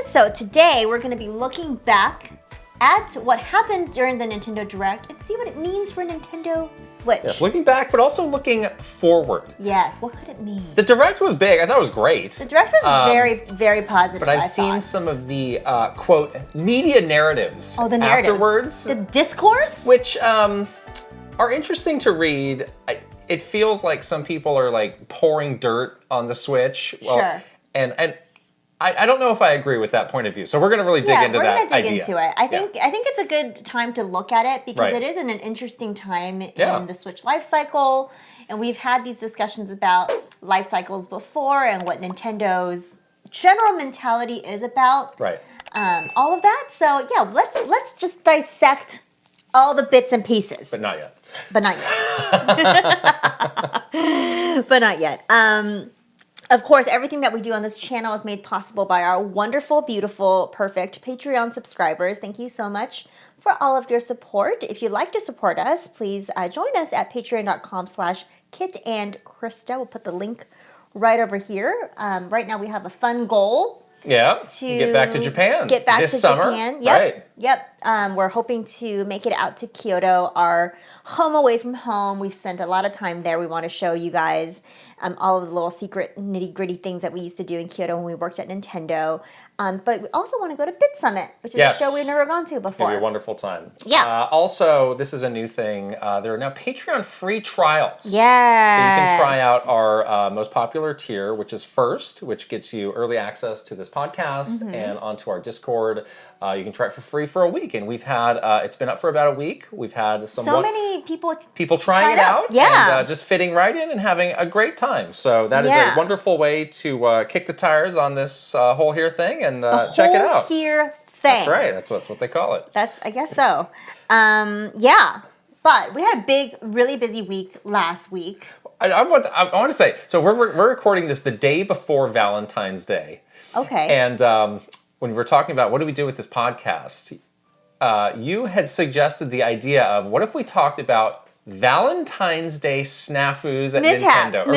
So today we're going to be looking back at what happened during the Nintendo Direct and see what it means for Nintendo Switch. Yes, looking back, but also looking forward. Yes, what could it mean? The Direct was big. I thought it was great. The Direct was very, very positive. But I've seen some of the, quote, media narratives the narrative. afterwards. The discourse? Which are interesting to read. It feels like some people are like pouring dirt on the Switch. Well, sure. And I don't know if I agree with that point of view. So we're going to really dig into that idea. We're going to dig into it. I think it's a good time to look at it because it is an interesting time in the Switch life cycle. And we've had these discussions about life cycles before and what Nintendo's general mentality is about. Right. All of that. So yeah, let's just dissect all the bits and pieces. But not yet. But not yet. But not yet. Of course, everything that we do on this channel is made possible by our wonderful, beautiful, perfect Patreon subscribers. Thank you so much for all of your support. If you'd like to support us, please join us at patreon.com/KitandKrysta. We'll put the link right over here. Right now we have a fun goal. Yeah, to get back to Japan. Get back this to summer. Japan. Yep. Right. Yep. We're hoping to make it out to Kyoto, our home away from home. We've spent a lot of time there. We want to show you guys all of the little secret nitty-gritty things that we used to do in Kyoto when we worked at Nintendo. But we also want to go to Bit Summit, which is a show we've never gone to before. It'll be a wonderful time. Yeah. Also, this is a new thing. There are now Patreon free trials. Yes. So you can try out our most popular tier, which is First, which gets you early access to this podcast and onto our Discord. You can try it for free for a week, and we've had it's been up for about a week. We've had so many people trying it out, and just fitting right in and having a great time. So that is a wonderful way to kick the tires on this whole here thing and check it out. Here thing. That's right. That's what they call it. I guess so. Yeah, but we had a big, really busy week last week. I want to say, so we're recording this the day before Valentine's Day. Okay. And when we were talking about what do we do with this podcast, you had suggested the idea of what if we talked about Valentine's Day snafus at Nintendo or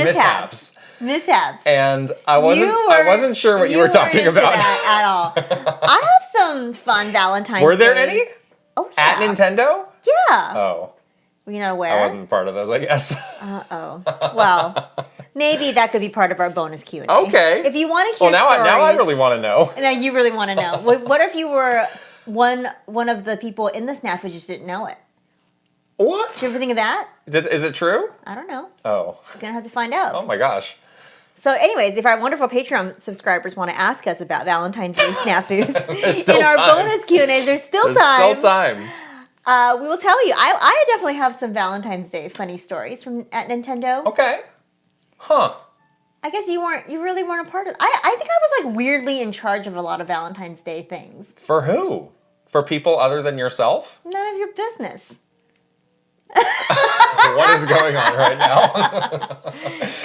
mishaps. And I wasn't sure what you were talking about at all. I have some fun Valentine's Day. Were there any? Oh yeah. At Nintendo? Yeah. Oh. Were you not aware? I wasn't part of those, I guess. Uh-oh. Well, maybe that could be part of our bonus Q&A. Okay. If you want to hear now I really want to know. Now you really want to know. What if you were one of the people in the snafu who just didn't know it? What? Did you ever think of that? Is it true? I don't know. Oh. You're going to have to find out. Oh my gosh. So anyways, if our wonderful Patreon subscribers want to ask us about Valentine's Day snafus in our bonus Q&As, there's still time. We will tell you. I definitely have some Valentine's Day funny stories at Nintendo. Okay. Huh. I guess you really weren't a part of it. I think I was like weirdly in charge of a lot of Valentine's Day things. For who? For people other than yourself? None of your business. What is going on right now?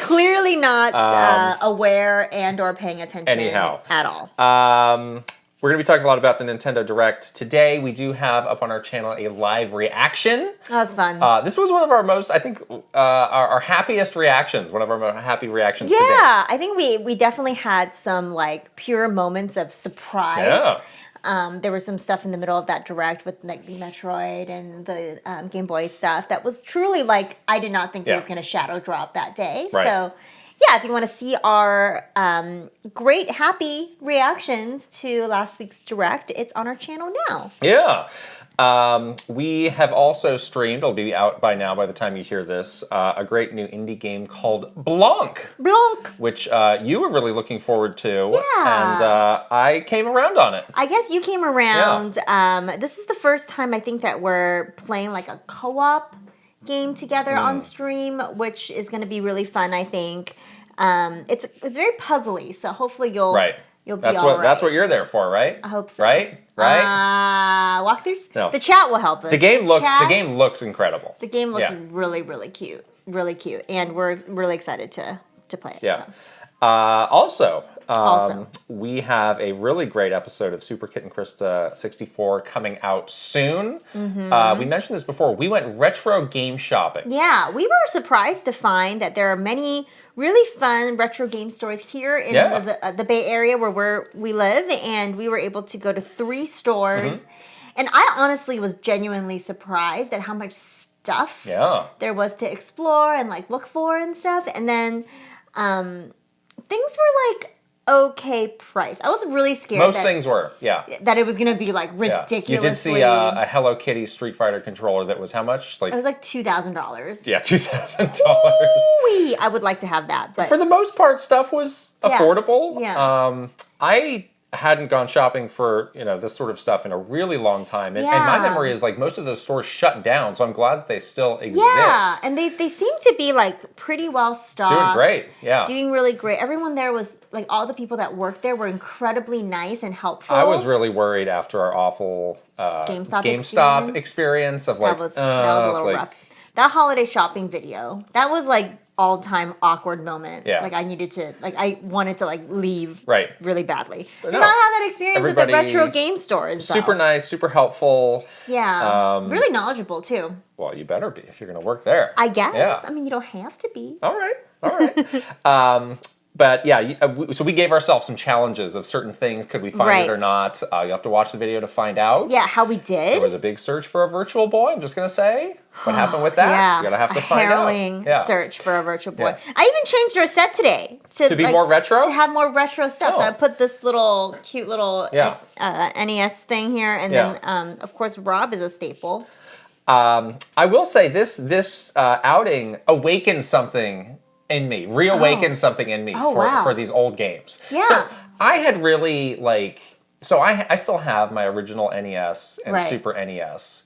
Clearly not aware and or paying attention at all. We're going to be talking a lot about the Nintendo Direct. Today, we do have up on our channel a live reaction. That was fun. This was one of our most, I think, our happiest reactions. One of our most happy reactions today. Yeah, I think we definitely had some like pure moments of surprise. Yeah. There was some stuff in the middle of that Direct with like the Metroid and the Game Boy stuff that was truly like, I did not think it was going to shadow drop that day. Right. So yeah, if you want to see our great, happy reactions to last week's Direct, it's on our channel now. Yeah. We have also streamed, it'll be out by now by the time you hear this, a great new indie game called Blanc. Which you were really looking forward to. Yeah. And I came around on it. I guess you came around. Yeah. This is the first time I think that we're playing like a co-op game together on stream, which is going to be really fun, I think. It's very puzzly, so hopefully you'll be all right. That's what you're there for, right? I hope so. Right? Walkthroughs? No. The chat will help us. The game looks incredible. The game looks really, really cute. Really cute. And we're really excited to play it. Yeah. So. Also, Awesome. We have a really great episode of Super Kit and Krysta 64 coming out soon. We mentioned this before. We went retro game shopping. Yeah, we were surprised to find that there are many really fun retro game stores here in the Bay Area where we live, and we were able to go to 3 stores. And I honestly was genuinely surprised at how much stuff there was to explore and like look for and stuff. And then things were like okay price. I was really scared. Most things were, that it was gonna be like ridiculously. You did see a Hello Kitty Street Fighter controller that was how much? Like it was like $2,000. Yeah, $2,000. I would like to have that, but for the most part, stuff was affordable. Yeah. I hadn't gone shopping for this sort of stuff in a really long time, and my memory is like most of those stores shut down. So I'm glad that they still exist. Yeah, and they seem to be like pretty well stocked. Doing great, yeah. Doing really great. Everyone there was like all the people that worked there were incredibly nice and helpful. I was really worried after our awful GameStop experience of like that was a little rough. That holiday shopping video, that was like all-time awkward moment. Yeah. Like I wanted to like leave really badly. Did not have that experience at the retro game stores. Super nice, super helpful. Yeah. Really knowledgeable too. Well, you better be if you're going to work there. I guess. Yeah. I mean, you don't have to be. All right. But yeah, so we gave ourselves some challenges of certain things. Could we find it or not? You have to watch the video to find out. Yeah, how we did. There was a big search for a virtual boy. I'm just going to say. What happened with that? You're going to have to find out. Harrowing search for a virtual boy. I even changed our set today. To be more retro? To have more retro stuff. So I put this cute little NES thing here. And then, of course, Rob is a staple. I will say this outing awakened something in me, reawakened something in me for these old games. Yeah. So I had really I still have my original NES and Super NES,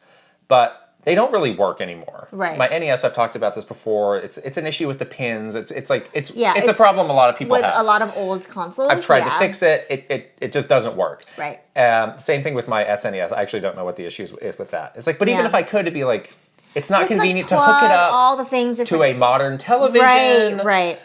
but they don't really work anymore. Right. My NES, I've talked about this before. It's an issue with the pins. It's a problem a lot of people have. With a lot of old consoles. I've tried to fix it. It just doesn't work. Right. Same thing with my SNES. I actually don't know what the issue is with that. It's like, but even if I could, it'd be like, it's not convenient to hook it up all the things to a modern television. Right.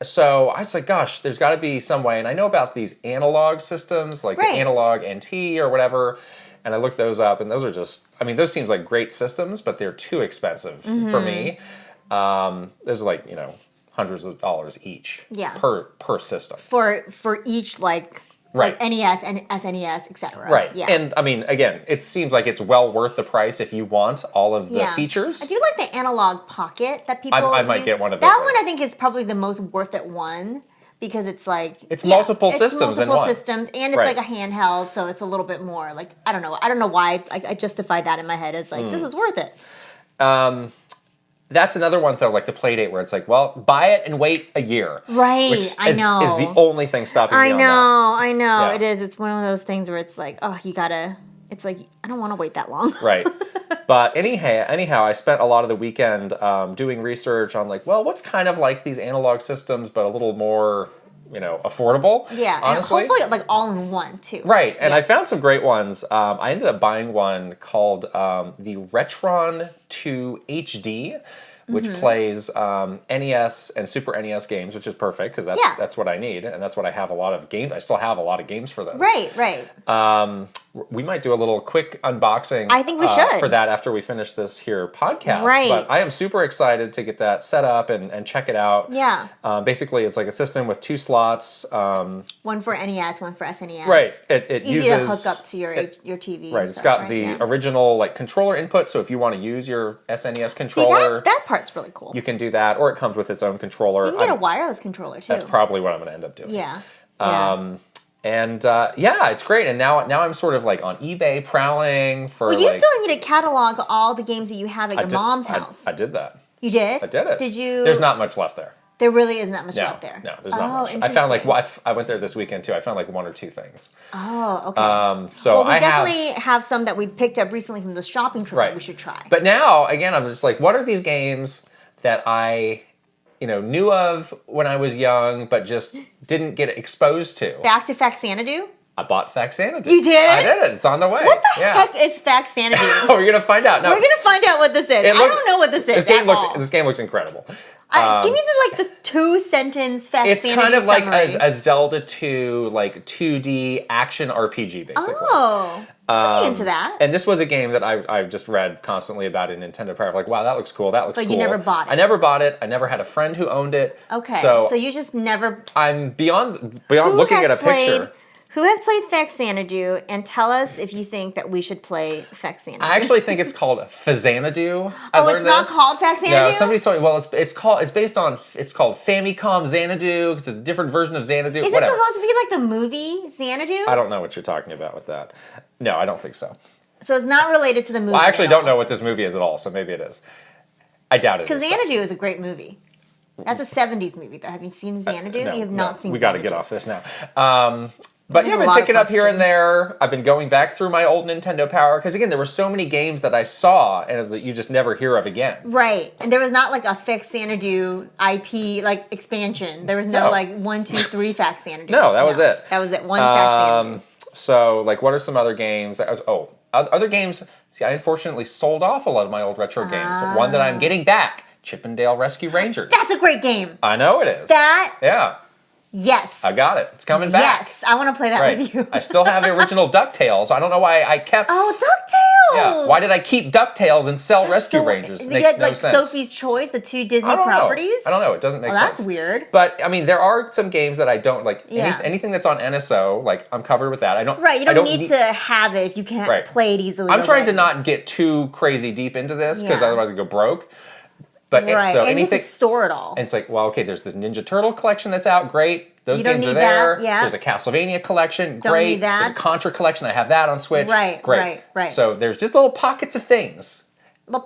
So I was like, gosh, there's got to be some way. And I know about these analog systems, like the Analog NT or whatever. And I looked those up, and those are just, those seems like great systems, but they're too expensive for me. There's like, hundreds of dollars each per system. For each like NES and SNES, etc. Right. Yeah. And again, it seems like it's well worth the price if you want all of the features. I do like the Analog Pocket that people I might get one of those. That one I think is probably the most worth it one. Because it's like multiple systems in one. And it's like a handheld, so it's a little bit more like I don't know why I justified that in my head as like this is worth it. That's another one though, like the Playdate, where it's like, well, buy it and wait a year. Right, which I know. Is the only thing stopping me on that. I know. Yeah. It is. It's one of those things where it's like, oh, you gotta. It's like I don't want to wait that long. Right. But anyhow, I spent a lot of the weekend doing research on like, well, what's kind of like these analog systems, but a little more, affordable. Yeah, honestly. And hopefully like all in one too. Right, and I found some great ones. I ended up buying one called the Retron 2 HD, which plays NES and Super NES games, which is perfect because that's what I need, and that's what I have a lot of games. I still have a lot of games for those. Right. We might do a little quick unboxing. I think we should for that after we finish this here podcast. Right. But I am super excited to get that set up and check it out. Yeah. Basically, it's like a system with 2 slots. One for NES, one for SNES. Right. It's easy to hook up to your TV. Right. It's got the original like controller input, so if you want to use your SNES controller, that part's really cool. You can do that, or it comes with its own controller. You can get a wireless controller too. That's probably what I'm going to end up doing. Yeah. And it's great. And now I'm sort of like on eBay prowling for. Well, you still need to catalog all the games that you have at your mom's house. I did that. You did? I did it. Did you? There's not much left there. There really isn't that much left there. No, there's not much. I found I went there this weekend too. I found like 1 or 2 things. Oh, okay. So we definitely have some that we picked up recently from the shopping trip that we should try. But now, again, I'm just like, what are these games that I, knew of when I was young, but just didn't get exposed to? Back to Faxanadu? I bought Faxanadu. You did? I did it. It's on the way. What the heck is Faxanadu? We're going to find out. No, we're going to find out what this is. I don't know what this is This game looks incredible. Give me the 2-sentence fast It's sanity kind of like summary. a Zelda 2, like 2D action RPG, basically. Oh, pretty into that. And this was a game that I've just read constantly about in Nintendo Power. Like, wow, that looks cool. That looks cool. But you never bought it. I never bought it. I never had a friend who owned it. Okay, So you just never. I'm beyond looking at a picture. Who has played Fexanadu, and tell us if you think that we should play Fexanadu. I actually think it's called Fazanadu. It's not called Fexanadu? Yeah, somebody told me. Well, it's called Famicom Xanadu. It's a different version of Xanadu. Is Whatever. it supposed to be like the movie Xanadu? I don't know what you're talking about with that. No, I don't think so. So it's not related to the movie. Well, I actually don't know what this movie is at all, so maybe it is. I doubt it is. Because Xanadu is a great movie. That's a 70s movie, though. Have you seen Xanadu? No, You have not seen We got to Xanadu. get off this now. But yeah, I've have a been lot of picking up here and questions. there. I've been going back through my old Nintendo Power because again, there were so many games that I saw and that you just never hear of again. Right. And there was not like a Fexanadu IP like expansion. There was no, 1, 2, 3 Fexanadu. No, that was it. That was it. One Fexanadu. So, like, what are some other games? Other games. See, I unfortunately sold off a lot of my old retro games. One that I'm getting back, Chippendale Rescue Rangers. That's a great game. I know it is. Yes. I got it. It's coming back. Yes. I want to play that with you. I still have the original DuckTales. I don't know why I kept... Oh, DuckTales! Yeah. Why did I keep DuckTales and sell Rescue Rangers? It They makes get no like sense. Sophie's Choice, the 2 Disney I don't properties. know. I don't know. It doesn't make sense. That's weird. But I mean, there are some games that I don't like. Yeah. Anything that's on NSO, like I'm covered with that. I don't. Right, you don't need to have it if you can't play it easily. I'm trying to not get too crazy deep into this because otherwise I go broke. But right, so and anything, you have to store it all. And it's like, well, okay, there's this Ninja Turtle collection that's out. Great. Those You don't games are need there. that, yeah. There's a Castlevania collection. Don't Great. need that. There's a Contra collection. I have that on Switch. Right, Great. right. So there's just little pockets of things.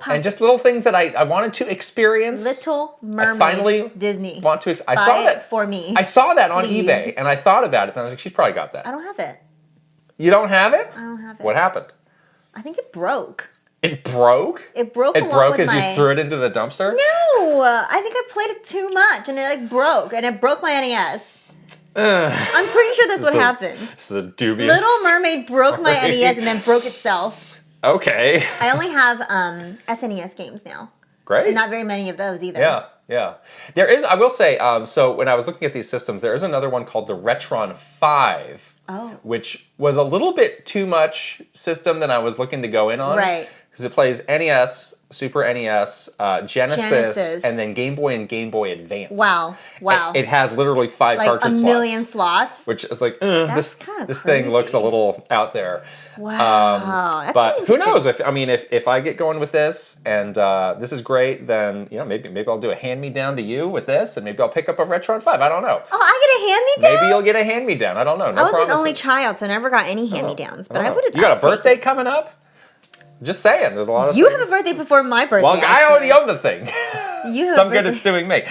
And just little things that I wanted to experience. Little Mermaid. I finally Disney. want to. I Buy saw it that for me. I saw that on Please. eBay, and I thought about it, and I was like, she's probably got that. I don't have it. You don't have it? I don't have it. What happened? I think it broke. It broke? It broke. It along broke with as you threw it into the dumpster? No, I think I played it too much, and it broke, and it broke my NES. I'm pretty sure that's what happened. This is a dubious. Little Mermaid broke my story. NES and then broke itself. Okay. I only have SNES games now. Great. And not very many of those either. Yeah. There is, I will say, so when I was looking at these systems, there is another one called the Retron 5. Oh. Which was a little bit too much system than I was looking to go in on. Right. Because it plays NES, Super NES, Genesis, and then Game Boy and Game Boy Advance. Wow. It has literally 5 like cartridge a slots. million slots. Which is like, That's kinda this thing looks a crazy. little out there. Wow. That's But pretty who knows? interesting. If I get going with this and this is great, then maybe I'll do a hand me down to you with this, and maybe I'll pick up a Retron 5. I don't know. Oh, I get a hand-me-down? Maybe you'll get a hand me down. I don't know. No I was promises. an only child, so I never got any hand-me-downs. But I would have. You got a birthday coming up? Just saying. There's a lot of. You things. have a birthday before my birthday. Well, I already own the thing. You have Some a good birthday. it's doing me.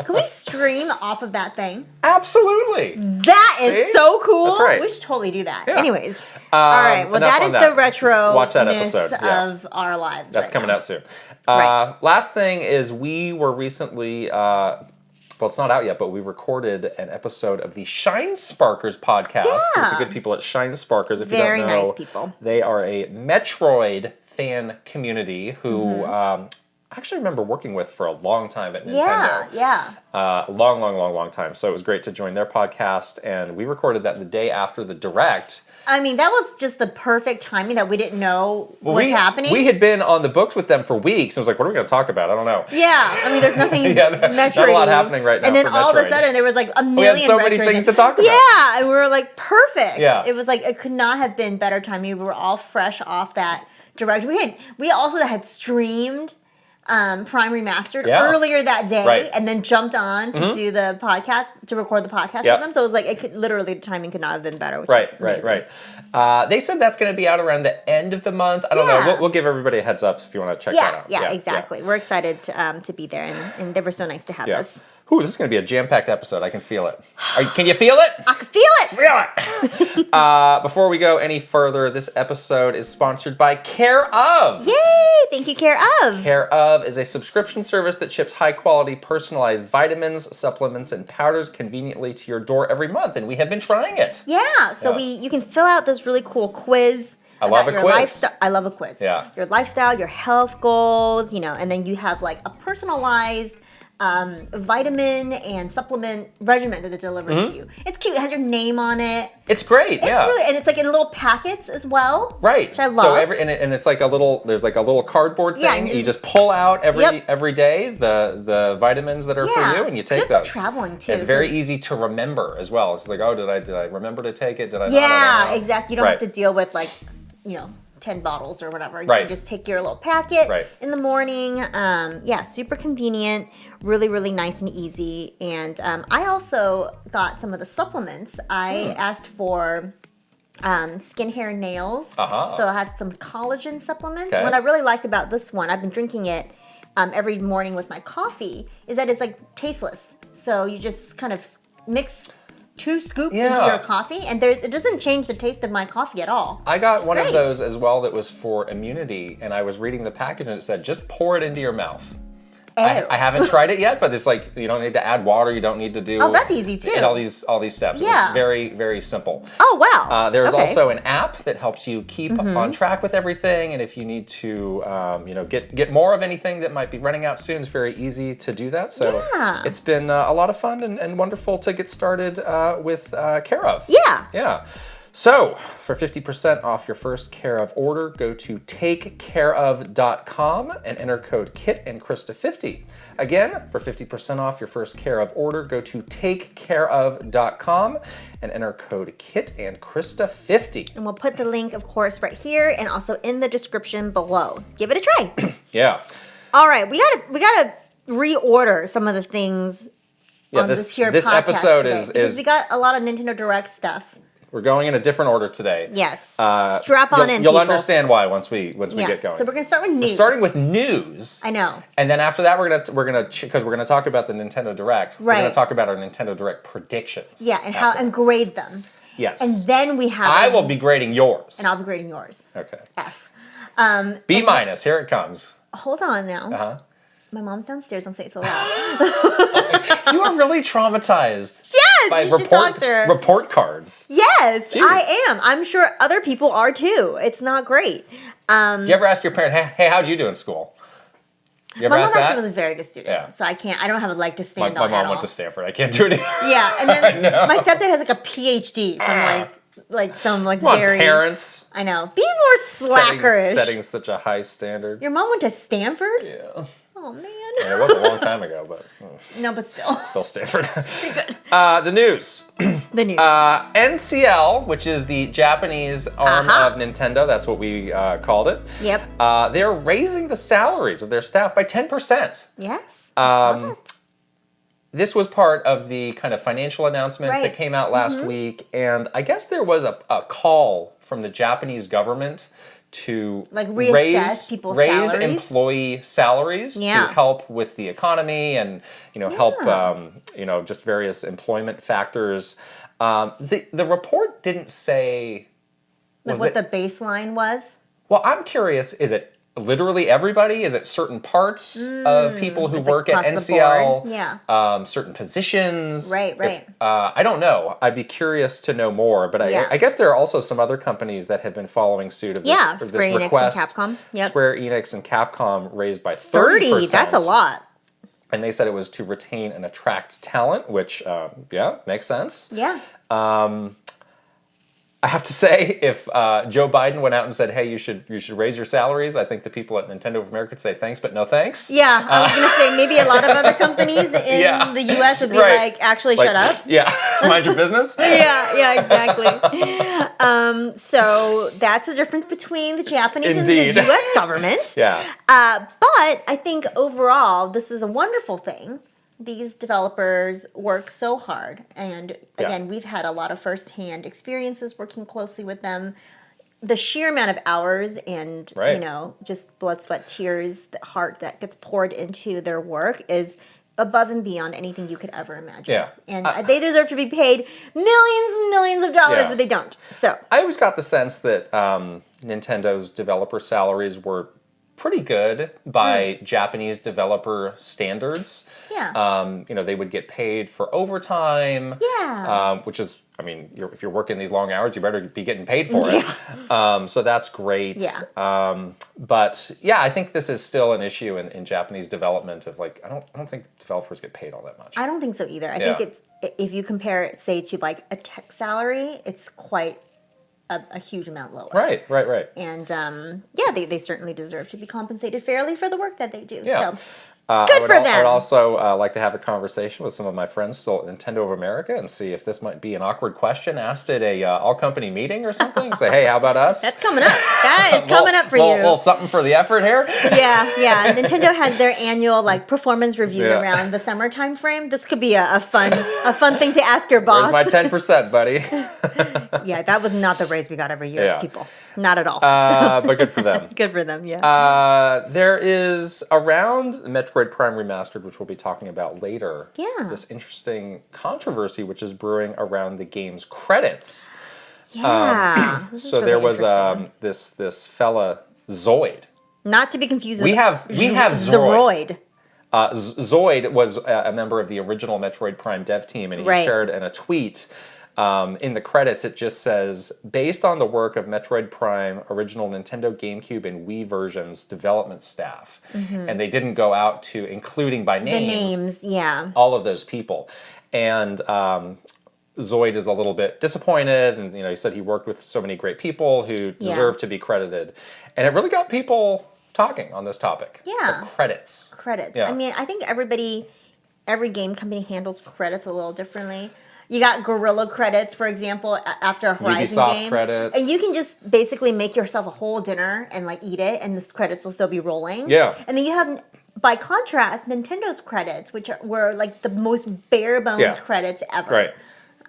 Can we stream off of that thing? Absolutely. That is See? so cool. That's right. We should totally do that. Yeah. Anyways. All right. Well, enough that on is that. the retro Watch that episode, yeah. of our lives. That's right coming now. out soon. Right. Last thing is we were recently, well, it's not out yet, but we recorded an episode of the Shine Sparkers podcast with Yeah. the good people at Shine Sparkers. If Very you don't know, nice people. They are a Metroid fan community who I actually remember working with for a long time at Nintendo. Yeah. Long time. So it was great to join their podcast, and we recorded that the day after the Direct. I mean, that was just the perfect timing that we didn't know what's happening. We had been on the books with them for weeks. I was like, what are we going to talk about? I don't know. Yeah, I mean, there's nothing Not a lot Metroid-y. happening right now And then for all of a Metroid. sudden, there was like a million. We had so many Metroid things games. to talk about. Yeah, and we were like, perfect. Yeah. It was like it could not have been better timing. We were all fresh off that Direct. We also had streamed Prime Remastered earlier that day, Right. and then jumped on to do the podcast, to record the podcast Yep. with them. So it was like it could literally the timing could not have been better. Which Right. is amazing. They said that's going to be out around the end of the month. I don't know. We'll give everybody a heads up if you want to check that out. Yeah, exactly. We're excited to be there, and they were so nice to have us. Ooh, this is going to be a jam-packed episode. I can feel it. Can you feel it? I can feel it. Feel it! Before we go any further, this episode is sponsored by Care Of. Yay! Thank you, Care Of. Care Of is a subscription service that ships high-quality, personalized vitamins, supplements, and powders conveniently to your door every month, and we have been trying it. Yeah, so you can fill out this really cool quiz love a your quiz. lifestyle. I love a quiz. Yeah. Your lifestyle, your health goals, and then you have like a personalized vitamin and supplement regimen that they deliver to you. It's cute. It has your name on it. It's great. It's really, and it's like in little packets as well. Right. Which I love. So and it's like there's like a little cardboard thing. And you just pull out every day the vitamins that are for you, and you take those. For traveling too. It's very easy to remember as well. It's like, oh, did I remember to take it? Did I not? Yeah, exactly. You don't have to deal with 10 bottles or whatever. You can just take your little packet in the morning. Super convenient, really, really nice and easy. And I also got some of the supplements. I asked for skin, hair, and nails. So I had some collagen supplements. What I really like about this one, I've been drinking it every morning with my coffee, is that it's like tasteless. So you just kind of mix 2 scoops into your coffee, and it doesn't change the taste of my coffee at all. I got one of those as well that was for immunity, and I was reading the package and it said, just pour it into your mouth. I haven't tried it yet, but it's like you don't need to add water. You don't need to do. Oh, that's easy too. All these steps. Yeah. It's very, very simple. Oh wow. There's also an app that helps you keep on track with everything, and if you need to, get more of anything that might be running out soon, it's very easy to do that. So it's been a lot of fun and wonderful to get started with Care of. Yeah. Yeah. So, for 50% off your first Care of order, go to takecareof.com and enter code KIT and Krysta50. Again, for 50% off your first Care of order, go to takecareof.com and enter code KIT and Krysta50. And we'll put the link, of course, right here and also in the description below. Give it a try. Yeah. All right, we gotta reorder some of the things on this podcast episode today, because we got a lot of Nintendo Direct stuff. We're going in a different order today. Yes. Strap on in, You'll people. Understand why once we get going. So we're gonna start with news. We're starting with news. I know. And then after that, we're gonna because we're gonna talk about the Nintendo Direct. Right. We're gonna talk about our Nintendo Direct predictions. Yeah, and grade them. Yes. And then we have. I will be grading yours. And I'll be grading yours. Okay. F. B minus. Here it comes. Hold on now. Uh-huh. My mom's downstairs. Don't say it so loud. You are really traumatized. Yes, by you should talk to her. Report cards. Yes, Jeez. I am. I'm sure other people are too. It's not great. Do you ever ask your parent, hey, how'd you do in school? You ever my ask mom that? actually was a very good student, so I don't have a leg to stand on. My mom went to Stanford. I can't do it either. Yeah, and then my stepdad has like a PhD from some Come on, very parents. I know. Be more slackerish. Setting such a high standard. Your mom went to Stanford? Yeah. Oh man. Yeah, it was a long time ago, but no, but still. Still Stanford. Pretty good. The news. The news. NCL, which is the Japanese arm of Nintendo, that's what we called it. Yep. They're raising the salaries of their staff by 10%. Yes. This was part of the kind of financial announcements that came out last week, and I guess there was a call from the Japanese government to reassess people's raise salaries? employee salaries to help with the economy and help just various employment factors. The report didn't say what the baseline was. Well, I'm curious. Is it literally everybody? Is it certain parts of people who work at NCL? Yeah. Certain positions? Right. I don't know. I'd be curious to know more, but I guess there are also some other companies that have been following suit of this, Square Enix request. and Capcom. Yep. Square Enix and Capcom raised by 30%. That's a lot. And they said it was to retain and attract talent, which, makes sense. Yeah. I have to say, if Joe Biden went out and said, "Hey, you should raise your salaries," I think the people at Nintendo of America would say, "Thanks, but no thanks." Yeah, I was gonna say maybe a lot of other companies in the U.S. would be like, "Actually, shut up." Yeah, mind your business. Yeah, exactly. So that's the difference between the Japanese and the U.S. government. Yeah. But I think overall, this is a wonderful thing. These developers work so hard, and again, we've had a lot of firsthand experiences working closely with them. The sheer amount of hours and just blood, sweat, tears, the heart that gets poured into their work is above and beyond anything you could ever imagine. Yeah. And they deserve to be paid millions and millions of dollars, but they don't. So I always got the sense that Nintendo's developer salaries were pretty good by Japanese developer standards. Yeah. They would get paid for overtime. Yeah. Which is, if you're working these long hours, you better be getting paid for it. So that's great. Yeah. But yeah, I think this is still an issue in Japanese development of like, I don't think developers get paid all that much. I don't think so either. I think it's, if you compare it, say, to like a tech salary, it's quite a huge amount lower. Right. And they certainly deserve to be compensated fairly for the work that they do. Yeah. So good for them. I'd also like to have a conversation with some of my friends still at Nintendo of America and see if this might be an awkward question asked at a all-company meeting or something. Say, hey, how about us? That's coming up. That is coming up for you. Well, something for the effort here. Yeah. Nintendo has their annual performance reviews around the summer time frame. This could be a fun thing to ask your boss. Where's my 10%, buddy? Yeah, that was not the raise we got every year, people. Not at all. But good for them. Good for them, yeah. There is around Metroid Prime Remastered, which we'll be talking about later, this interesting controversy which is brewing around the game's credits. Yeah. So there was this fella, Zoid. Not to be confused with we have Zoroid. Zoid was a member of the original Metroid Prime dev team, and he shared in a tweet. In the credits, it just says, based on the work of Metroid Prime, original Nintendo, GameCube, and Wii versions development staff. Mm-hmm. And they didn't go out to including by name. The names, yeah. All of those people. And Zoid is a little bit disappointed, and he said he worked with so many great people who deserve to be credited. And it really got people talking on this topic. Yeah. Of credits. Yeah. I think every game company handles credits a little differently. You got Guerrilla credits, for example, after a Horizon Ubisoft game. Credits. And you can just basically make yourself a whole dinner and eat it, and the credits will still be rolling. Yeah. And then you have, by contrast, Nintendo's credits, which were the most bare bones credits ever.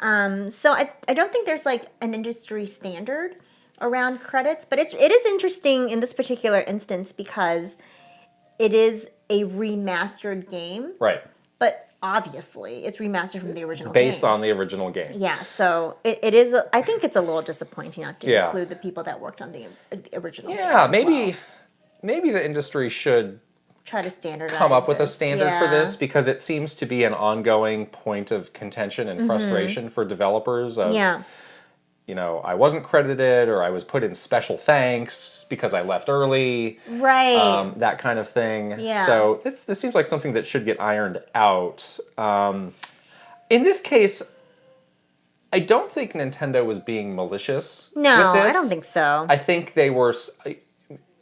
Right. So I don't think there's an industry standard around credits, but it is interesting in this particular instance because it is a remastered game. Right. But obviously, it's remastered from the original Based game. on the original game. Yeah, so it is. I think it's a little disappointing not to include the people that worked on the original game. Yeah, maybe the industry should try to standardize. Come up with a standard for this, because it seems to be an ongoing point of contention and frustration for developers. I wasn't credited, or I was put in special thanks because I left early. Right. That kind of thing. Yeah. So this seems like something that should get ironed out. In this case, I don't think Nintendo was being malicious with this. I don't think so. I think they were,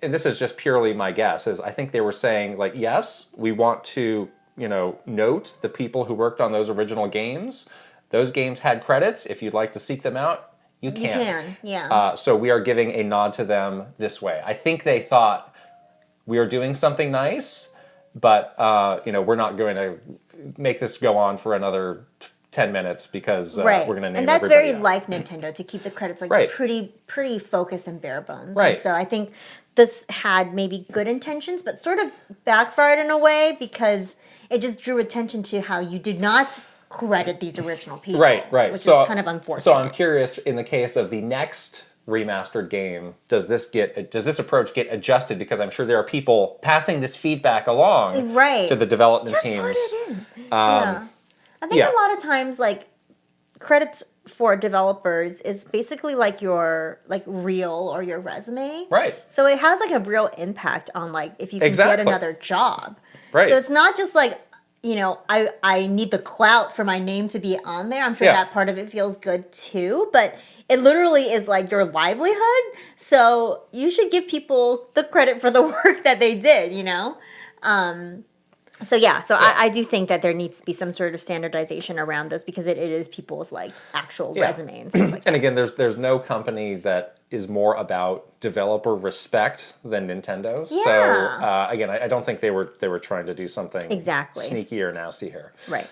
and this is just purely my guess, is I think they were saying, yes, we want to, note the people who worked on those original games. Those games had credits. If you'd like to seek them out, you can. You can, yeah. So we are giving a nod to them this way. I think they thought we are doing something nice, but we're not going to make this go on for another 10 minutes because we're going to name everybody. And that's very out. Like Nintendo, to keep the credits pretty focused and bare bones. Right. And so I think this had maybe good intentions, but sort of backfired in a way because it just drew attention to how you did not credit these original people. Right. Which is kind of unfortunate. So I'm curious, in the case of the next remastered game, does this approach get adjusted? Because I'm sure there are people passing this feedback along to the development teams. Just put it in. I think a lot of times, credits for developers is basically your reel or your resume. Right. So it has a real impact on if you can get another job. Right. So it's not just I need the clout for my name to be on there. I'm sure that part of it feels good too, but it literally is your livelihood. So you should give people the credit for the work that they did, I do think that there needs to be some sort of standardization around this because it is people's actual resume and stuff like that. And again, there's no company that is more about developer respect than Nintendo. Yeah. So again, I don't think they were trying to do something sneaky or nasty here. Right.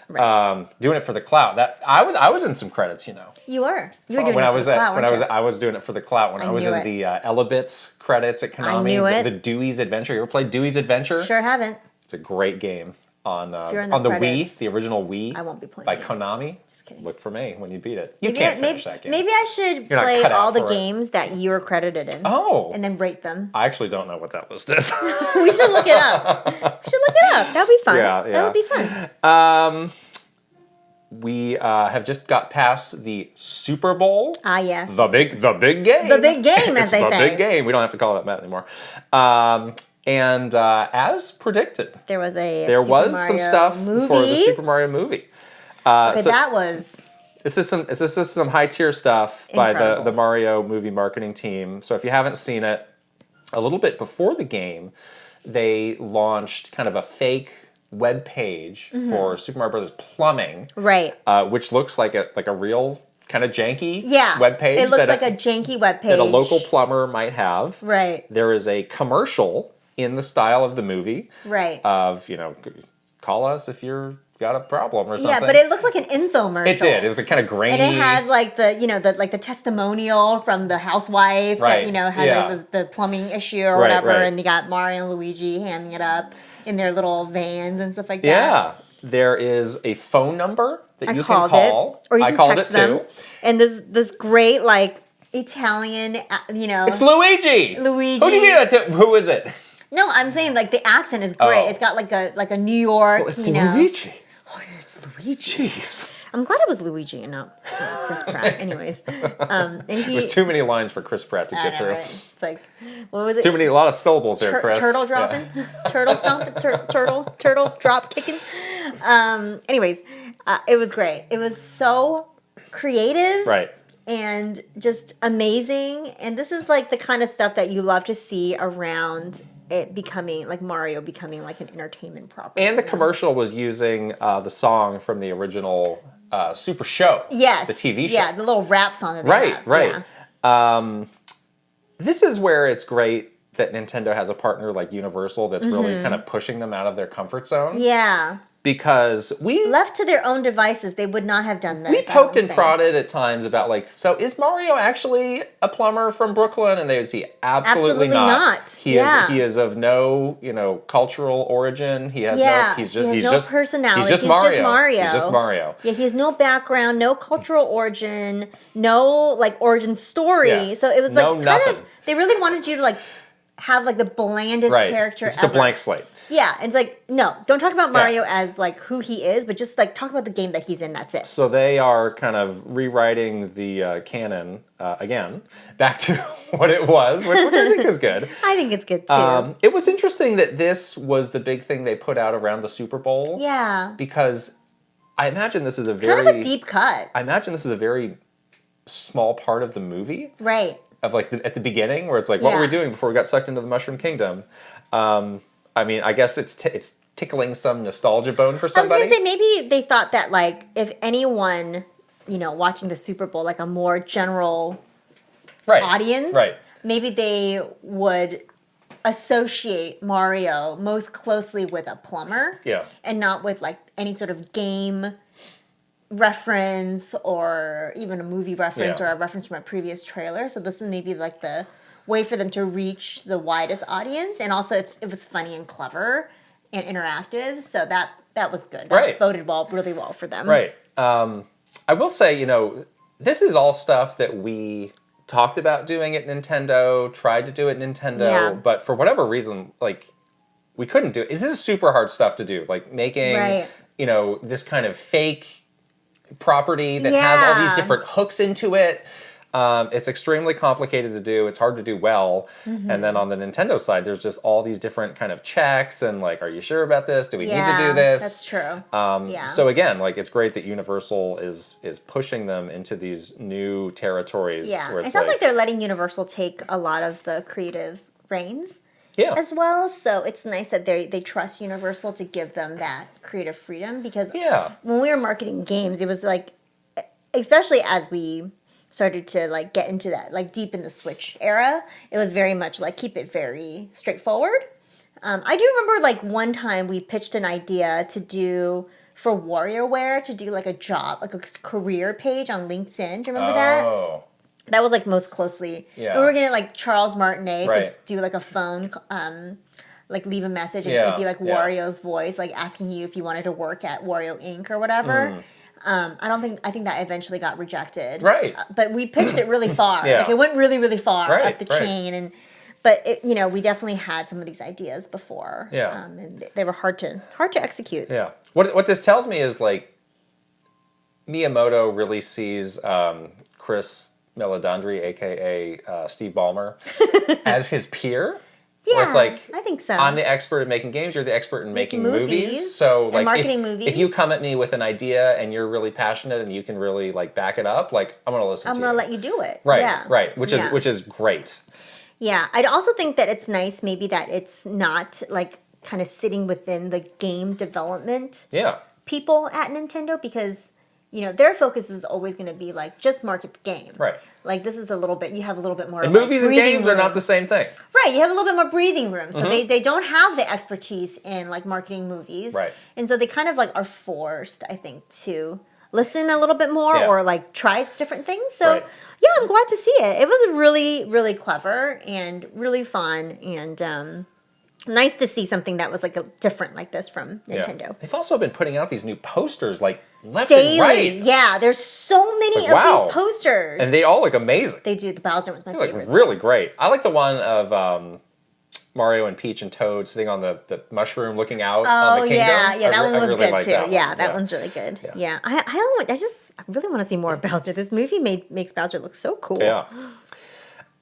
Doing it for the clout. That I was in some credits, You were doing it for the clout. I was doing it for the clout when I was in the Elebits credits at Konami. I knew it. The Dewey's Adventure. You ever played Dewey's Adventure? Sure haven't. It's a great game on the credits, Wii, the original Wii. I won't be playing by it. Konami. Just kidding. Look for me when you beat it. You can't finish that game. Maybe I should play all the games that you were credited in. Oh. And then rate them. I actually don't know what that list is. We should look it up. That would be fun. Yeah. That would be fun. We have just got past the Super Bowl. Ah, yes. The big game. The big game, as they say. The big game. We don't have to call it that anymore. And as predicted, there was some stuff movie for the Super Mario movie. Okay, that was. This is some high tier stuff Incredible. by the Mario movie marketing team. So if you haven't seen it, a little bit before the game, they launched kind of a fake web page for Super Mario Brothers Plumbing, Right. Which looks like a real kind of janky web page. It looks like a janky web page that a local plumber might have. Right. There is a commercial in the style of the movie. Right. Of, call us if you've got a problem or something. Yeah, but it looks like an infomercial. It did. It was a kind of grainy. And it has like the testimonial from the housewife right. that had like, the plumbing issue or whatever, and you got Mario and Luigi hamming it up in their little vans and stuff like that. Yeah. There is a phone number that you can call. It, or you can text them. Too. And this great like Italian, It's Luigi. Luigi. Who do you mean? Who is it? No, I'm saying like the accent is great. Oh. It's got like a New York. Well, it's Luigi. Oh, yeah, it's Luigi. Jeez. I'm glad it was Luigi and not Chris Pratt. Anyways, There's too many lines for Chris Pratt to get through. Right? It's like, what was it? A lot of syllables here, Chris. Turtle dropping, turtle stomping, turtle drop kicking. Anyways, it was great. It was so creative, right? And just amazing. And this is like the kind of stuff that you love to see around it becoming like Mario becoming like an entertainment property. And the commercial was using the song from the original Super Show. Yes. The TV show. Yeah, the little rap song that they right, have. right. Yeah. This is where it's great that Nintendo has a partner like Universal that's really kind of pushing them out of their comfort zone. Yeah. Because left to their own devices, they would not have done this. We poked and prodded at times about like, so is Mario actually a plumber from Brooklyn? And they would see absolutely not. He is of no cultural origin. He has no. He's just personality. He's just Mario. He's just Mario. Yeah, he has no background, no cultural origin, no like origin story. Yeah. So it was like nothing. They really wanted you to like have like the blandest character it's ever. It's a blank slate. Yeah, it's like, no, don't talk about Mario as like who he is, but just like talk about the game that he's in, that's it. So they are kind of rewriting the canon again, back to what it was, which I think is good. I think it's good too. It was interesting that this was the big thing they put out around the Super Bowl. Yeah. Because I imagine this is a very... kind of a deep cut. I imagine this is a very small part of the movie. Right. Of like at the beginning, where it's like, what were we doing before we got sucked into the Mushroom Kingdom? I mean, I guess it's tickling some nostalgia bone for somebody. I was going to say, maybe they thought that, like, if anyone, watching the Super Bowl, like a more general audience, maybe they would associate Mario most closely with a plumber. Yeah. And not with, like, any sort of game reference or even a movie reference or a reference from a previous trailer. So this is maybe, like, the way for them to reach the widest audience, and also it was funny and clever and interactive, so that was good. That boded really well for them. Right. I will say, this is all stuff that we talked about doing at Nintendo, tried to do at Nintendo, but for whatever reason, like, we couldn't do it. This is super hard stuff to do, like making, this kind of fake property that has all these different hooks into it. It's extremely complicated to do. It's hard to do well. Mm-hmm. And then on the Nintendo side, there's just all these different kind of checks and like, are you sure about this? Do we need to do this? That's true. So again, like it's great that Universal is pushing them into these new territories. Yeah, where it sounds like they're letting Universal take a lot of the creative reins. Yeah. As well, so it's nice that they trust Universal to give them that creative freedom, because when we were marketing games, it was like, especially as we started to like get into that like deep in the Switch era, it was very much like keep it very straightforward. I do remember like one time we pitched an idea to do for WarioWare to do like a job, like a career page on LinkedIn. Do you remember that? That was like most closely. Yeah. We were gonna like Charles Martinet to do like a phone, like leave a message and it'd be like Wario's voice, like asking you if you wanted to work at Wario Inc. or whatever. I think that eventually got rejected. Right. But we pitched it really far. Yeah. Like it went really, really far Right, up the right. chain, but we definitely had some of these ideas before. Yeah. And they were hard to execute. Yeah. What this tells me is like Miyamoto really sees Chris Meledandri, aka Steve Ballmer, as his peer. Yeah, where it's like, I think so. I'm the expert at making games. You're the expert in making movies. So, and like, marketing movies. If you come at me with an idea and you're really passionate and you can really like back it up, like I'm gonna listen. I'm to gonna you. let you do it. Right, yeah. right. Which is great. Yeah, I'd also think that it's nice maybe that it's not like kind of sitting within the game development people at Nintendo, because their focus is always going to be like just market the game. Right. Like this is a little bit, you have a little bit more. And movies and games are not the same thing. Right, you have a little bit more breathing room. So they don't have the expertise in like marketing movies. Right. And so they kind of like are forced, I think, to listen a little bit more or like try different things. So yeah, I'm glad to see it. It was really, really clever and really fun, and nice to see something that was like different like this from Nintendo. Yeah. They've also been putting out these new posters like left Daily. and right. Yeah, there's so many of these posters. And they all look amazing. They do. The Bowser was my favorite. They look really great. I like the one of Mario and Peach and Toad sitting on the mushroom looking out on the kingdom. Yeah, that one was really good like too. That one's really good. Yeah. I really want to see more Bowser. This movie makes Bowser look so cool. Yeah.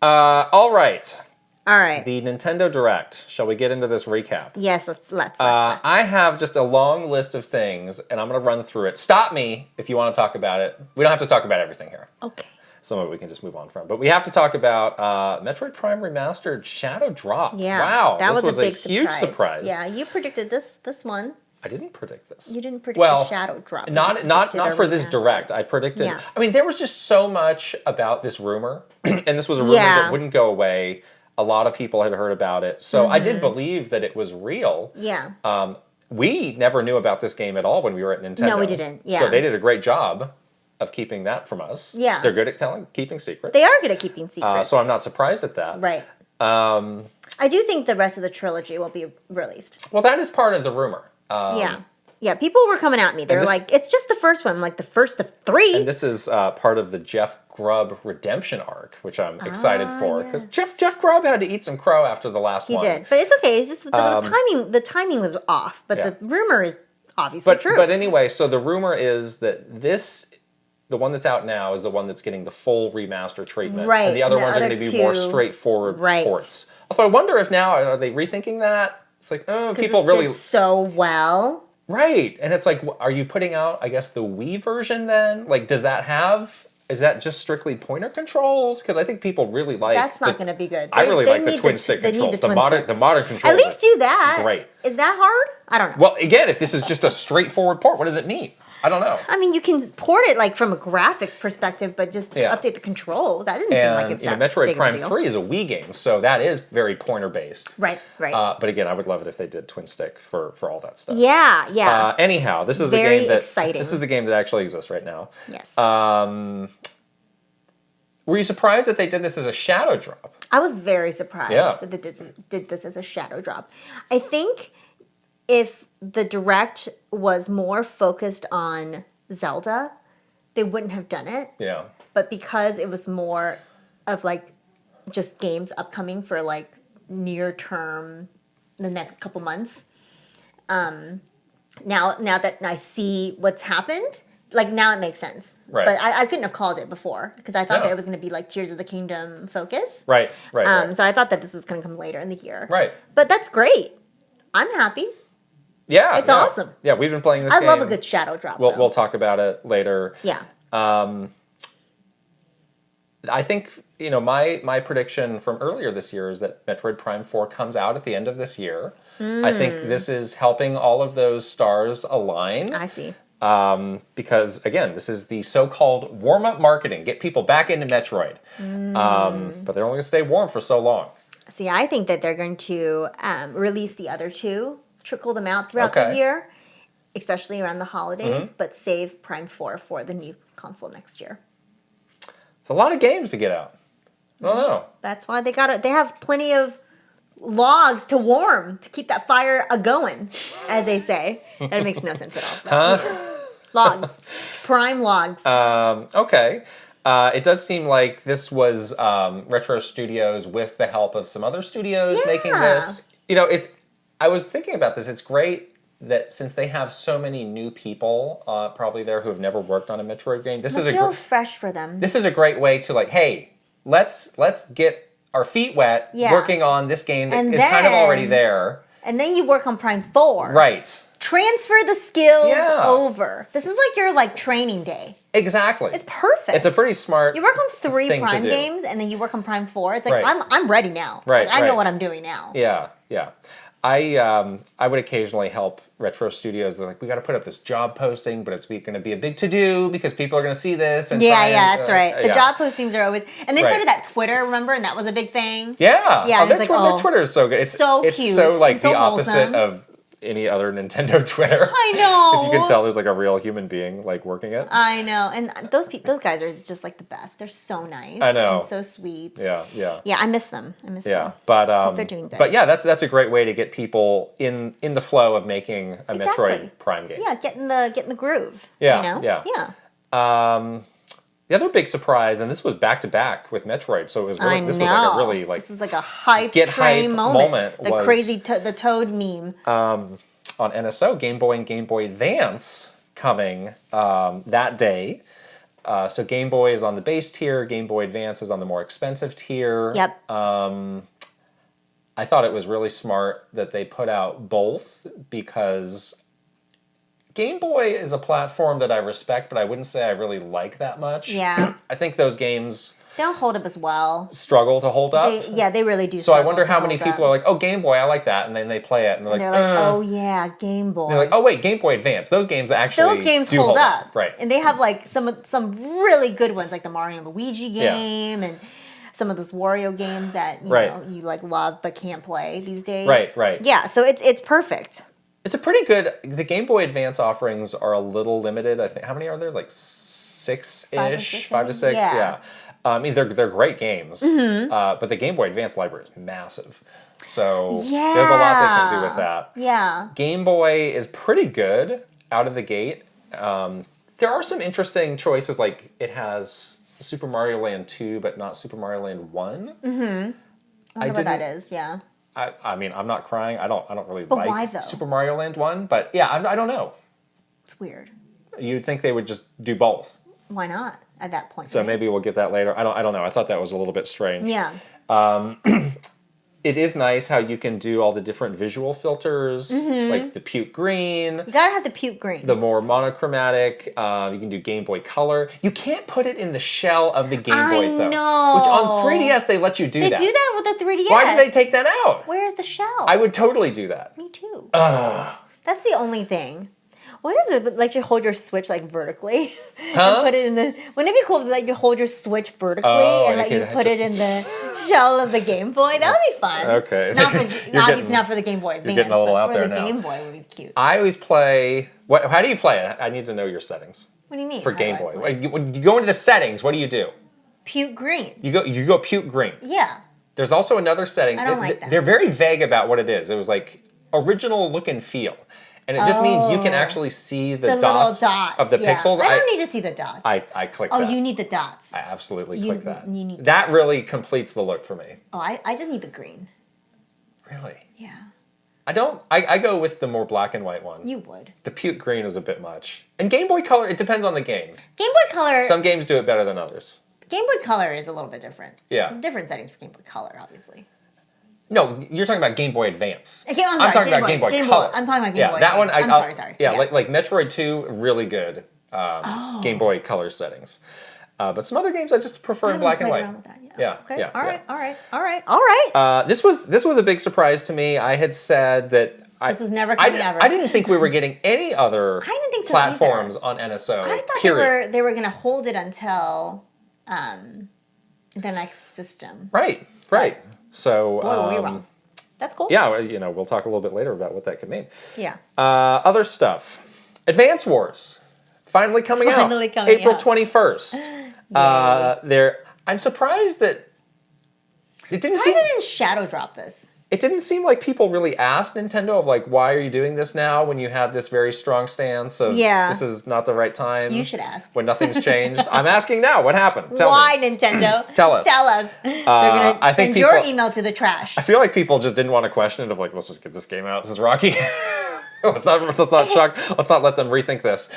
All right. All right. The Nintendo Direct. Shall we get into this recap? Yes, let's. I have just a long list of things, and I'm going to run through it. Stop me if you want to talk about it. We don't have to talk about everything here. Okay. Some of it we can just move on from. But we have to talk about Metroid Prime Remastered Shadow Drop. Yeah. Wow. That was a big huge surprise. Yeah, you predicted this one. I didn't predict this. You didn't predict the Shadow Drop. Not for this Direct. I predicted. Yeah. I mean, there was just so much about this rumor, and this was a rumor that wouldn't go away. A lot of people had heard about it, so I did believe that it was real. Yeah. We never knew about this game at all when we were at Nintendo. No, we didn't. Yeah. So they did a great job of keeping that from us. Yeah. They're good at keeping secrets. They are good at keeping secrets. So I'm not surprised at that. Right. I do think the rest of the trilogy will be released. Well, that is part of the rumor. Yeah, people were coming at me. They were like, it's just the first one. I'm like, the first of 3. And this is part of the Jeff Grubb redemption arc, which I'm excited for. Because Jeff Grubb had to eat some crow after the last one. He did. But it's okay. It's just the timing was off. But the rumor is obviously true. But anyway, so the rumor is that the one that's out now is the one that's getting the full remaster treatment. Right. And the other ones are going to be more straightforward ports. So I wonder if now, are they rethinking that? It's like, people really... did so well. Right. And it's like, are you putting out, I guess, the Wii version then? Like, is that just strictly pointer controls? Because I think people really like... That's not going to be good. I really like the twin stick controls. The modern controls. At least do that. Great. Is that hard? I don't know. Well, again, if this is just a straightforward port, what does it mean? I don't know. I mean, you can port it like from a graphics perspective, but just update the controls. That doesn't seem like it's that Metroid big Prime of a deal. 3 is a Wii game, so that is very pointer based. Right. But again, I would love it if they did twin stick for all that stuff. Yeah. Anyhow, this is Very the game that exciting. This is the game that actually exists right now. Yes. Were you surprised that they did this as a shadow drop? I was very surprised that they did this as a shadow drop. I think if the Direct was more focused on Zelda, they wouldn't have done it. Yeah. But because it was more of like just games upcoming for like near term, the next couple months. Now that I see what's happened, like now it makes sense. Right. But I couldn't have called it before because I thought that it was going to be like Tears of the Kingdom focus. Right. So I thought that this was going to come later in the year. Right. But that's great. I'm happy. Yeah. It's awesome. Yeah, we've been playing this game. I love a good shadow drop. We'll talk about it later. Yeah. I think, my prediction from earlier this year is that Metroid Prime 4 comes out at the end of this year. I think this is helping all of those stars align. I see. Because, again, this is the so-called warm-up marketing. Get people back into Metroid. But they're only going to stay warm for so long. See, I think that they're going to release the other two, trickle them out throughout the year, especially around the holidays, but save Prime 4 for the new console next year. It's a lot of games to get out. I don't know. That's why they got it. They have plenty of logs to warm to keep that fire a-going, as they say. That makes no sense at all. Logs. Prime logs. Okay. It does seem like this was Retro Studios with the help of some other studios making this. You know, I was thinking about this. It's great that since they have so many new people probably there who have never worked on a Metroid game, this is fresh for them. This is a great way to like, hey, let's get our feet wet working on this game that is kind of already there. And then you work on Prime 4. Right. Transfer the skills over. This is like your training day. Exactly. It's perfect. It's a pretty smart You work on 3 Prime games and then you work on Prime 4. It's like I'm ready now. Right. Like, I know what I'm doing now. Yeah. I would occasionally help Retro Studios. They're like, we got to put up this job posting, but it's going to be a big to-do because people are going to see this. And that's right. The job postings are always... And then started that Twitter, remember? And that was a big thing. Yeah. Their Twitter is so good. It's so cute. It's so the opposite of any other Nintendo Twitter. I know. Because you can tell there's a real human being working it. I know. And those guys are just the best. They're so nice. I know. And so sweet. Yeah. Yeah, I miss them. them. But hope they're doing good. But yeah, that's a great way to get people in the flow of making a Metroid Prime game. Yeah, get in the groove. Yeah. Yeah. The other big surprise, and this was back to back with Metroid, so it was really, this was a hype train moment. The Toad meme. On NSO, Game Boy and Game Boy Advance coming that day. So Game Boy is on the base tier, Game Boy Advance is on the more expensive tier. Yep. I thought it was really smart that they put out both because Game Boy is a platform that I respect, but I wouldn't say I really like that much. Yeah. I think those games... They don't hold up as well. Struggle to hold up? They really do. So I wonder how many people are like, oh, Game Boy, I like that. And then they play it and they're like, oh, yeah, Game Boy. They're like, oh, wait, Game Boy Advance. Those games actually hold up. Right. And they have some really good ones, like the Mario and Luigi game and some of those Wario games that you know you love but can't play these days. Right. Yeah, so it's perfect. It's a pretty good... The Game Boy Advance offerings are a little limited. I think. How many are there? Like 6-ish? 5 to 6? Yeah. I mean, they're great games. Mm-hmm. But the Game Boy Advance library is massive. So there's a lot they can do with that. Yeah. Game Boy is pretty good out of the gate. There are some interesting choices, like it has Super Mario Land 2, but not Super Mario Land 1. Mm-hmm. I wonder what that is, yeah. I mean, I'm not crying. I don't really but why, though? Super Mario Land 1, but yeah, I don't know. It's weird. You'd think they would just do both. Why not at that point? So maybe we'll get that later. I don't know. I thought that was a little bit strange. Yeah. It is nice how you can do all the different visual filters, like the puke green. You gotta have the puke green. The more monochromatic. You can do Game Boy Color. You can't put it in the shell of the Game Boy, though. I know. Which on 3DS, they let you do that. They do that with the 3DS. Why did they take that out? Where's the shell? I would totally do that. Me too. Ugh. That's the only thing. What if it let you hold your Switch vertically? Huh? And put it in the... Wouldn't it be cool if you hold your Switch vertically and let you put it in the shell of the Game Boy? That would be fun. Okay. Obviously not for the Game Boy Advance. You're getting a little out there now. For the Game Boy would be cute. I always play... How do you play it? I need to know your settings. What do you mean? For Game Boy. When you go into the settings, what do you do? Puke green. You go puke green. Yeah. There's also another setting. I don't like that. They're very vague about what it is. It was like original look and feel. And it just means you can actually see the dots of the pixels. I don't need to see the dots. I click that. Oh, you need the dots. I absolutely click that. You need that dots. really completes the look for me. Oh, I just need the green. Really? Yeah. I go with the more black and white one. You would. The puke green is a bit much. And Game Boy Color, it depends on the game. Game Boy Color... Some games do it better than others. Game Boy Color is a little bit different. Yeah. There's different settings for Game Boy Color, obviously. No, you're talking about Game Boy Advance. I'm talking about Game Boy Color. I'm talking about Game Boy that Advance. one. Sorry. Yeah, like Metroid 2, really good Game Boy Color settings. But some other games I just prefer in black and white. Yeah. Okay. All right. This was a big surprise to me. I had said that this was never coming ever. I didn't think we were getting any other platforms on NSO. I thought they were going to hold it until the next system. Right. So, boy, were we wrong. That's cool. Yeah, we'll talk a little bit later about what that could mean. Yeah. Other stuff. Advance Wars. Finally coming out. April 21st. I'm surprised that it didn't they didn't shadow drop this. it didn't seem like people really asked Nintendo of like, why are you doing this now when you have this very strong stance of this is not the right time? You should ask. When nothing's changed. I'm asking now. What happened? Tell why, me. Nintendo? Tell us. Tell us. They're going to send your email to the trash. I feel like people just didn't want to question it of like, let's just get this game out. This is Rocky. let's not let them rethink this.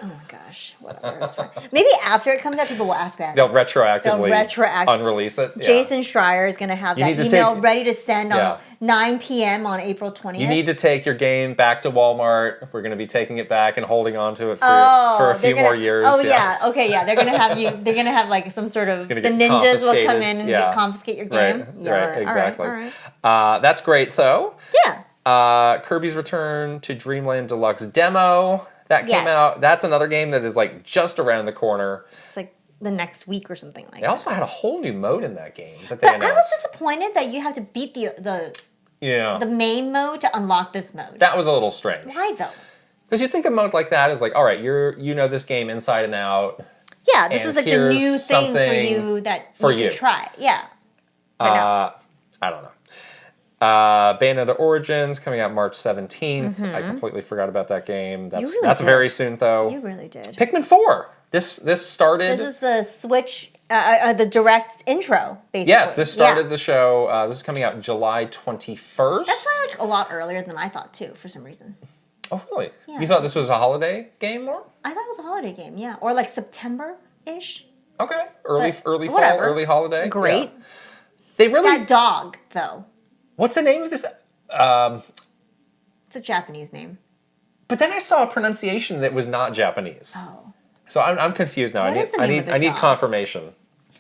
Oh my gosh. Whatever. It's fine. Maybe after it comes out, people will ask that. They'll retroactively unrelease it. Yeah. Jason Schreier is going to have that email ready to send on 9 p.m. on April 20th. You need to take your game back to Walmart. We're going to be taking it back and holding on to it for a few more years. Oh, yeah. Okay, yeah. They're going to have they're going to have like some sort of, the ninjas will come in and confiscate your game. Right, right, exactly. All right. That's great, though. Yeah. Kirby's Return to Dreamland Deluxe demo. That came out. That's another game that is like just around the corner. It's like the next week or something like that. They also had a whole new mode in that game that they announced. I was disappointed that you have to beat the main mode to unlock this mode. That was a little strange. Why though? Because you think a mode like that is like, all right, you know this game inside and out. Yeah, this is like the new thing for you that you can try. Yeah. I don't know. Bayonetta Origins coming out March 17th. I completely forgot about that game. That's very soon though. You really did. Pikmin 4. This started. This is the Switch, the direct intro, basically. Yes, this started the show. This is coming out July 21st. That's like a lot earlier than I thought too, for some reason. Oh really? Yeah, you thought this was a holiday game more? I thought it was a holiday game, yeah, or like September-ish. Okay, early fall, early holiday. Great. Yeah. They really that dog though. What's the name of this? It's a Japanese name. But then I saw a pronunciation that was not Japanese. Oh. So I'm confused now. I need confirmation.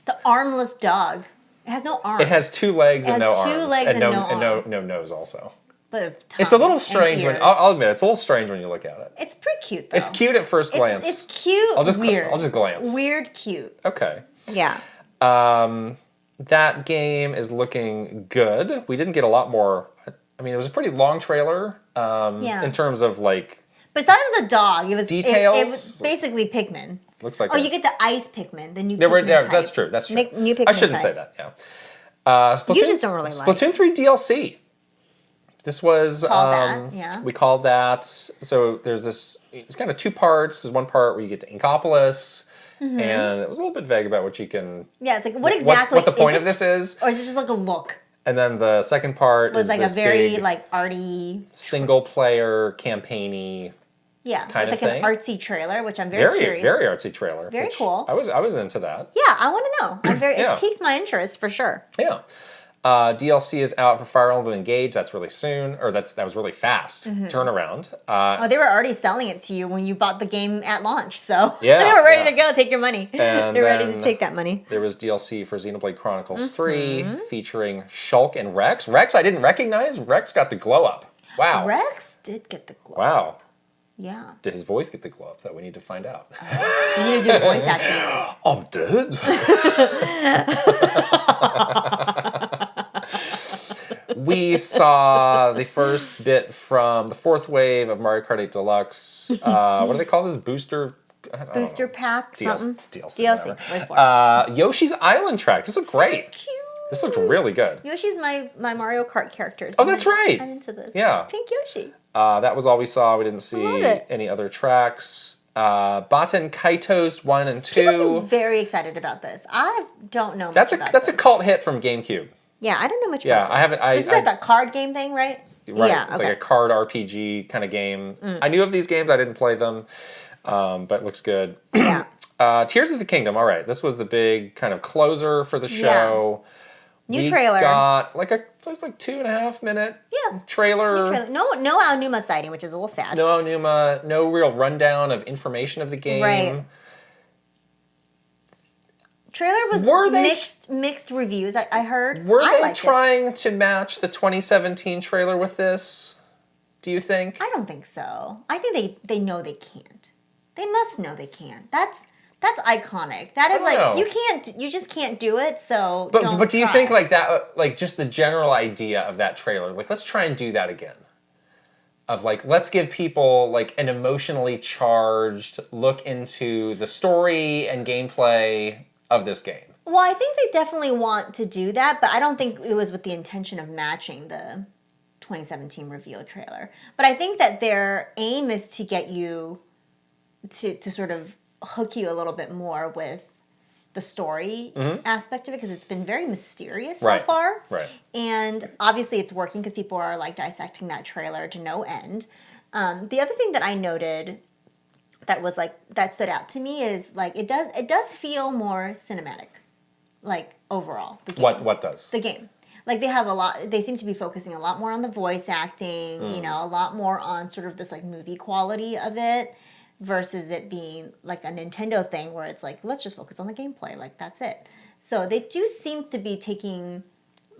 The armless dog. It has no arms. It has 2 legs and no arms. 2 legs and no nose also. But it's a little strange I'll admit it's a little strange when you look at it. It's pretty cute though. It's cute at first glance. It's cute. Weird. I'll just glance. Weird cute. Okay. Yeah. That game is looking good. We didn't get a lot more. I mean, it was a pretty long trailer in terms of like. Besides the dog, it was details. It was basically Pikmin. Looks like. You get the ice Pikmin, the new Pikmin type. That's true. That's true. New Pikmin I shouldn't say that. Yeah. You just don't really like Splatoon 3 DLC. This was we called that. So there's this. It's kind of 2 parts. There's one part where you get to Inkopolis. And it was a little bit vague about what you can. Yeah, it's like what exactly what the point of this is, or is it just like a look? And then the second part was like a very like arty single player campaigny. Yeah, kind it's of like thing. An artsy trailer, which I'm very curious. Very artsy trailer. Very cool. I was into that. Yeah, I want to know. It piques my interest for sure. Yeah. DLC is out for Fire Emblem Engage. That's really soon, or that was really fast turnaround. They were already selling it to you when you bought the game at launch, so yeah, they were ready to go. Take your money. And they're ready to take that money. There was DLC for Xenoblade Chronicles 3 featuring Shulk and Rex. Rex I didn't recognize. Rex got the glow up. Wow. Rex did get the glow. Wow. Yeah. Did his voice get the glow up? That we need to find out. You need to do voice acting. I'm dead. We saw the first bit from the 4th wave of Mario Kart 8 Deluxe. What do they call this? Booster pack? Something? It's DLC. DLC. Yoshi's Island track. This looks great. Cute. This looks really good. Yoshi's my Mario Kart character. So oh, that's right. I'm into this. Yeah. Pink Yoshi. That was all we saw. We didn't see any other tracks. Baten Kaitos 1 and 2. People seem very excited about this. I don't know much about this. That's a cult hit from GameCube. Yeah, I don't know much about this. I haven't. This is like that card game thing, right? Right. Yeah, it's like a card RPG kind of game. I knew of these games. I didn't play them, but it looks good. Yeah. Tears of the Kingdom. All right, this was the big kind of closer for the show. Yeah. New trailer. Got like a 2.5 minute trailer. No Aonuma sighting, which is a little sad. No Aonuma. No real rundown of information of the game. Right. Trailer was mixed reviews. I heard. Were they trying to match the 2017 trailer with this? Do you think? I don't think so. I think they know they can't. They must know they can't. That's iconic. That is like you just can't do it. So but do you think like that? Like just the general idea of that trailer. Like let's try and do that again. Of like let's give people like an emotionally charged look into the story and gameplay of this game. Well, I think they definitely want to do that, but I don't think it was with the intention of matching the 2017 reveal trailer. But I think that their aim is to get you to sort of hook you a little bit more with the story aspect of it, because it's been very mysterious so far. Right. And obviously it's working because people are like dissecting that trailer to no end. The other thing that I noted that was like, that stood out to me is like, it does feel more cinematic, like overall. The game. What does? The game. Like they seem to be focusing a lot more on the voice acting, you know, a lot more on sort of this like movie quality of it, versus it being like a Nintendo thing where it's like, let's just focus on the gameplay, like that's it. So they do seem to be taking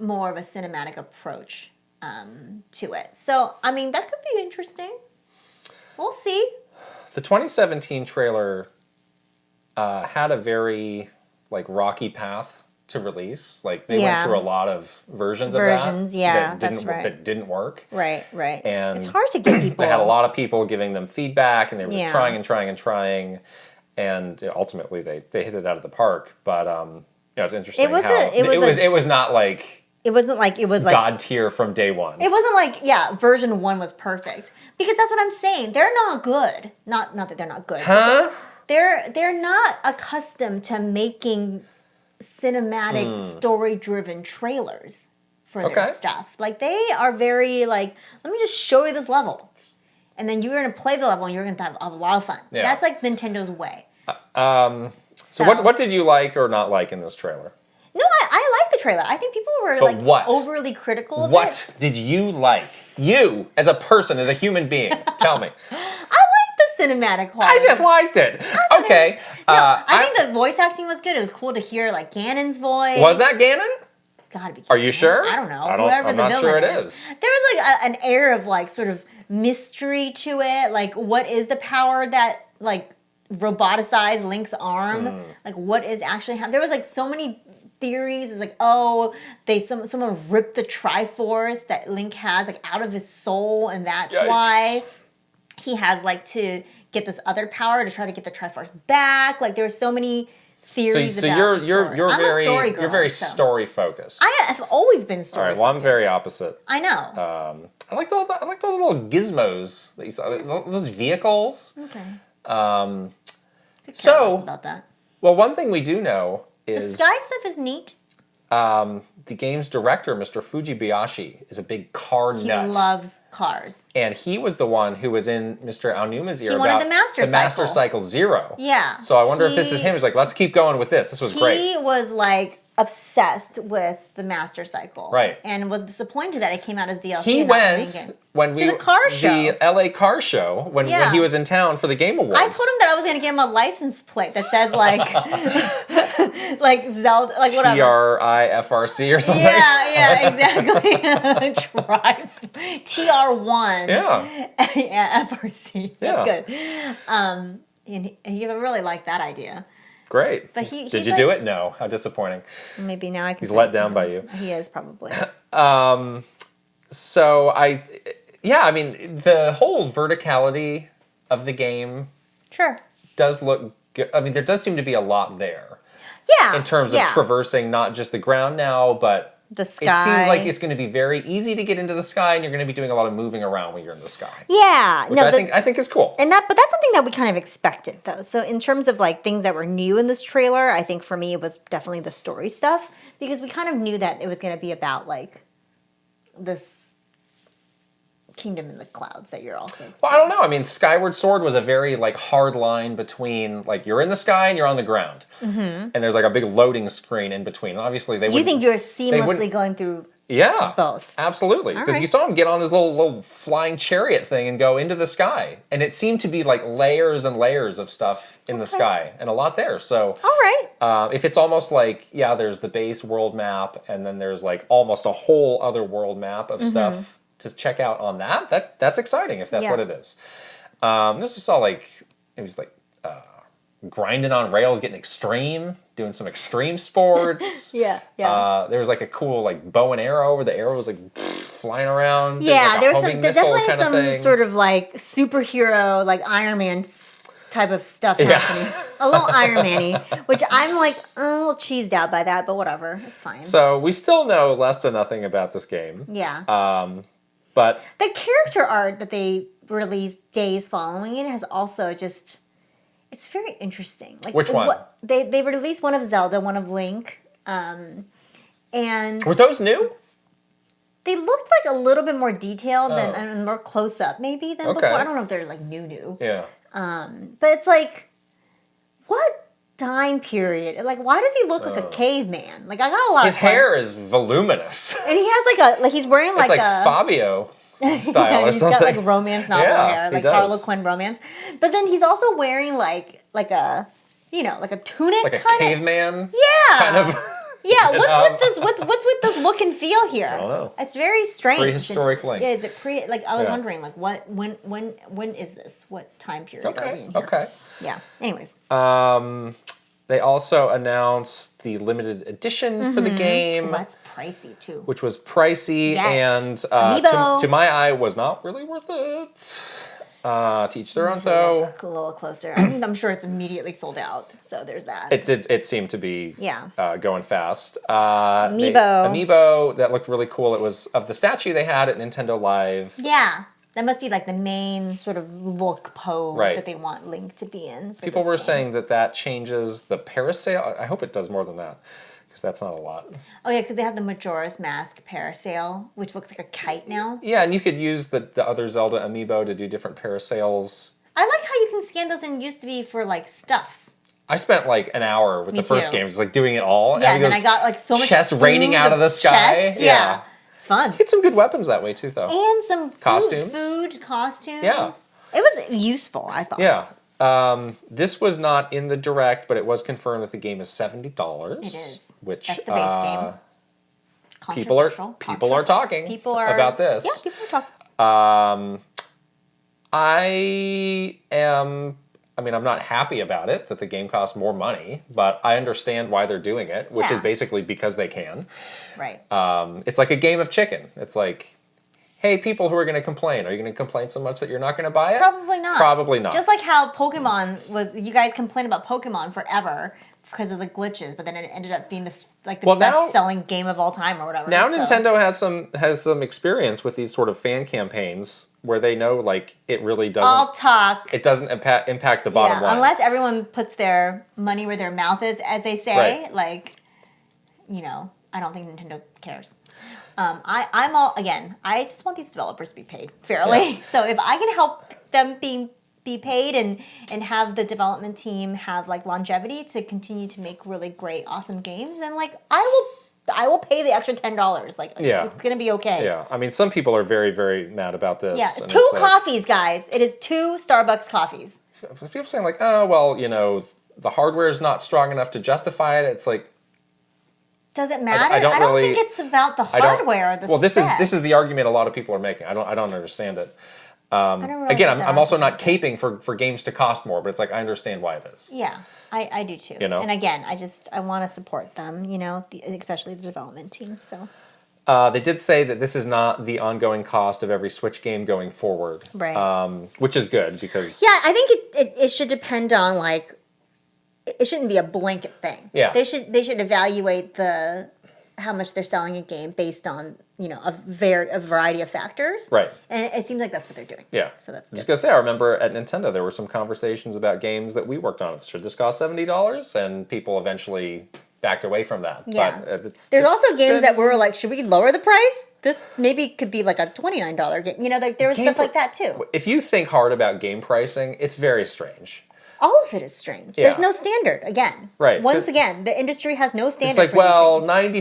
more of a cinematic approach to it. So, I mean, that could be interesting. We'll see. The 2017 trailer had a very like rocky path to release. Like they went through a lot of versions of that. That didn't work. Right. And it's hard to get people. They had a lot of people giving them feedback, and they were just trying, and ultimately they hit it out of the park. But it's interesting. It was not like. It wasn't like it was like God tier from day one. It wasn't like version 1 was perfect, because that's what I'm saying. They're not good. Not that they're not good. Huh? They're not accustomed to making cinematic story-driven trailers for their stuff. Like they are very like, let me just show you this level, and then you're gonna play the level and you're gonna have a lot of fun. Yeah. That's like Nintendo's way. So what did you like or not like in this trailer? No, I like the trailer. I think people were overly critical of it. What did you like? You, as a person, as a human being, tell me. I like the cinematic quality. I just liked it. Okay. I think the voice acting was good. It was cool to hear like Ganon's voice. Was that Ganon? It's gotta be Ganon. Are you sure? I don't know. Whoever the villain sure it is. There was like an air of like sort of mystery to it. Like, what is the power that like roboticized Link's arm? Like, what is actually happening? There was like so many theories. It's like, someone ripped the Triforce that Link has like out of his soul, and that's why he has like to get this other power to try to get the Triforce back. Like there were so many theories about the story. You're very story focused. I have always been story focused. All right, well I'm very opposite. I know. I liked all the little gizmos that you saw, those vehicles. Okay. So about that. Well, one thing we do know is the sky stuff is neat. The game's director, Mr. Fujibayashi, is a big car nut. He loves cars. And he was the one who was in Mr. Aonuma's ear about the Master Cycle Zero. Yeah. So I wonder if this is him. He's like, let's keep going with this. This was great. He was like obsessed with the Master Cycle. Right. And was disappointed that it came out as DLC. He went to the car show. The LA car show when he was in town for the Game Awards. I told him that I was going to get him a license plate that says like like Zelda, like whatever. TRIFRC or something. Yeah, exactly. TR1. Yeah, FRC. That's good. And he really liked that idea. Great. But did you do it? No. How disappointing. Maybe now I can. He's let down by you. He is probably. So I mean, the whole verticality of the game does look good. I mean, there does seem to be a lot there. Yeah. In terms of traversing not just the ground now, but the sky. It seems like it's going to be very easy to get into the sky, and you're going to be doing a lot of moving around when you're in the sky. Yeah. Which I think is cool. But that's something that we kind of expected, though. So in terms of like things that were new in this trailer, I think for me it was definitely the story stuff, because we kind of knew that it was going to be about like this kingdom in the clouds that you're also exploring. Well, I don't know. I mean, Skyward Sword was a very like hard line between like you're in the sky and you're on the ground, and there's like a big loading screen in between. And obviously, you think you're seamlessly going through both? Absolutely, because you saw him get on his little flying chariot thing and go into the sky, and it seemed to be like layers and layers of stuff in the sky, and a lot there. So, all right, if it's almost like there's the base world map, and then there's like almost a whole other world map of stuff to check out on that's exciting if that's what it is. This is all like it was like grinding on rails, getting extreme, doing some extreme sports. Yeah. There was like a cool like bow and arrow where the arrow was like flying around. Yeah, like there was definitely some sort of like superhero like Iron Man type of stuff happening. A little Iron Man-y, which I'm like a little cheesed out by that, but whatever. It's fine. So we still know less to nothing about this game. Yeah. But the character art that they released days following it has also just... It's very interesting. Like, which one? They released one of Zelda, one of Link, and... Were those new? They looked like a little bit more detailed and more close up maybe than before. I don't know if they're like new. Yeah. But it's like, what time period? Like, why does he look like a caveman? Like, I got a lot. His hair is voluminous, and he has like he's wearing like it's like Fabio style or he's something. Got like romance novel hair, like does. Harlequin romance. But then he's also wearing like a like a tunic, like a kinda. caveman. Yeah. Kind of. Yeah, what's with this? What's with this look and feel here? I don't know. It's very strange. Prehistoric Link. Yeah, is it like I was wondering, like when is this? What time period are we in here? Okay. Yeah. Anyways. They also announced the limited edition for the game. Well, that's pricey too. Which was pricey yes. and Amiibo. To my eye was not really worth it. To each their own, though. A little closer. I'm sure it's immediately sold out. So there's that. It seemed to be going fast. Amiibo that looked really cool. It was of the statue they had at Nintendo Live. Yeah. That must be like the main sort of look pose that they want Link to be in. People were saying that changes the parasail. I hope it does more than that, because that's not a lot. Oh yeah, because they have the Majora's Mask parasail, which looks like a kite now. Yeah, and you could use the other Zelda amiibo to do different parasails. I like how you can scan those, and used to be for like stuffs. I spent like an hour with the first game, just like doing it all. Yeah, and then I got like so much chest raining out of the sky. Chest, yeah. It's fun. Get some good weapons that way too, though. And some costumes. Food, costumes. Yeah. It was useful, I thought. Yeah. This was not in the direct, but it was confirmed that the game is $70. It is. Which that's the base game. People are talking about this. Yeah, people are talking. I'm not happy about it, that the game costs more money, but I understand why they're doing it, which is basically because they can. Right. It's like a game of chicken. It's like, hey, people who are going to complain, are you going to complain so much that you're not going to buy it? Probably not. Probably not. Just like how Pokemon was, you guys complained about Pokemon forever because of the glitches, but then it ended up being the best-selling game of all time or whatever. Now Nintendo has some experience with these sort of fan campaigns where they know, like, it really doesn't... All talk. It doesn't impact the bottom line. Unless everyone puts their money where their mouth is, as they say. Right. Like, I don't think Nintendo cares. I just want these developers to be paid fairly. Yeah. So if I can help them be paid and have the development team have, like, longevity to continue to make really great, awesome games, then, like, I will pay the extra $10. Like, it's going to be okay. Yeah. I mean, some people are very, very mad about this. Yeah. 2 coffees, guys. It is 2 Starbucks coffees. People saying, like, oh, well, the hardware is not strong enough to justify it. It's like... Does it matter? I don't think it's about the hardware or the specs. Well, this is the argument a lot of people are making. I don't understand it. Again, I'm also not caping for games to cost more, but it's like, I understand why it is. Yeah, I do too. And again, I want to support them, especially the development team. So they did say that this is not the ongoing cost of every Switch game going forward, right? Which is good because I think it should depend on, like, it shouldn't be a blanket thing. Yeah, they should evaluate how much they're selling a game based on a variety of factors. Right. And it seems like that's what they're doing. Yeah. So that's good. I was gonna say, I remember at Nintendo there were some conversations about games that we worked on. Should this cost $70? And people eventually backed away from that. Yeah. But there's also games that were like, should we lower the price? This maybe could be like a $29 game. Like there was stuff like that too. If you think hard about game pricing, it's very strange. All of it is strange. Yeah. There's no standard, again. Right. Once again, the industry has no standard. It's like,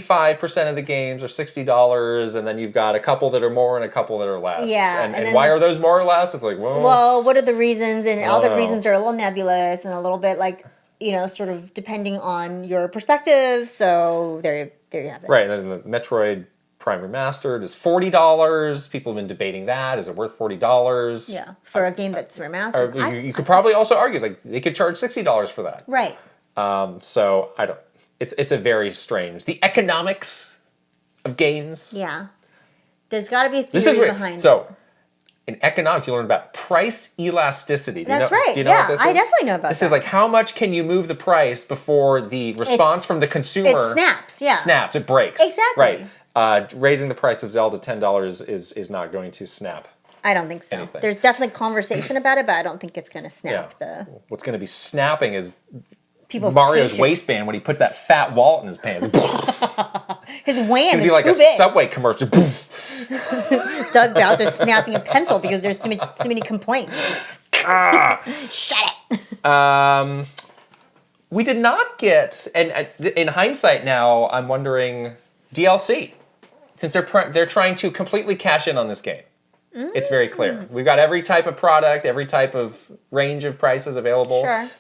95% of the games are $60, and then you've got a couple that are more and a couple that are less. Yeah. And why are those more or less? It's like, well, what are the reasons? And all the reasons are a little nebulous and a little bit like, sort of depending on your perspective. So there you have it. Right. And then the Metroid Prime Remastered is $40. People have been debating that. Is it worth $40? Yeah, for a game that's remastered. You could probably also argue like they could charge $60 for that. Right. So I don't. It's a very strange. The economics of games. Yeah. There's got to be a theory behind it. So in economics, you learn about price elasticity. That's right. Do you know what this is? I definitely know about this. that. This is like how much can you move the price before the response from the consumer snaps, snaps, it breaks. Exactly. Right. Raising the price of Zelda $10 is not going to snap. I don't think so. Anything. There's definitely conversation about it, but I don't think it's going to snap the... What's going to be snapping is people's Mario's patience. waistband when he puts that fat wallet in his pants. His wham is be like too a big. Subway commercial. Doug Bowser snapping a pencil because there's too many complaints. Shut it. We did not get, and in hindsight now, I'm wondering, DLC. Since they're trying to completely cash in on this game. It's very clear. We've got every type of product, every type of range of prices available. Sure.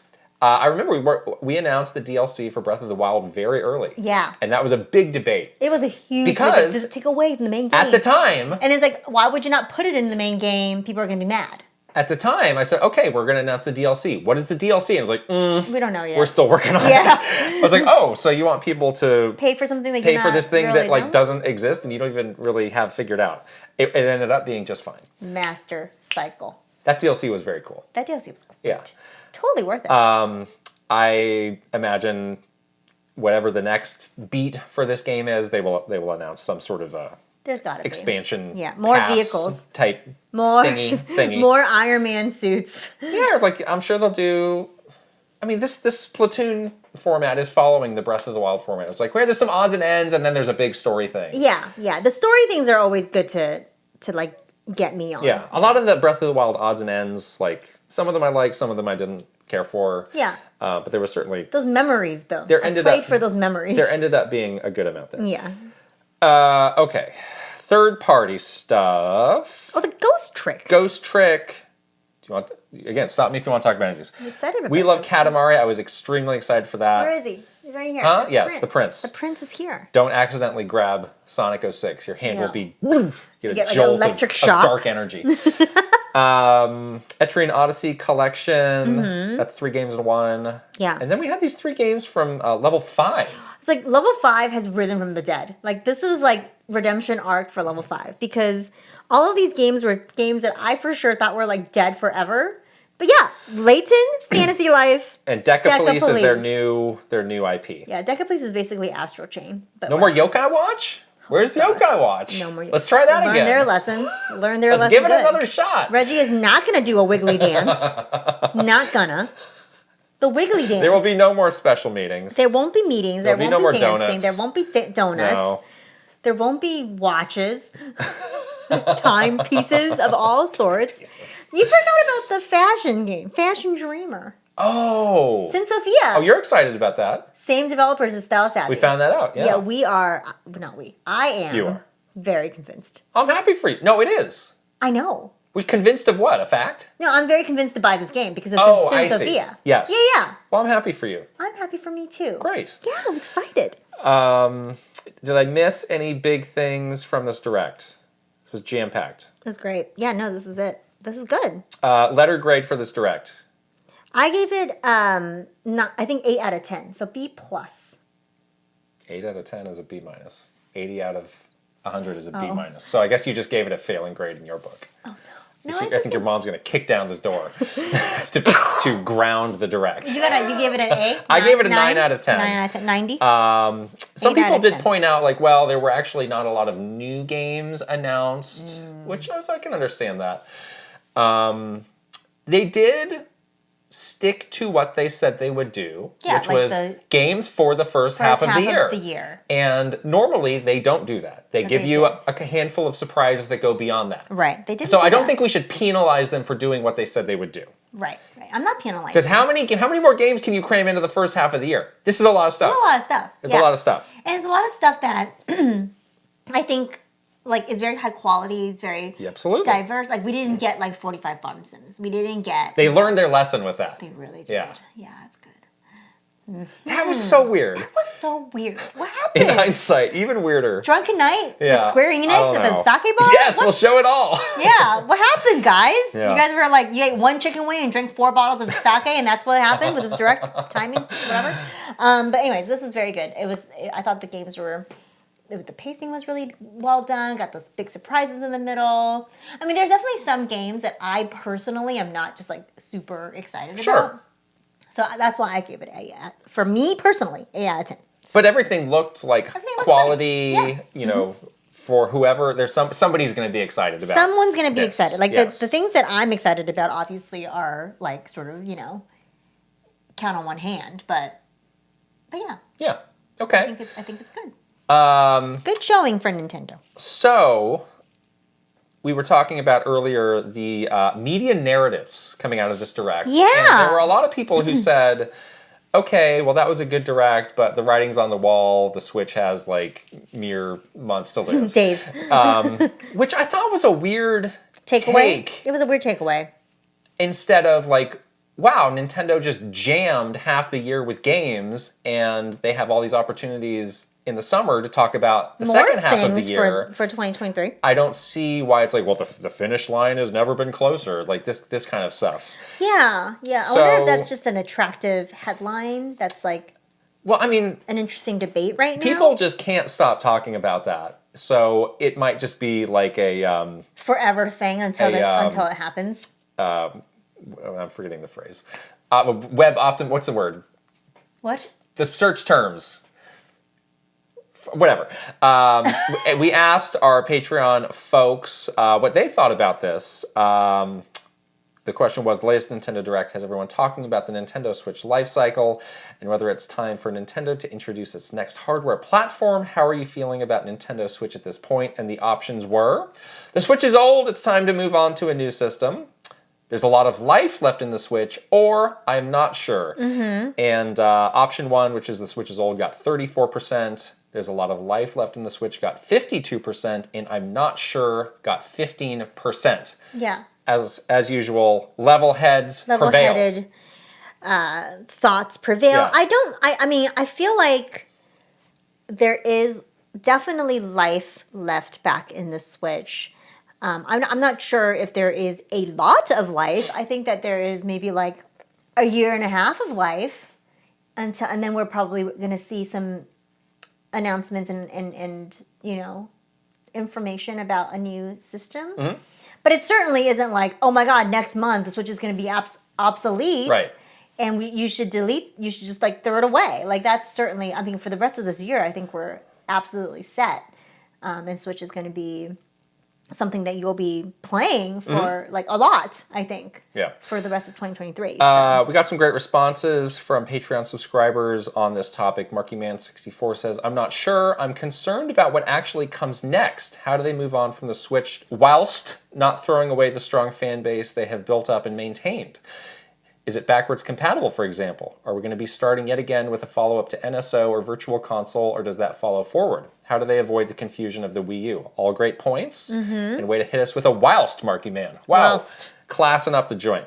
I remember we announced the DLC for Breath of the Wild very early. Yeah. And that was a big debate. It was a huge... Because does it take away from the main game? At the time... And it's like, why would you not put it in the main game? People are going to be mad. At the time, I said, okay, we're going to announce the DLC. What is the DLC? And I was like, we don't know yet. We're still working on it. I was like, oh, so you want people to pay for something that pay for this thing really that like doesn't exist and you don't even really have figured out. It ended up being just fine. Master Cycle. That DLC was very cool. That DLC was great. Yeah. Totally worth it. I imagine whatever the next beat for this game is, they will announce some sort of there's got to expansion. Yeah, more pass vehicles type more thingy. more Iron Man suits. Yeah, like I'm sure they'll do. I mean, this Splatoon format is following the Breath of the Wild format. It's like where there's some odds and ends, and then there's a big story thing. Yeah. The story things are always good to like get me on. Yeah, a lot of the Breath of the Wild odds and ends, like some of them I liked, some of them I didn't care for. Yeah. But there was certainly those memories though. I played for those memories. There ended up being a good amount there. Yeah. Okay. Third-party stuff. Oh, the Ghost Trick. Ghost Trick. Do you want again? Stop me if you want to talk about any of these. I'm excited about We Love this. Katamari. I was extremely excited for that. Where is he? He's right here. Huh? Yes, the prince. The prince is here. Don't accidentally grab Sonic 06. Your hand will be get a like jolt an electric of shock. dark energy. Etrian Odyssey Collection. That's 3 games in 1. Yeah. And then we had these 3 games from level 5. It's like level 5 has risen from the dead. Like this was like redemption arc for level 5 because all of these games were games that I for sure thought were like dead forever. But yeah, Layton, Fantasy Life, and Deca Police is their new IP. Yeah, Deca Police is basically Astro Chain. But no more Yokai Watch? Where's the Yokai Watch? No more. Let's try that again. Learn their lesson. Learn their lesson. Give it good. another shot. Reggie is not going to do a wiggly dance. Not gonna. The wiggly dance. There will be no more special meetings. There won't be meetings. There won't be no more dancing. donuts. There won't be donuts. No. There won't be watches. Timepieces of all sorts. You forgot about the fashion game, Fashion Dreamer. Oh. Sin Sophia. Oh, you're excited about that. Same developers as Style Savvy. We found that out, yeah. Yeah, we are, not we, I am. You are. Very convinced. I'm happy for you. No, it is. I know. We convinced of what? A fact? No, I'm very convinced to buy this game because of Sin Sophia. See. Yes. Yeah. Well, I'm happy for you. I'm happy for me too. Great. Yeah, I'm excited. Did I miss any big things from this direct? This was jam-packed. It was great. Yeah, no, this is it. This is good. Letter grade for this direct. I gave it, I think 8 out of 10. So B+. 8 out of 10 is a B-. 80 out of 100 is a B-. So I guess you just gave it a failing grade in your book. Oh, no. No, I think your mom's going to kick down this door to ground the direct. You gave it an A? I gave it a 9 out of 10. 9 out of 10. 90? Some people did point out, like, well, there were actually not a lot of new games announced, which I can understand that. They did stick to what they said they would do, which was games for the first half of the year. And normally they don't do that. They give you a handful of surprises that go beyond that. Right. They didn't. So I don't think we should penalize them for doing what they said they would do. Right. I'm not penalizing. Because how many more games can you cram into the first half of the year? This is a lot of stuff. It's a lot of stuff. It's a lot of stuff. And it's a lot of stuff that I think like is very high quality. It's very diverse. Like we didn't get like 45 farm sims. We didn't get. They learned their lesson with that. They really did. Yeah, it's good. That was so weird. That was so weird. What happened? In hindsight, even weirder. Drunken night with Square Enix at the sake bar? Yes, we'll show it all. Yeah, what happened, guys? Yeah. You guys were like, you ate 1 chicken wing and drank 4 bottles of sake, and that's what happened with this direct timing, whatever. But anyways, this is very good. I thought the games were the pacing was really well done. Got those big surprises in the middle. I mean, there's definitely some games that I personally am not just like super excited about. So that's why I gave it for me personally, 8 out of 10. But everything looked like quality, you know, for whoever. There's somebody's going to be excited about. Someone's going to be excited. Like the things that I'm excited about obviously are like sort of, you know, count on one hand, but yeah. Yeah. Okay. I think it's good. Good showing for Nintendo. So, we were talking about earlier the media narratives coming out of this Direct. Yeah. And there were a lot of people who said, okay, well, that was a good Direct, but the writing's on the wall. The Switch has, like, mere months to live. Days. Which I thought was a weird takeaway. It was a weird takeaway. Instead of, like, wow, Nintendo just jammed half the year with games, and they have all these opportunities in the summer to talk about the second half of the year for 2023. I don't see why it's like, well, the finish line has never been closer. Like this kind of stuff. Yeah. I wonder if that's just an attractive headline. That's like, well, I mean, an interesting debate right now. People just can't stop talking about that. So it might just be like a forever thing until it happens. I'm forgetting the phrase. What's the word? What? The search terms. Whatever. We asked our Patreon folks what they thought about this. The question was, the latest Nintendo Direct has everyone talking about the Nintendo Switch lifecycle and whether it's time for Nintendo to introduce its next hardware platform. How are you feeling about Nintendo Switch at this point? And the options were, the Switch is old, it's time to move on to a new system. There's a lot of life left in the Switch, or I'm not sure. Mm-hmm. And option 1, which is the Switch is old, got 34%. There's a lot of life left in the Switch, got 52%, and I'm not sure, got 15%. Yeah. As usual, level-headed thoughts prevail. Yeah. I mean, I feel like there is definitely life left back in the Switch. I'm not sure if there is a lot of life. I think that there is maybe like a year and a half of life and then we're probably going to see some announcements and you know, information about a new system. Mm-hmm. But it certainly isn't like, oh my God, next month the Switch is going to be obsolete. Right. And you should just like throw it away. Like that's certainly, I mean, for the rest of this year, I think we're absolutely set. And Switch is going to be something that you'll be playing for like a lot, I think. Yeah. For the rest of 2023. So. We got some great responses from Patreon subscribers on this topic. MarkyMan64 says, I'm not sure. I'm concerned about what actually comes next. How do they move on from the Switch whilst not throwing away the strong fan base they have built up and maintained? Is it backwards compatible, for example? Are we going to be starting yet again with a follow-up to NSO or Virtual Console, or does that follow forward? How do they avoid the confusion of the Wii U? All great points, and way to hit us with a whilst, Marky Man. Wow, whilst. Classing up the joint.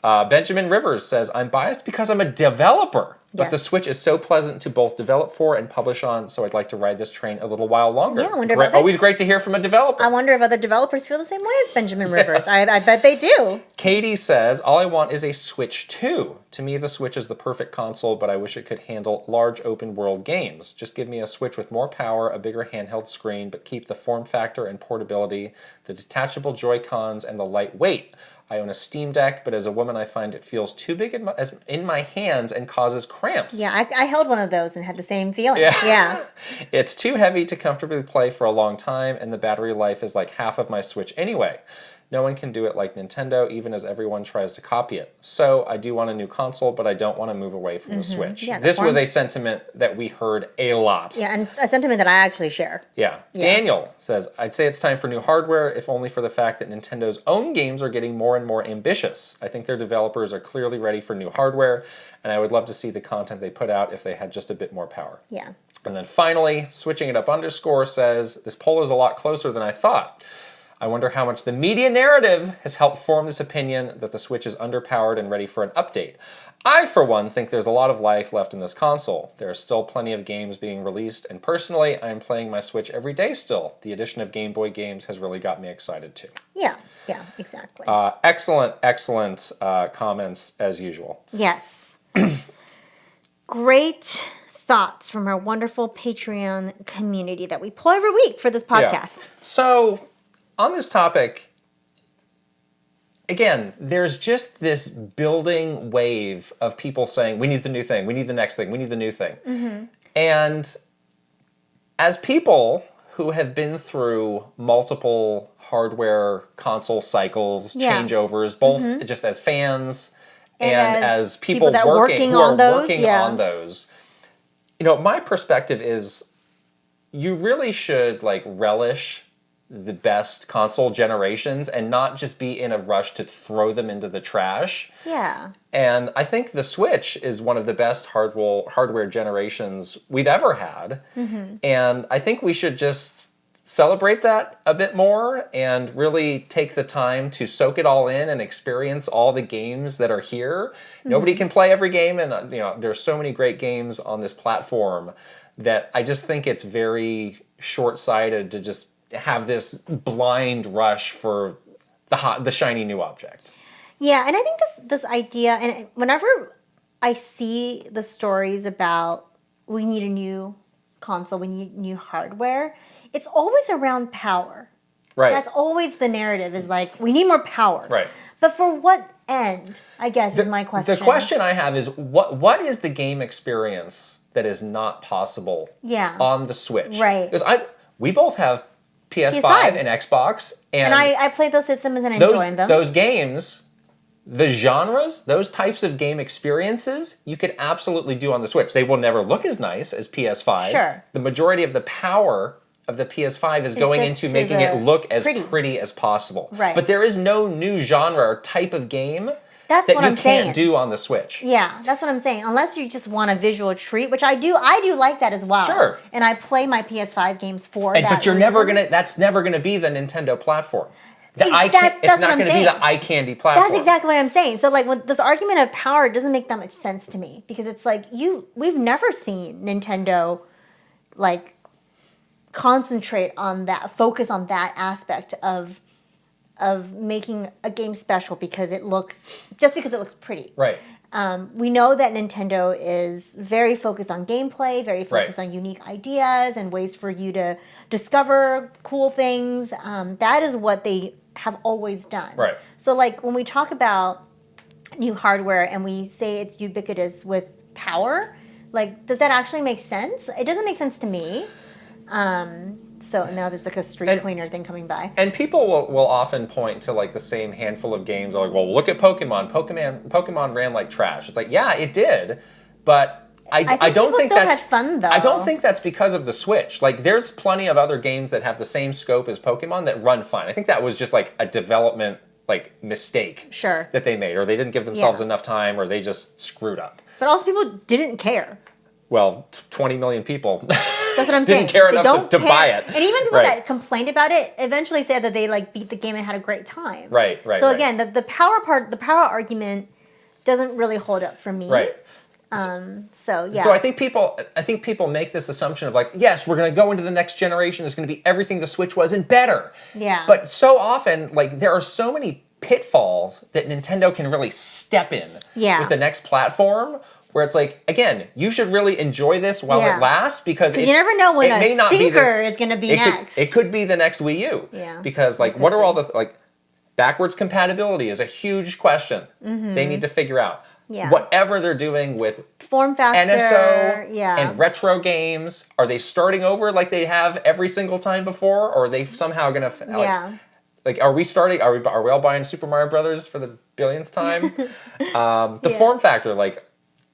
Benjamin Rivers says, I'm biased because I'm a developer, but the Switch is so pleasant to both develop for and publish on, so I'd like to ride this train a little while longer. Yeah, I wonder if always great to hear from a developer. I wonder if other developers feel the same way as Benjamin Rivers. Yes. I bet they do. Katie says, all I want is a Switch 2. To me, the Switch is the perfect console, but I wish it could handle large open world games. Just give me a Switch with more power, a bigger handheld screen, but keep the form factor and portability, the detachable Joy-Cons, and the light weight. I own a Steam Deck, but as a woman, I find it feels too big in my hands and causes cramps. Yeah, I held one of those and had the same feeling. Yeah. It's too heavy to comfortably play for a long time, and the battery life is like half of my Switch anyway. No one can do it like Nintendo, even as everyone tries to copy it. So I do want a new console, but I don't want to move away from the Switch. Yeah, this was a sentiment that we heard a lot. Yeah, and a sentiment that I actually share. Yeah. Daniel says, I'd say it's time for new hardware, if only for the fact that Nintendo's own games are getting more and more ambitious. I think their developers are clearly ready for new hardware, and I would love to see the content they put out if they had just a bit more power. Yeah. And then finally, switching it up _ says, this poll is a lot closer than I thought. I wonder how much the media narrative has helped form this opinion that the Switch is underpowered and ready for an update. I, for one, think there's a lot of life left in this console. There are still plenty of games being released, and personally, I am playing my Switch every day still. The addition of Game Boy games has really got me excited too. Yeah, exactly. Excellent comments as usual. Yes. Great thoughts from our wonderful Patreon community that we pull every week for this podcast. Yeah. So, on this topic, again, there's just this building wave of people saying, we need the new thing, we need the next thing, we need the new thing. Mm-hmm. And as people who have been through multiple hardware console cycles, changeovers, both just as fans and as people that working who are on those, working on those. You know, my perspective is you really should like relish the best console generations and not just be in a rush to throw them into the trash. Yeah. And I think the Switch is one of the best hardware generations we've ever had. Mm-hmm. And I think we should just celebrate that a bit more and really take the time to soak it all in and experience all the games that are here. Mm-hmm. Nobody can play every game, and you know there's so many great games on this platform that I just think it's very short-sighted to just have this blind rush for the shiny new object. Yeah, and I think this idea, and whenever I see the stories about we need a new console, we need new hardware, it's always around power. Right. That's always the narrative, is like, we need more power. Right. But for what end, I guess, is my question. The question I have is, what is the game experience that is not possible on the Switch? Right. Because we both have PS5 and Xbox. And I played those systems and enjoyed them. Those games, the genres, those types of game experiences, you could absolutely do on the Switch. They will never look as nice as PS5. Sure. The majority of the power of the PS5 is going into making it look as pretty as possible. Right. But there is no new genre or type of game that you can't do on the Switch. Yeah, that's what I'm saying. Unless you just want a visual treat, which I do like that as well. Sure. And I play my PS5 games for that. But that's never gonna be the Nintendo platform. It's not going to be the eye candy platform. That's exactly what I'm saying. So, like, this argument of power doesn't make that much sense to me, because it's like we've never seen Nintendo like concentrate on that, focus on that aspect of making a game special because it looks pretty. Right. We know that Nintendo is very focused on gameplay, very focused on unique ideas and ways for you to discover cool things. That is what they have always done. Right. So, like, when we talk about new hardware and we say it's ubiquitous with power, like, does that actually make sense? It doesn't make sense to me. So now there's like a street cleaner thing coming by. And people will often point to like the same handful of games. They're like, well, look at Pokemon. Pokemon ran like trash. It's like, yeah, it did, but I don't think still had fun though. I don't think that's because of the Switch. Like, there's plenty of other games that have the same scope as Pokemon that run fine. I think that was just like a development like mistake that they made, or they didn't give themselves enough time, or they just screwed up. But also, people didn't care. Well, 20 million people. That's what I'm saying. Didn't care enough to buy it. And even people that complained about it eventually said that they like beat the game and had a great time. Right. So again, the power argument doesn't really hold up for me. Right. So yeah. So I think people make this assumption of like, yes, we're going to go into the next generation. It's going to be everything the Switch was and better. Yeah. But so often, like, there are so many pitfalls that Nintendo can really step in with the next platform, where it's like, again, you should really enjoy this while it lasts, because you never know when a stinker is going to be next. It could be the next Wii U. Yeah. Because like, what are all the like, backwards compatibility is a huge question. Mm-hmm. They need to figure out. Yeah. Whatever they're doing with form factor, NSO and retro games, are they starting over like they have every single time before, or are they somehow going to like, are we all buying Super Mario Brothers for the billionth time? The form factor, like,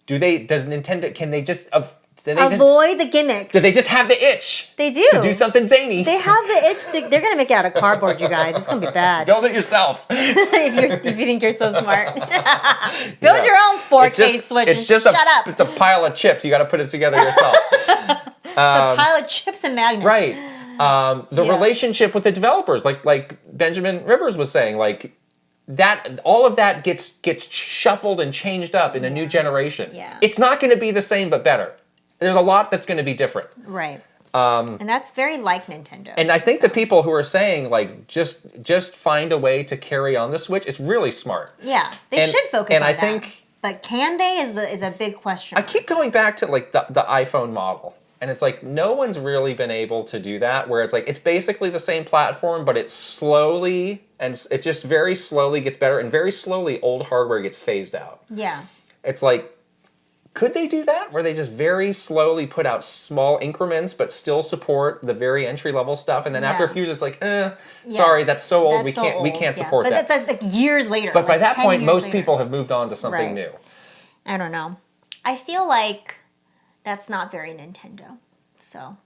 can they just avoid the gimmicks? Do they just have the itch? They do. To do something zany. They have the itch. They're going to make it out of cardboard, you guys. It's going to be bad. Build it yourself. if you think you're so smart. Build your own 4K Switch. Shut up. It's a pile of chips. You got to put it together yourself. It's a pile of chips and magnets. Right. The relationship with the developers, like Benjamin Rivers was saying, like, that all of that gets shuffled and changed up in a new generation. Yeah. It's not going to be the same but better. There's a lot that's going to be different. Right. And that's very like Nintendo. And I think the people who are saying like just find a way to carry on the Switch is really smart. Yeah, they should focus on that. And I think But can they is a big question. I keep going back to like the iPhone model. And it's like, no one's really been able to do that, where it's like, it's basically the same platform, but it's slowly, and it just very slowly gets better, and very slowly old hardware gets phased out. Yeah. It's like, could they do that, where they just very slowly put out small increments, but still support the very entry-level stuff, and then after a few years, it's like, sorry, that's so old, we can't support that. But that's like years later. But by that point, most people have moved on to something new. I don't know. I feel like that's not very Nintendo. So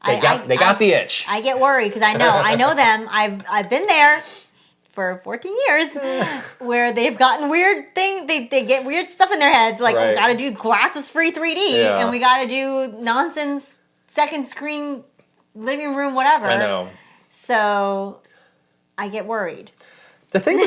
they got the itch. I get worried because I know them. I've been there for 14 years where they've gotten weird things. They get weird stuff in their heads, like we got to do glasses free 3D and we got to do nonsense second screen living room whatever. I know. So I get worried. The thing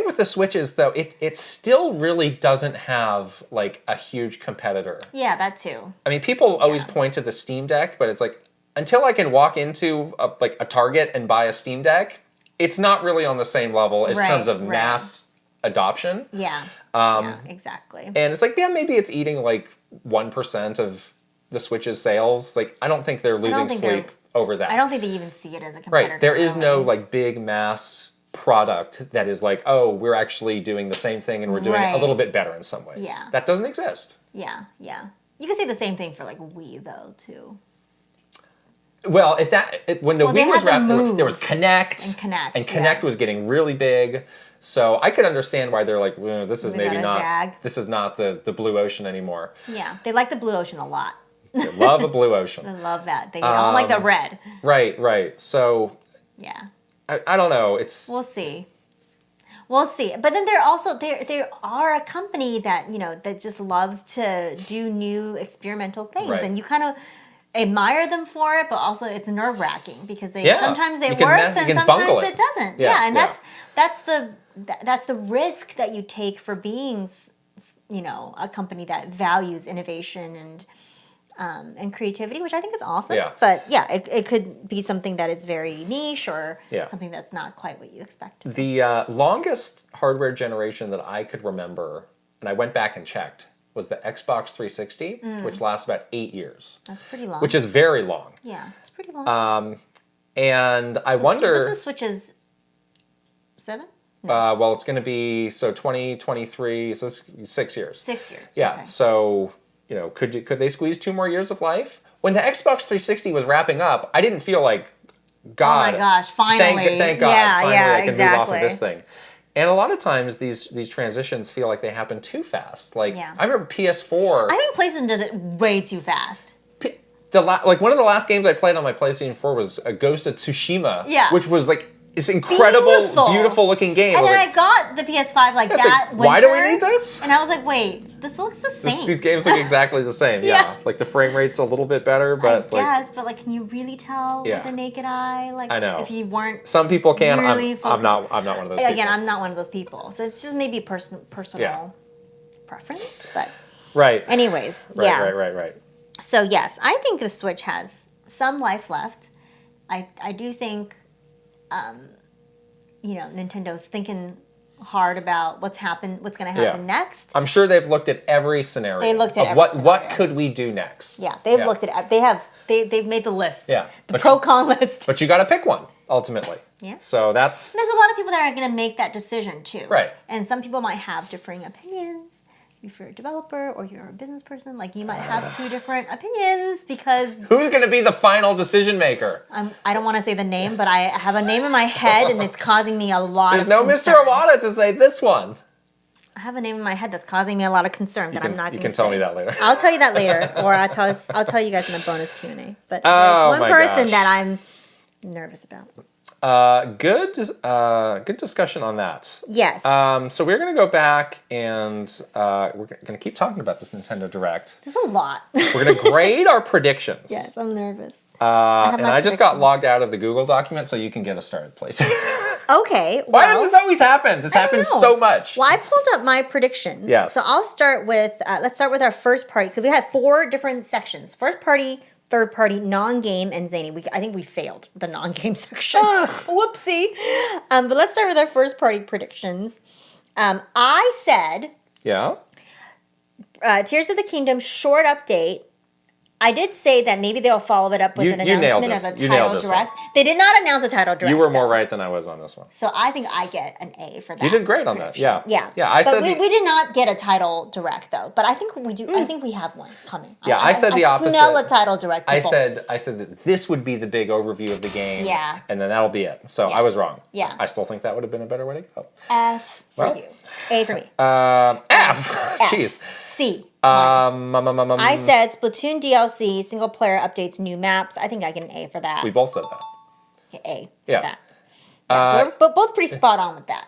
with the Switch is, though, it still really doesn't have, like, a huge competitor. Yeah, that too. I mean, people always point to the Steam Deck, but it's like, until I can walk into, a Target and buy a Steam Deck, it's not really on the same level in terms of mass adoption. Yeah, yeah, exactly. And it's like, maybe it's eating, like, 1% of the Switch's sales. Like, I don't think they're losing sleep over that. I don't think they even see it as a competitor. Right, there is no, like, big mass product that is like, oh, we're actually doing the same thing and we're doing it a little bit better in some ways. Yeah. That doesn't exist. Yeah, yeah. You can say the same thing for like Wii though too. Well, when the Wii was wrapped, there was Kinect. And Kinect was getting really big. So I could understand why they're like, well, this is maybe not, this is not the blue ocean anymore. Yeah, they like the blue ocean a lot. They love a blue ocean. They love that. They don't like the red. Right. So yeah. I don't know. We'll see. But then there are a company that, that just loves to do new experimental things. Right. And you kind of admire them for it, but also it's nerve-wracking because sometimes it works and sometimes it doesn't. Yeah, and that's the risk that you take for being, a company that values innovation and creativity, which I think is awesome. Yeah. But it could be something that is very niche or something that's not quite what you expect. The longest hardware generation that I could remember, and I went back and checked, was the Xbox 360, which lasts about 8 years. That's pretty long. Which is very long. Yeah, it's pretty long. And I wonder... This is Switch's 7? No. Well, it's going to be, 2023, so it's 6 years. 6 years. Yeah, okay. So... could they squeeze 2 more years of life? When the Xbox 360 was wrapping up, I didn't feel like, God. Oh my gosh, finally. Thank God, finally I can move off of this thing. And a lot of times these transitions feel like they happen too fast. Like, I remember PS4. I think PlayStation does it way too fast. One of the last games I played on my PlayStation 4 was a Ghost of Tsushima. Yeah. Which was like, this incredible, beautiful looking game. And then I got the PS5 that winter. Why do we need this? And I was like, wait, this looks the same. These games look exactly the same, yeah. Like the frame rate's a little bit better, but but can you really tell with the naked eye? Like, I know. If you weren't some people can. Really I'm not one of those people. Again, I'm not one of those people. So it's just maybe personal preference, but right. Anyways, Right. So yes, I think the Switch has some life left. I do think Nintendo's thinking hard about what's going to happen next. I'm sure they've looked at every scenario. They looked at what could we do next? Yeah, they've looked at they've made the lists. Yeah. The pro-con list. But you got to pick one ultimately. Yeah. So there's a lot of people that are going to make that decision too. Right. And some people might have differing opinions. If you're a developer or you're a business person, you might have 2 different opinions because... Who's going to be the final decision maker? I don't want to say the name, but I have a name in my head and it's causing me a lot of concern. There's no Mr. Iwata to say this one. I have a name in my head that's causing me a lot of concern that I'm not going to say. You can tell me that later. I'll tell you that later, or I'll tell you guys in the bonus Q&A. But there's one person that I'm nervous about. Good discussion on that. Yes. So we're going to go back and we're going to keep talking about this Nintendo Direct. There's a lot. We're going to grade our predictions. Yes, I'm nervous. I just got logged out of the Google document, so you can get us started, please. Okay. Why does this always happen? This happens so much. Well, I pulled up my predictions. Yes. So I'll start with, let's start with our first party, because we had 4 different sections. First party, third party, non-game, and zany. I think we failed the non-game section. Whoopsie. But let's start with our first party predictions. I said Tears of the Kingdom short update. I did say that maybe they'll follow it up with an announcement of a title direct. They did not announce a title direct. You were more right than I was on this one. So I think I get an A for that. You did great on that. Yeah. Yeah. We did not get a title direct though. But I think we do. I think we have one coming. Yeah, I said the opposite. Smell a title direct. I said that this would be the big overview of the game. Yeah. And then that'll be it. So I was wrong. Yeah. I still think that would have been a better way to go. F for you. A for me. F. Jeez. C. I said Splatoon DLC, single player updates, new maps. I think I get an A for that. We both said that. Okay, A for that. Yeah, so we're both pretty spot on with that.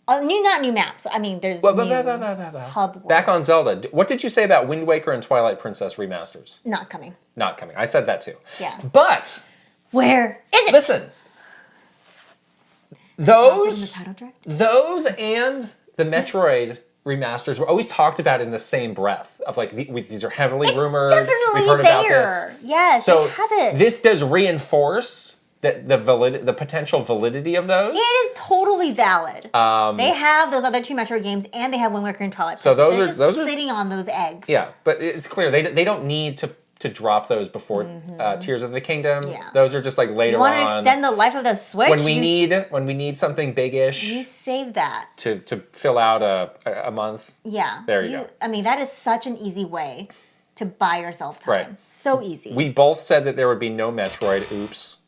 Not new maps. I mean, there's new hub world. Back on Zelda. What did you say about Wind Waker and Twilight Princess remasters? Not coming. Not coming. I said that too. Yeah. But where is it? Listen. Those and the Metroid remasters were always talked about in the same breath of like these are heavily rumored. Definitely We've heard about this. Yes, so they have it. This does reinforce the potential validity of those. It is totally valid. They have those other two Metroid games, and they have Wind Waker and Twilight Princess. So those are sitting on those eggs. Yeah, but it's clear they don't need to drop those before Tears of the Kingdom. Yeah. Those are just like later on. You want to extend the life of the Switch? When we need something big-ish. You save that. To fill out a month. Yeah. There you go. I mean, that is such an easy way to buy yourself time. Right. So easy. We both said that there would be no Metroid. Oops.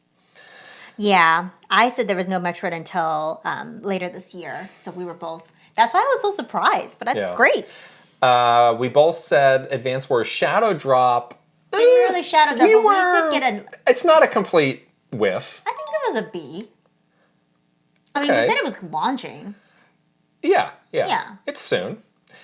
Yeah. I said there was no Metroid until later this year. So we were both... That's why I was so surprised. But that's great. We both said Advance Wars Shadow Drop... Didn't really shadow drop, but we did get It's not a complete whiff. I think it was a B. I mean, you said it was launching. Yeah. Yeah. It's soon.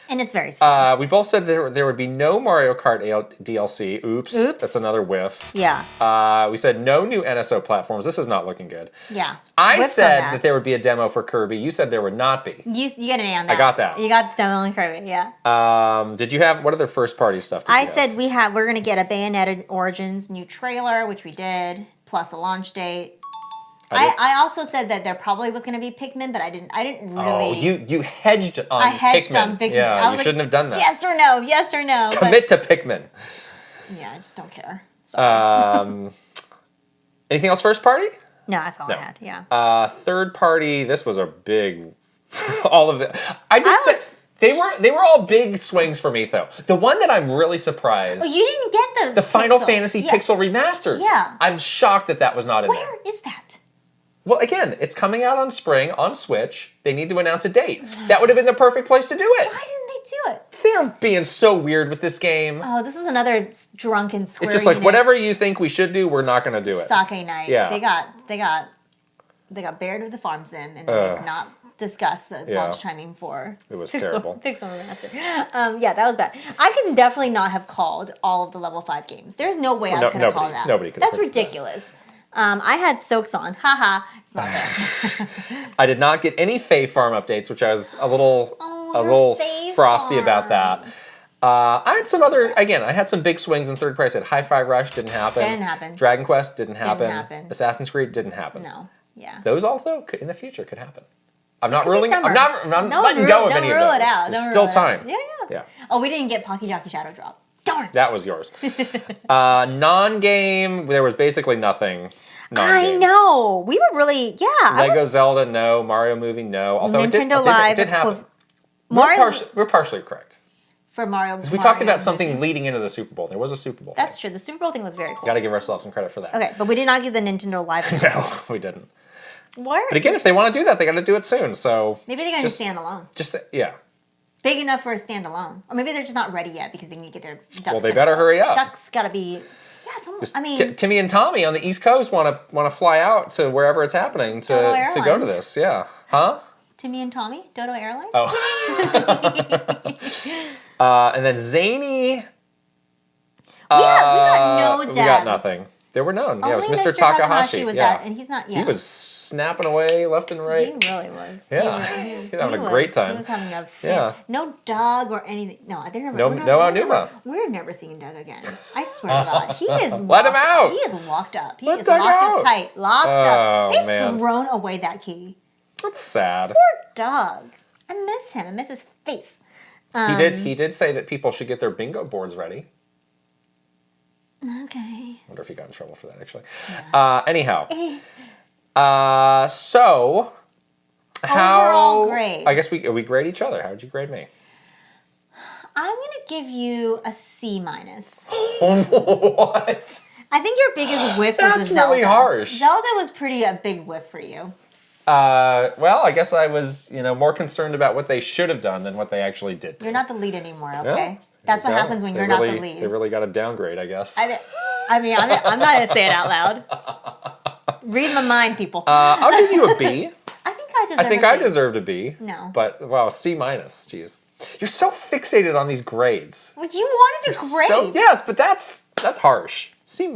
And it's very soon. We both said there would be no Mario Kart DLC. Oops. That's another whiff. Yeah. We said no new NSO platforms. This is not looking good. Yeah. I said that there would be a demo for Kirby. You said there would not be. You get an A on that. I got that. You got the demo on Kirby, yeah. Did you have, what other first party stuff did I said we're going to get a Bayonetta Origins new trailer, which we did, plus a launch date. I also said that there probably was going to be Pikmin, but I didn't really. Oh, you hedged on Pikmin. I hedged on Pikmin. Yeah, you shouldn't have done that. Yes or no. Commit to Pikmin. Yeah, I just don't care. Anything else first party? No, that's all I had. Yeah. Third party. This was a big. All of it. They were all big swings for me though. The one that I'm really surprised. Oh, you didn't get the Final Fantasy Pixel Remastered. Yeah. I'm shocked that was not in there. Where is that? Well, again, it's coming out on spring on Switch. They need to announce a date. That would have been the perfect place to do it. Why didn't they do it? They're being so weird with this game. Oh, this is another drunken Square It's just like, whatever you think we should do, we're not going to do it. Sake night. Yeah. They got bared with the farm sim, and they did not discuss the launch timing for it was terrible. Pixel Remastered. Yeah, that was bad. I could definitely not have called all of the level 5 games. There's no way I could have called that. Nobody could have. That's ridiculous. I had Soakson. Haha. It's not there. I did not get any Fae Farm updates, which I was a little frosty about that. I had some other, again, I had some big swings in third party. I said Hi-Fi Rush didn't happen. Didn't happen. Dragon Quest didn't happen. Assassin's Creed didn't happen. No. Yeah. Those all, though, in the future could happen. I'm not letting go of any of those. Don't rule it out. There's still time. Yeah. Oh, we didn't get Pocky Jockey Shadow Drop. Darn. That was yours. Non-game, there was basically nothing. I know. We were really, Lego Zelda, no. Mario Movie, no. Although Nintendo Live. It did happen. We're partially correct. For Mario. Because we talked about something leading into the Super Bowl. There was a Super Bowl. That's true. The Super Bowl thing was very cool. Got to give ourselves some credit for that. Okay, but we did not give the Nintendo Live announcement. No, we didn't. What? But again, if they want to do that, they got to do it soon. So maybe they're going to stand alone. Yeah. Big enough for a standalone, or maybe they're just not ready yet because they need to get their ducks. Well, they better hurry up. Ducks got to be. Yeah, it's almost. I mean, Timmy and Tommy on the East Coast want to fly out to wherever it's happening to go to this. Yeah. Huh? Timmy and Tommy, Dodo Airlines. Oh. And then Zany. We got no devs. We got nothing. There were none. Only it was Mr. Takahashi. Was that, and he's not. Yeah. He was snapping away left and right. He really was. Yeah, he was having a great time. He was having a fit. Yeah. No Doug or anything. No, they're never. No Aonuma. We're never seeing Doug again. I swear to God, he is. Let him out. He is locked up. He is locked up tight. Locked up. They've thrown away that key. That's sad. Poor Doug. I miss him. I miss his face. He did say that people should get their bingo boards ready. Okay. I wonder if he got in trouble for that, actually. Yeah. Anyhow. So, Overall grade. I guess we grade each other. How would you grade me? I'm going to give you a C-. What? I think your biggest whiff was with Zelda. That's really harsh. Zelda was a big whiff for you. Well, I guess I was, more concerned about what they should have done than what they actually did. You're not the lead anymore, okay? Yeah, That's what happens when you're not the lead. They really got a downgrade, I guess. I'm not going to say it out loud. Read my mind, people. I'll give you a B. I think I deserved a B. No. But, wow, C-. Jeez. You're so fixated on these grades. Well, you wanted a grade. Yes, but that's harsh. C-.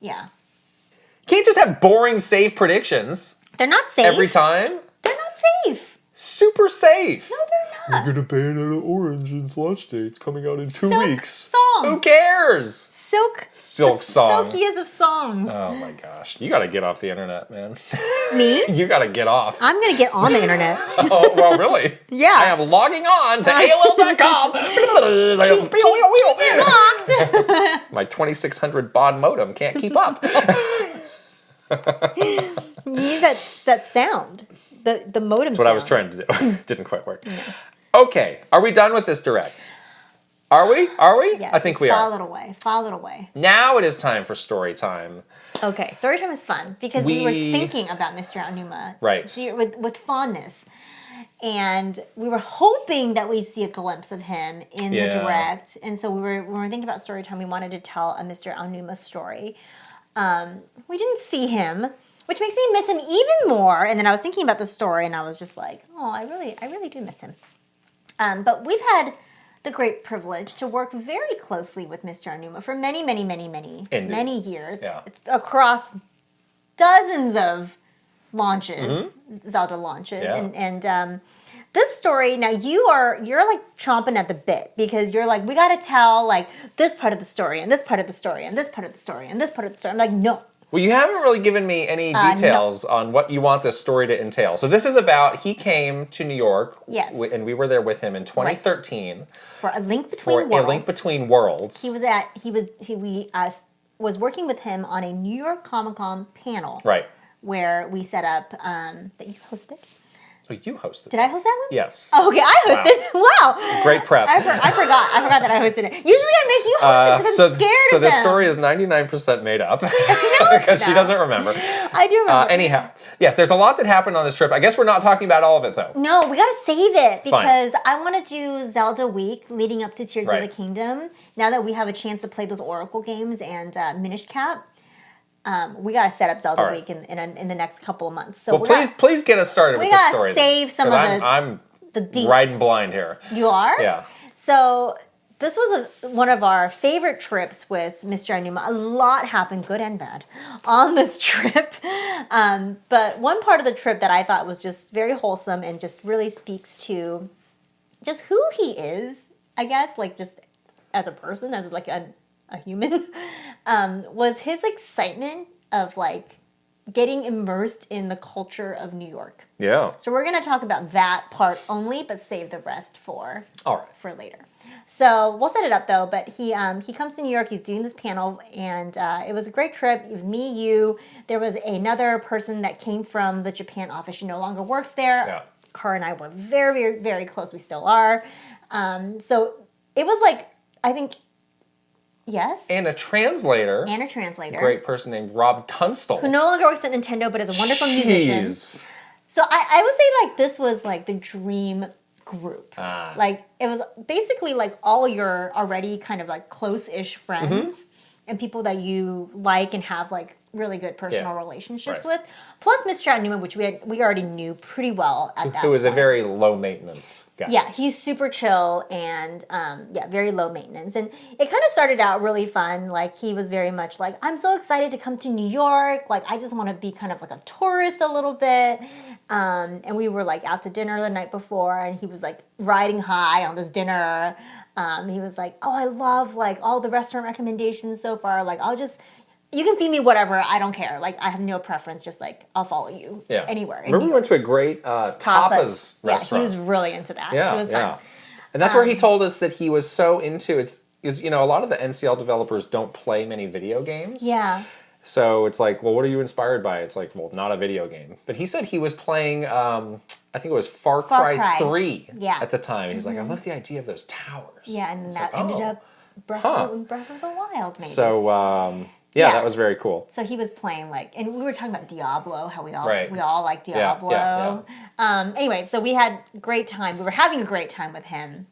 Yeah. Can't just have boring safe predictions. They're not safe. Every time. They're not safe. Super safe. No, they're not. We're going to ban out of Orange in launch date. It's coming out in 2 weeks. Song. Who cares? Silk song. Silkiest of songs. Oh my gosh. You got to get off the internet, man. Me? You got to get off. I'm going to get on the internet. Oh, well, really? Yeah. I am logging on to AOL.com. Keep it locked. My 2600 baud modem can't keep up. You need that sound. The modem That's sound. what I was trying to do. Didn't quite work. No. Okay. Are we done with this direct? Are we? Yes, I think we are. File it away. Now it is time for story time. Okay, story time is fun because we were thinking about Mr. Aonuma with fondness. And we were hoping that we'd see a glimpse of him in the direct. And so when we were thinking about story time, we wanted to tell a Mr. Aonuma story. We didn't see him, which makes me miss him even more. And then I was thinking about the story and I was just like, oh, I really do miss him. But we've had the great privilege to work very closely with Mr. Aonuma for many years across dozens of launches, Zelda launches, and this story. Now you're like chomping at the bit because you're like, we got to tell like this part of the story and this part of the story and this part of the story and this part of the story. I'm like, no. Well, you haven't really given me any details on what you want this story to entail. So this is about, he came to New York, and we were there with him in 2013 for a link between worlds. He was working with him on a New York Comic-Con panel, right? Where we set up that you hosted. So you hosted. Did I host that one? Yes. Oh, okay, I hosted. Wow. Great prep. I forgot that I hosted it. Usually I make you host it because I'm scared of them. So this story is 99% made up because she doesn't remember. I do remember. Anyhow, yes, there's a lot that happened on this trip. I guess we're not talking about all of it though. No, we got to save it because I want to do Zelda Week leading up to Tears of the Kingdom. Now that we have a chance to play those Oracle games and Minish Cap. We got to set up Zelda Week in the next couple of months. So please get us started with this story. We got to save some of I'm the deets. Riding blind here. You are? Yeah. So this was one of our favorite trips with Mr. Aonuma. A lot happened, good and bad, on this trip. But one part of the trip that I thought was just very wholesome and just really speaks to just who he is, I guess, like just as a person, as like a human, was his excitement of like getting immersed in the culture of New York. Yeah. So we're going to talk about that part only, but save the rest for later. So we'll set it up though, but he comes to New York, he's doing this panel, and it was a great trip. It was me, you, there was another person that came from the Japan office. She no longer works there. Yeah. Her and I were very, very, very close. We still are. So it was like, I think, yes. And a translator. Great person named Rob Tunstall. Who no longer works at Nintendo, but is a wonderful musician. So I would say like this was like the dream group. Like it was basically like all your already kind of like close-ish friends and people that you like and have like really good personal relationships with. Plus Mr. Aonuma, which we already knew pretty well at that point. Who was a very low maintenance guy. Yeah, he's super chill and very low maintenance. And it kind of started out really fun. Like he was very much like, I'm so excited to come to New York. Like I just want to be kind of like a tourist a little bit. And we were like out to dinner the night before and he was like riding high on this dinner. He was like, oh, I love like all the restaurant recommendations so far. Like you can feed me whatever, I don't care. Like, I have no preference, just like, I'll follow you anywhere. Remember we went to a great tapas restaurant. Yeah, he was really into that. Yeah, it was fun. And that's where he told us that he was so into it. Is a lot of the NCL developers don't play many video games. Yeah. So it's like, well, what are you inspired by? It's like, well, not a video game. But he said he was playing, I think it was Far Cry 3 at the time. He's like, I love the idea of those towers. Yeah, and that ended up Breath of the Wild, maybe. So, that was very cool. So he was playing and we were talking about Diablo, how we all like Diablo. Anyway, so we had a great time. We were having a great time with him.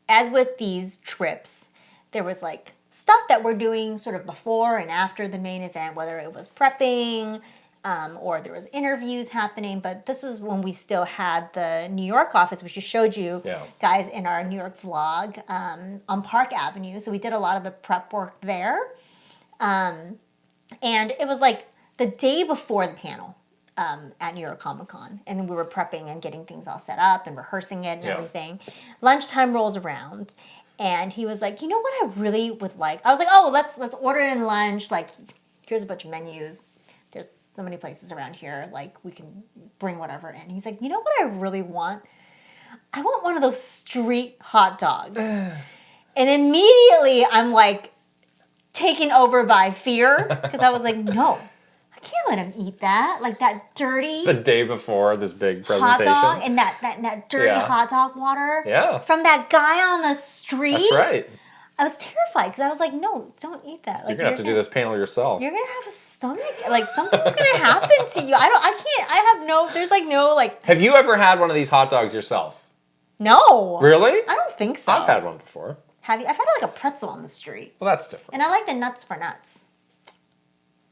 As with these trips, there was stuff that we're doing sort of before and after the main event, whether it was prepping or there was interviews happening. But this was when we still had the New York office, which we showed you guys in our New York vlog on Park Avenue. So we did a lot of the prep work there. And it was the day before the panel at New York Comic Con. And then we were prepping and getting things all set up and rehearsing it and everything. Lunchtime rolls around. And he was like, you know what I really would like? I was like, oh, let's order in lunch. Here's a bunch of menus. There's so many places around here. We can bring whatever in. He's like, you know what I really want? I want one of those street hot dogs. And immediately I'm taken over by fear because I was like, no, I can't let him eat that. That dirty. The day before this big presentation. Hot dog and that dirty hot dog water. Yeah. From that guy on the street. That's right. I was terrified because I was like, no, don't eat that. You're going to have to do this panel yourself. You're going to have a stomach. Something's going to happen to you. There's no. Have you ever had one of these hot dogs yourself? No. Really? I don't think so. I've had one before. Have you? I've had a pretzel on the street. Well, that's different. And I like the nuts for nuts.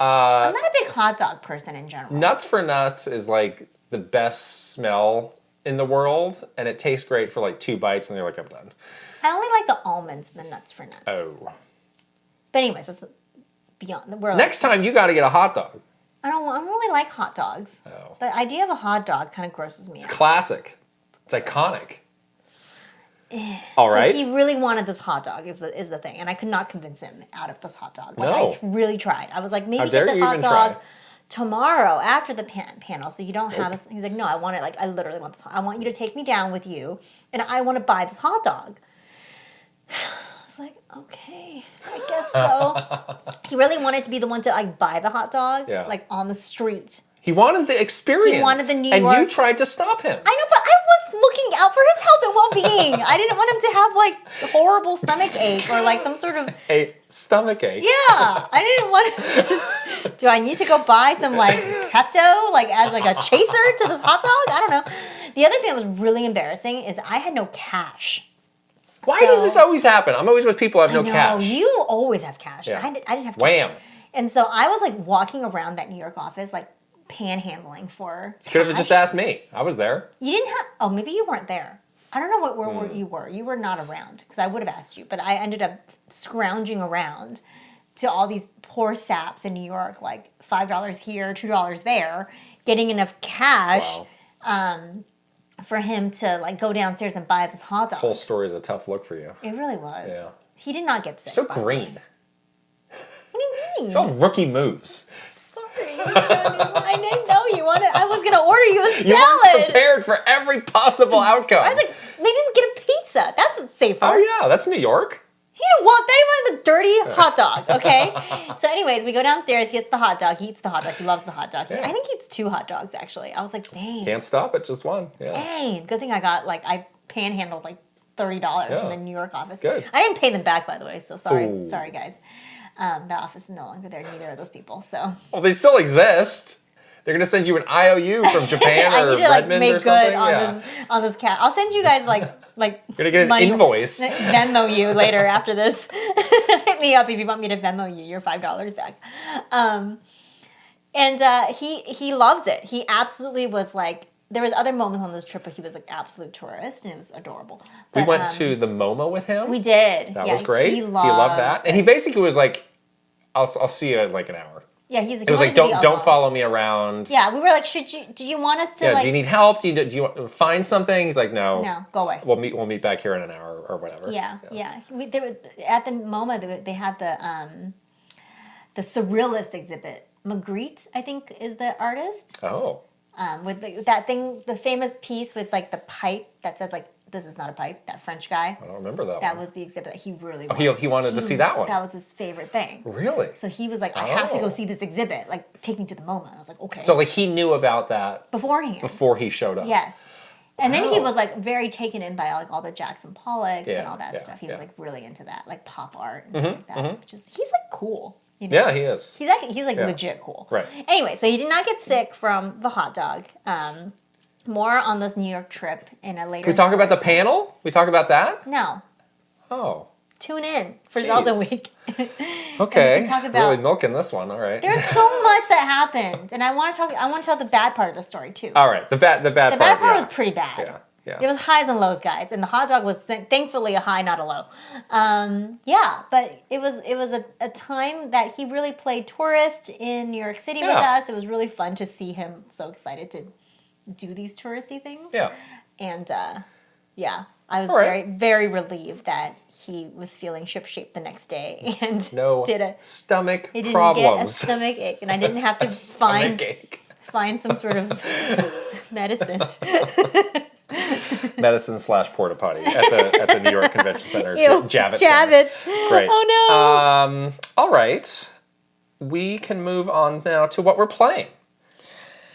I'm not a big hot dog person in general. Nuts for nuts is the best smell in the world, and it tastes great for 2 bites, and you're like, I'm done. I only like the almonds and the nuts for nuts. Oh. But anyways, that's beyond. Next time, you got to get a hot dog. I don't really like hot dogs. Oh. The idea of a hot dog kind of grosses me out. Classic. It's iconic. All right. So he really wanted this hot dog is the thing, and I could not convince him out of this hot dog. No. I really tried. I was like, maybe How dare get the you hot even dog try? Tomorrow after the panel, so you don't have this. He's like, no, I want it. I literally want this. I want you to take me down with you, and I want to buy this hot dog. I was like, okay, I guess so. He really wanted to be the one to buy the hot dog, on the street. He wanted the experience. He wanted the New York. And you tried to stop him. I know, but I was looking out for his health and well-being. I didn't want him to have horrible stomach ache or some sort of a stomach ache. Yeah, I didn't want. Do I need to go buy some Pepto as a chaser to this hot dog? I don't know. The other thing that was really embarrassing is I had no cash. Why does this always happen? I'm always with people who have no cash. You always have cash. Yeah. I didn't have cash. Wham. And so I was walking around that New York office panhandling for cash. Could have just asked me. I was there. You didn't have. Oh, maybe you weren't there. I don't know where you were. You were not around because I would have asked you. But I ended up scrounging around to all these poor saps in New York, $5 here, $2 there, getting enough cash for him to go downstairs and buy this hot dog. This whole story is a tough look for you. It really was. Yeah. He did not get sick. So green. What do you mean? It's all rookie moves. Sorry, I didn't know you wanted. I was gonna order you a salad. You weren't prepared for every possible outcome. I was like, maybe we get a pizza. That's safer. Oh yeah, that's New York. He didn't want that. He wanted the dirty hot dog. Okay. So, anyways, we go downstairs. He gets the hot dog. He eats the hot dog. He loves the hot dog. I think he eats 2 hot dogs actually. I was like, dang. Can't stop at just one. Yeah. Dang. Good thing I got I panhandled $30 from the New York office. Good. I didn't pay them back, by the way. So sorry. Ooh. Sorry, guys. The office is no longer there. Neither are those people. So. Well, they still exist. They're gonna send you an IOU from Japan or I need to Redmond make or something. good on this cat. I'll send you guys like you're gonna get an money, invoice. Venmo you later after this. Hit me up if you want me to Venmo you your $5 back. He loves it. He absolutely was like. There was other moments on this trip where he was like absolute tourist, and it was adorable. But, we went to the MoMA with him. We did. That was great. He loved that, and he basically was like, "I'll see you in like an hour." Yeah, he's like, it was like, don't follow me around. Yeah, we were like, do you want us to do you need help? Do you want to find something? He's like, no, go away. We'll meet back here in an hour or whatever. Yeah. At the MoMA, they had the surrealist exhibit. Magritte, I think, is the artist. Oh. With that thing, the famous piece with like the pipe that says like This Is Not a Pipe, that French guy. I don't remember that That one. was the exhibit that he really wanted. He wanted to see that one. That was his favorite thing. Really? So he was like, I have to go see this exhibit. Like, take me to the MoMA. I was like, okay. So like he knew about that beforehand. Before he showed up. Yes. And then he was like very taken in by like all the Jackson Pollocks and all that stuff. He was like really into that, like pop art and stuff like that. Which is, he's like cool. You know? Yeah, he is. He's like legit cool. Right. Anyway, so he did not get sick from the hot dog. More on this New York trip in a later. Can we talk about the panel? We talk about that? No. Oh. Tune in for Zelda Week. Okay. We talk about, really milking this one. All right. There's so much that happened, and I want to tell the bad part of the story too. All right. The bad part was pretty bad. Yeah. Yeah. It was highs and lows, guys, and the hot dog was thankfully a high, not a low. But it was a time that he really played tourist in New York City with us. It was really fun to see him so excited to do these touristy things. Yeah. And I was very, very relieved that he was feeling shipshape the next day and did a stomach he didn't problems. get a stomach ache, and I didn't have to find some sort of medicine. Medicine / porta potty at the New York Convention Center. Javits. Great. Oh no. All right. We can move on now to what we're playing.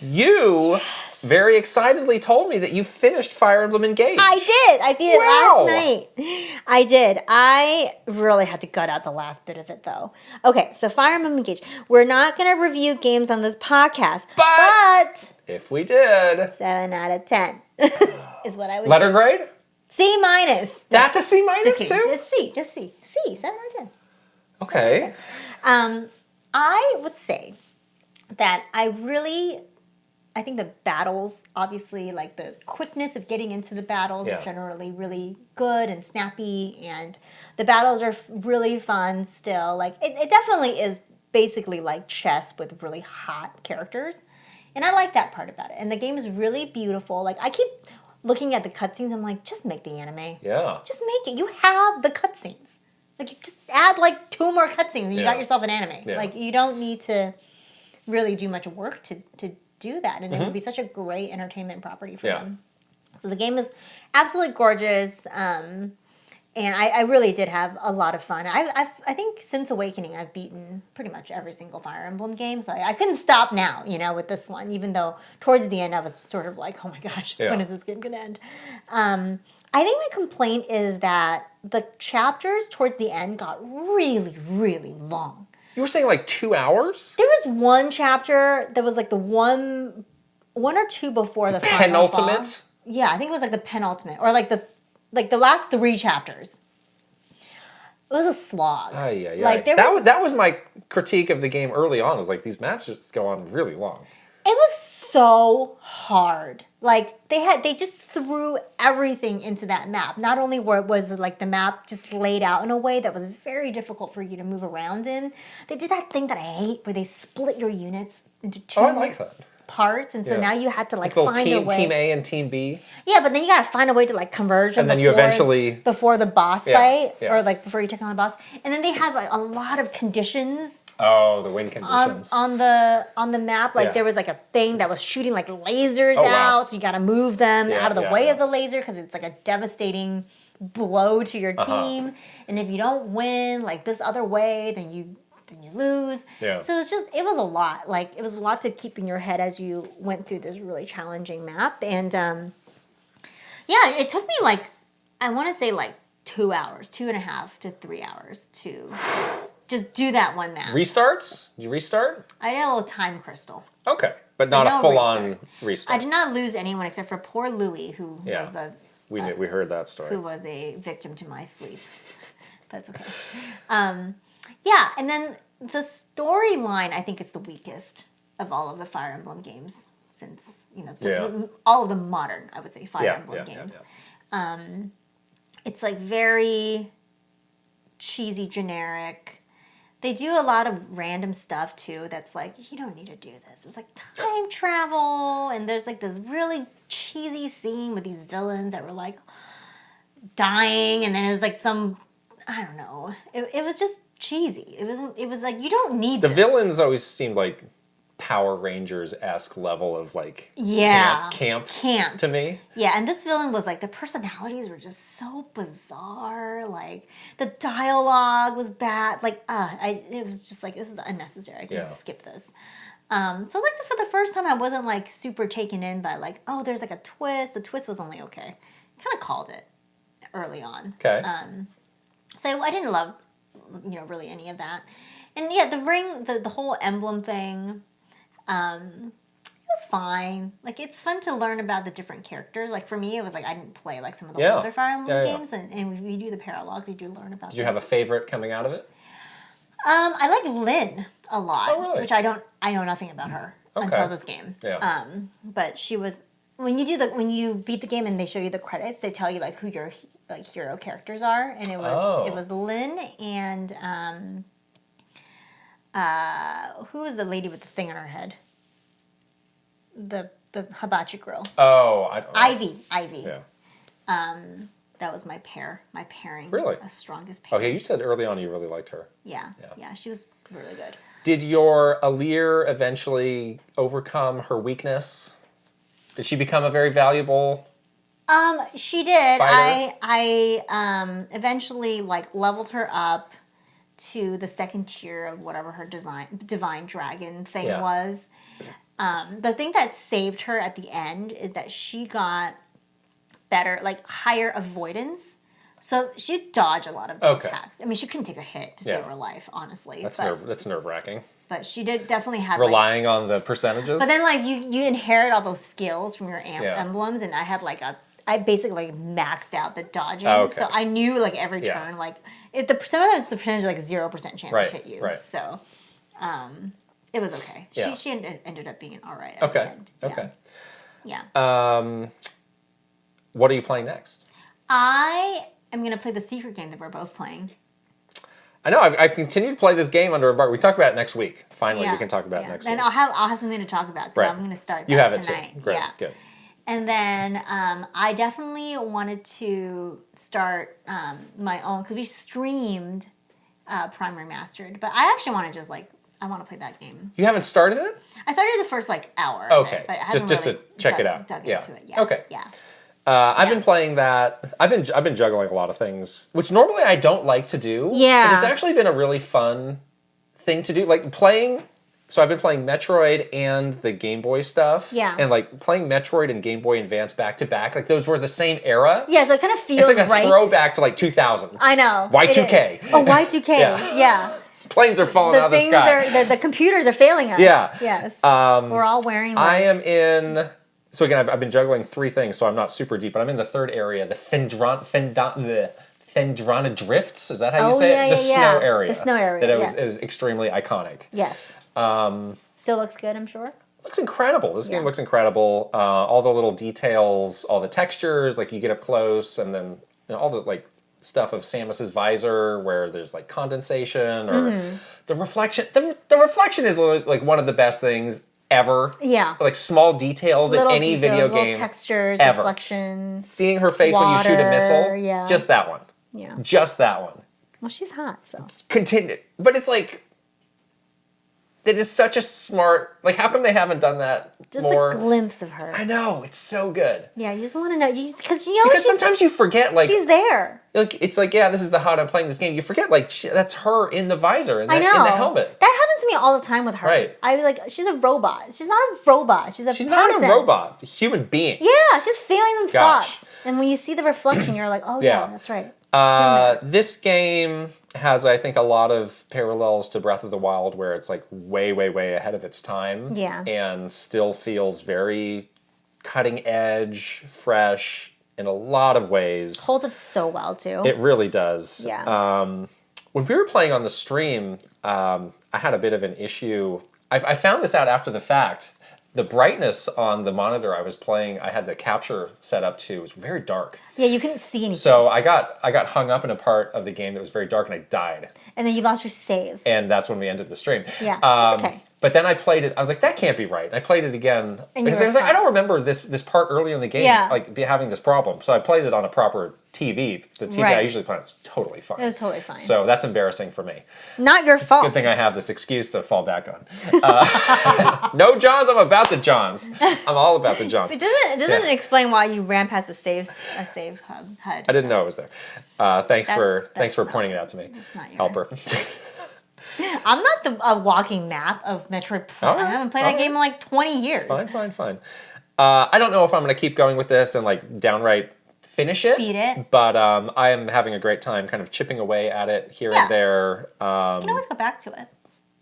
You very excitedly told me that you finished Fire Emblem Engage. I did. I beat it last night. I did. I really had to gut out the last bit of it, though. Okay, so Fire Emblem Engage. We're not going to review games on this podcast, but if we did, 7 out of 10 is what I would. Letter grade? C minus. That's a C minus too? Just C. C. 7 out of 10. Okay. I would say that I think the battles, obviously, like the quickness of getting into the battles are generally really good and snappy, and the battles are really fun still. Like, it definitely is basically like chess with really hot characters, and I like that part about it. And the game is really beautiful. Like, I keep looking at the cutscenes, I'm like, just make the anime. Yeah. Just make it. You have the cutscenes. Like, you just add like 2 more cutscenes and you got yourself an anime. Yeah. Like, you don't need to really do much work to do that, and it would be such a great entertainment property for them. So the game is absolutely gorgeous, and I really did have a lot of fun. I think since Awakening, I've beaten pretty much every single Fire Emblem game, so I couldn't stop now, with this one, even though towards the end I was sort of like, oh my gosh, when is this game going to end? I think my complaint is that the chapters towards the end got really, really long. You were saying like 2 hours? There was one chapter that was like the one or two before the final penultimate boss. Yeah, I think it was like the penultimate, or like the last 3 chapters. It was a slog. Like that was my critique of the game early on. Is like these matches go on really long. It was so hard. Like they just threw everything into that map. Not only was like the map just laid out in a way that was very difficult for you to move around in. They did that thing that I hate, where they split your units into 2 I like that. parts, and so now you had to like find a way. Team A and Team B. Yeah, but then you got to find a way to like converge. And then you eventually before the boss fight, or like before you take on the boss, and then they had like a lot of conditions. Oh, the win conditions on the map. Like there was like a thing that was shooting like lasers out, so you got to move them out of the way of the laser, because it's like a devastating blow to your team. And if you don't win like this other way, then you lose. Yeah. So it was a lot. Like, it was a lot to keep in your head as you went through this really challenging map. And it took me like, I want to say like 2 hours, 2.5 to 3 hours to just do that one map. Restarts? Did you restart? I did a little time crystal. Okay, but not a full-on restart. I did not lose anyone except for poor Louis, who was we heard that story. Who was a victim to my sleep. That's okay. And then the storyline, I think it's the weakest of all of the Fire Emblem games, since all of the modern, I would say, Fire Emblem games. It's like very cheesy, generic. They do a lot of random stuff too that's like, you don't need to do this. There's like time travel, and there's like this really cheesy scene with these villains that were like dying, and then it was like I don't know. It was just cheesy. It was like, you don't need the villains always seemed like Power Rangers-esque level of like camp to me. Yeah, and this villain was like the personalities were just so bizarre. Like the dialogue was bad. Like it was just like this is unnecessary. I can just skip this. So like for the first time, I wasn't like super taken in by like there's like a twist. The twist was only okay. Kind of called it early on. Okay. So I didn't love really any of that. And yeah, the ring, the whole emblem thing. It was fine. Like, it's fun to learn about the different characters. Like, for me, it was like I didn't play like some of the older Fire Emblem games, and when we do the paralogs, we do learn about. Did you have a favorite coming out of it? I like Lynn a lot, which I know nothing about her until this game. Yeah. But she was when you beat the game and they show you the credits, they tell you like who your like hero characters are, and it was Lynn and who was the lady with the thing on her head? The hibachi girl. Oh, I don't know. Ivy. Yeah. That was my pairing. Really? A strongest pair. Okay, you said early on you really liked her. Yeah, she was really good. Did your Alir eventually overcome her weakness? Did she become a very valuable she did. fighter? I eventually like leveled her up to the second tier of whatever her divine dragon thing was. The thing that saved her at the end is that she got better, like higher avoidance. So she'd dodge a lot of the attacks. I mean, she couldn't take a hit to save her life, honestly. That's nerve-wracking. But she did definitely have relying on the percentages. But then like you inherit all those skills from your emblems, and I had like I basically maxed out the dodging, so I knew like every turn, like if the percentage like 0% chance to hit you. Right. So, it was okay. Yeah. She ended up being all right. Okay. At the end. Okay. Yeah. What are you playing next? I am gonna play the secret game that we're both playing. I know. I've continued to play this game under embargo. We talk about it next week. Finally, we can talk about it next week. And I'll have something to talk about because I'm going to start that you have tonight. It too. Great. Yeah. Good. And then I definitely wanted to start my own because we streamed Prime Remastered, but I actually want to just like I want to play that game. You haven't started it? I started the first like hour. Okay. Of it, but I haven't just really to check it out. Dug into it. Yeah. Okay. Yeah. I've been playing that. I've been juggling a lot of things, which normally I don't like to do. Yeah. But it's actually been a really fun thing to do. Like playing. So I've been playing Metroid and the Game Boy stuff. Yeah. And like playing Metroid and Game Boy Advance back to back. Like those were the same era. Yeah, so it kind of feels It's like a right. throwback to like 2000. I know. Y2K. Oh, Y2K. Yeah. Planes are falling out of the sky. The computers are failing us. Yeah. Yes. We're all wearing like... I am in... So again, I've been juggling 3 things, so I'm not super deep, but I'm in the 3rd area, the Phendrana Drifts. Is that how you say it? The snow area. The snow area, That is extremely iconic. Yes. Still looks good, I'm sure. Looks incredible. This game looks incredible. All the little details, all the textures, like you get up close, and then all the like stuff of Samus's visor where there's like condensation or the reflection. The reflection is literally like one of the best things ever. Yeah. Like small details in any video game. Little textures, ever. Reflections. Seeing her face when you shoot a missile. Just that one. Yeah. Just that one. Well, she's hot, so. Continue. But it's like, it is such a smart, like how come they haven't done that just more? Just a glimpse of her. I know, it's so good. Yeah, you just want to know, because sometimes you forget, like. She's there. Like, it's like, yeah, this is how I'm playing this game. You forget, like, that's her in the visor, in the helmet. That happens to me all the time with her. Right. I was like, she's a robot. She's not a robot. She's person. Not a robot. A human being. Yeah, she's feeling them thoughts. And when you see the reflection, you're like, oh yeah, that's right. This game has, I think, a lot of parallels to Breath of the Wild, where it's like way, way, way ahead of its time. Yeah. And still feels very cutting edge, fresh in a lot of ways. Holds up so well too. It really does. Yeah. When we were playing on the stream, I had a bit of an issue. I found this out after the fact. The brightness on the monitor I was playing, I had the capture set up to, was very dark. Yeah, you couldn't see anything. So I got hung up in a part of the game that was very dark, and I died. And then you lost your save. And that's when we ended the stream. Yeah, it's okay. But then I played it. I was like, that can't be right. And I played it again And because I was like, I don't remember this part earlier in the game, like having this problem. So I played it on a proper TV. The TV I usually play on is totally fine. It was totally fine. So that's embarrassing for me. Not your fault. Good thing I have this excuse to fall back on. No Johns. I'm about the Johns. I'm all about the Johns. It doesn't explain why you ran past a save hub HUD. I didn't know it was there. Thanks for pointing it out to me. That's not your helper. I'm not a walking map of Metroid Prime. I haven't played that game in like 20 years. Fine. I don't know if I'm going to keep going with this and like downright finish it. Beat it. But I am having a great time kind of chipping away at it here and there. You can always go back to it.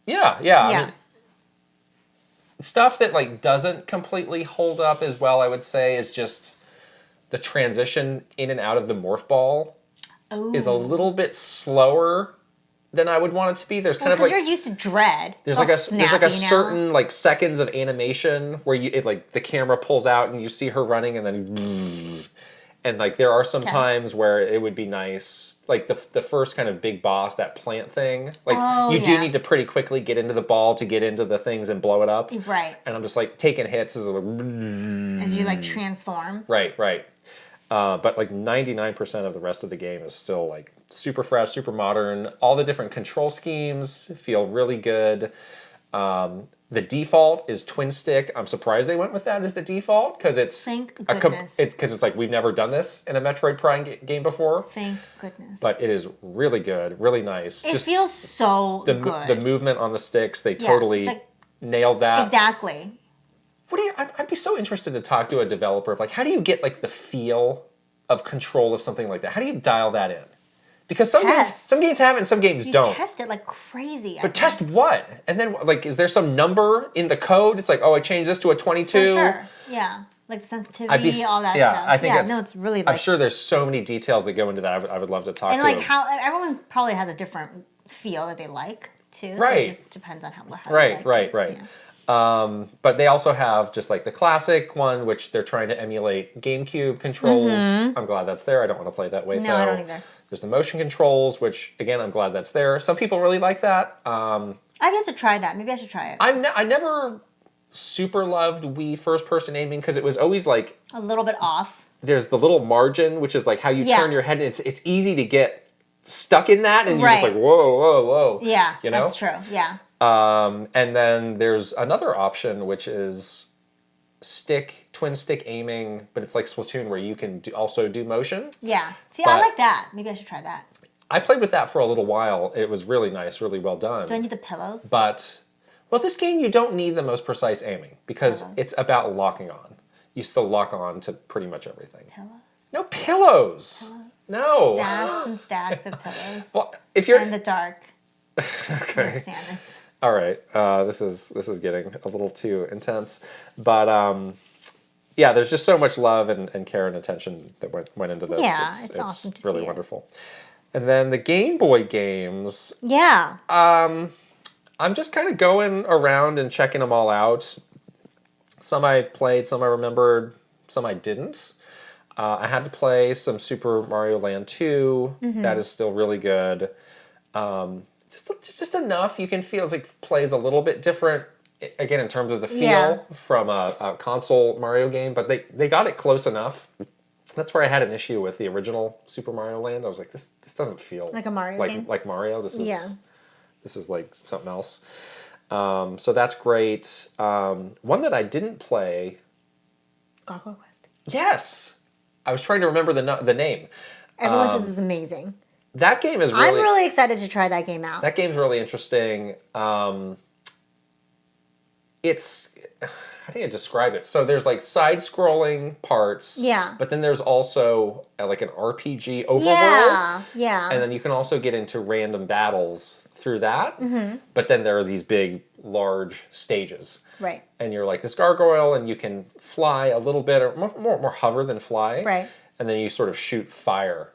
Yeah. I mean, stuff that like doesn't completely hold up as well, I would say, is just the transition in and out of the morph ball is a little bit slower than I would want it to be. There's kind of like you're used to Dread. There's like a certain like seconds of animation where the camera pulls out and you see her running and then and like there are some times where it would be nice, like the first kind of big boss, that plant thing, like you do need to pretty quickly get into the ball to get into the things and blow it up. Right. And I'm just like taking hits as you like transform. Right. But like 99% of the rest of the game is still like super fresh, super modern. All the different control schemes feel really good. The default is twin stick. I'm surprised they went with that as the default because it's thank goodness. Because it's like we've never done this in a Metroid Prime game before. Thank goodness. But it is really good, really nice. It feels so good. The movement on the sticks, they totally nailed that. Exactly. I'd be so interested to talk to a developer of like, how do you get like the feel of control of something like that? How do you dial that in? Because some games have it and some games don't. Test it like crazy. But test what? And then like, is there some number in the code? It's like, I changed this to a 22. For sure. Yeah. Like the sensitivity, all that stuff. I think it's really like... I'm sure there's so many details that go into that. I would love to talk to and like how everyone probably has a different feel that they like too. So right. It just depends on how right. Yeah. But they also have just like the classic one, which they're trying to emulate GameCube controls. I'm glad that's there. I don't want to play that way though. No, I don't either. There's the motion controls, which again, I'm glad that's there. Some people really like that. I've yet to try that. Maybe I should try it. I never super loved Wii first-person aiming because it was always like a little bit off. There's the little margin, which is like how you turn your head, and it's easy to get stuck in that, and you're just like whoa. Yeah, you know? That's true. Yeah. And then there's another option, which is twin stick aiming, but it's like Splatoon where you can also do motion. Yeah. See, I like that. Maybe I should try that. I played with that for a little while. It was really nice, really well done. Do I need the pillows? But, well, this game you don't need the most precise aiming because it's about locking on. You still lock on to pretty much everything. Pillows? No pillows. No. Stacks and stacks of pillows. Well, if you're in the dark. Okay. With Samus. All right, this is getting a little too intense, but yeah, there's just so much love and care and attention that went into this. Yeah, it's awesome to see. Really wonderful. And then the Game Boy games. Yeah. I'm just kind of going around and checking them all out. Some I played, some I remembered, some I didn't. I had to play some Super Mario Land 2. That is still really good. Just enough you can feel like plays a little bit different again in terms of the feel from a console Mario game, but they got it close enough. That's where I had an issue with the original Super Mario Land. I was like, this doesn't feel like a Mario game. Like Mario. This is like something else. So that's great. One that I didn't play. Gargoyle Quest. Yes, I was trying to remember the name. Everyone says it's amazing. That game is really... I'm really excited to try that game out. That game's really interesting. It's... How do you describe it? So there's like side-scrolling parts. Yeah. But then there's also like an RPG overworld. Yeah. And then you can also get into random battles through that. But then there are these big, large stages. Right. And you're like this gargoyle, and you can fly a little bit, or more hover than fly. Right. And then you sort of shoot fire.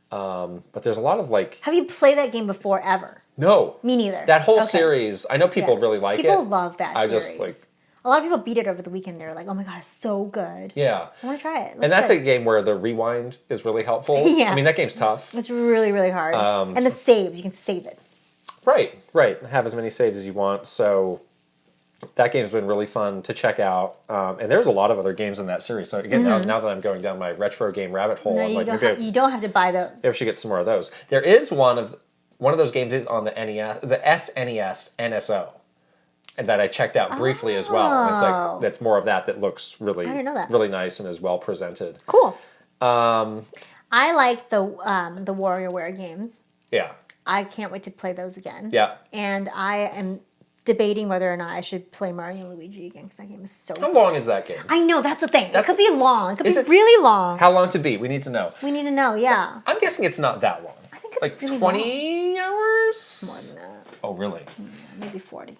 But there's a lot of like... Have you played that game before ever? No. Me neither. That whole series, I know people really like it. People love that series. I just like... A lot of people beat it over the weekend. They're like, oh my god, it's so good. Yeah. I want to try it. And that's a game where the rewind is really helpful. Yeah. I mean, that game's tough. It's really, really hard. And the saves, you can save it. Right. Have as many saves as you want. So That game's been really fun to check out. And there's a lot of other games in that series. So again, now that I'm going down my retro game rabbit hole, No, I'm like, you don't have to buy those. maybe I should get some more of those. There is one of those games is on the NES, the SNES NSO, and that I checked out briefly as well. And it's like that's more of that looks really, I didn't know that. really nice and is well presented. Cool. I like the WarioWare games. Yeah. I can't wait to play those again. Yeah. And I am debating whether or not I should play Mario and Luigi again because that game is so How long is that game? I know, that's the thing. It could be long. It could be it- really long. How long to beat? We need to know. We need to know, yeah. I'm guessing it's not that long. I think it's Like really 20 hours? More than that. Oh, really? Maybe 40.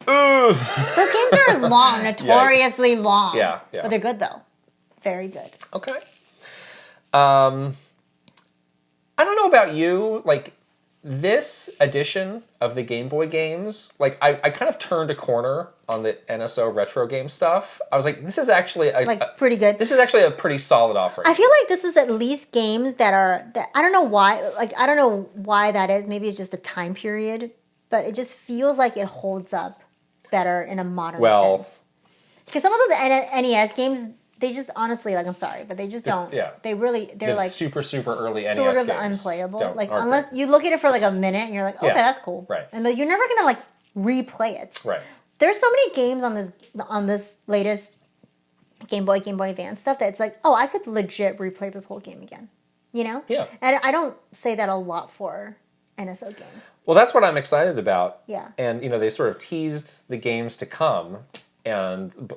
Ugh. Those games are long, notoriously long. Yeah. But they're good, though. Very good. Okay. I don't know about you, like, this edition of the Game Boy games, like, I kind of turned a corner on the NSO retro game stuff. I was like, this is actually pretty good. This is actually a pretty solid offering. I feel like this is at least games that I don't know why, I don't know why that is. Maybe it's just the time period, but it just feels like it holds up better in a modern sense. Because some of those NES games, they just honestly, I'm sorry, but they just don't. Yeah. They're like super early NES sort of games unplayable. Aren't unless you look at it for a minute and you're like, okay, that's cool. Right. And you're never gonna replay it. Right. There's so many games on this latest Game Boy Advance stuff that it's like, oh, I could legit replay this whole game again. You know? Yeah. And I don't say that a lot for NSO games. Well, that's what I'm excited about. Yeah. And, they sort of teased the games to come, and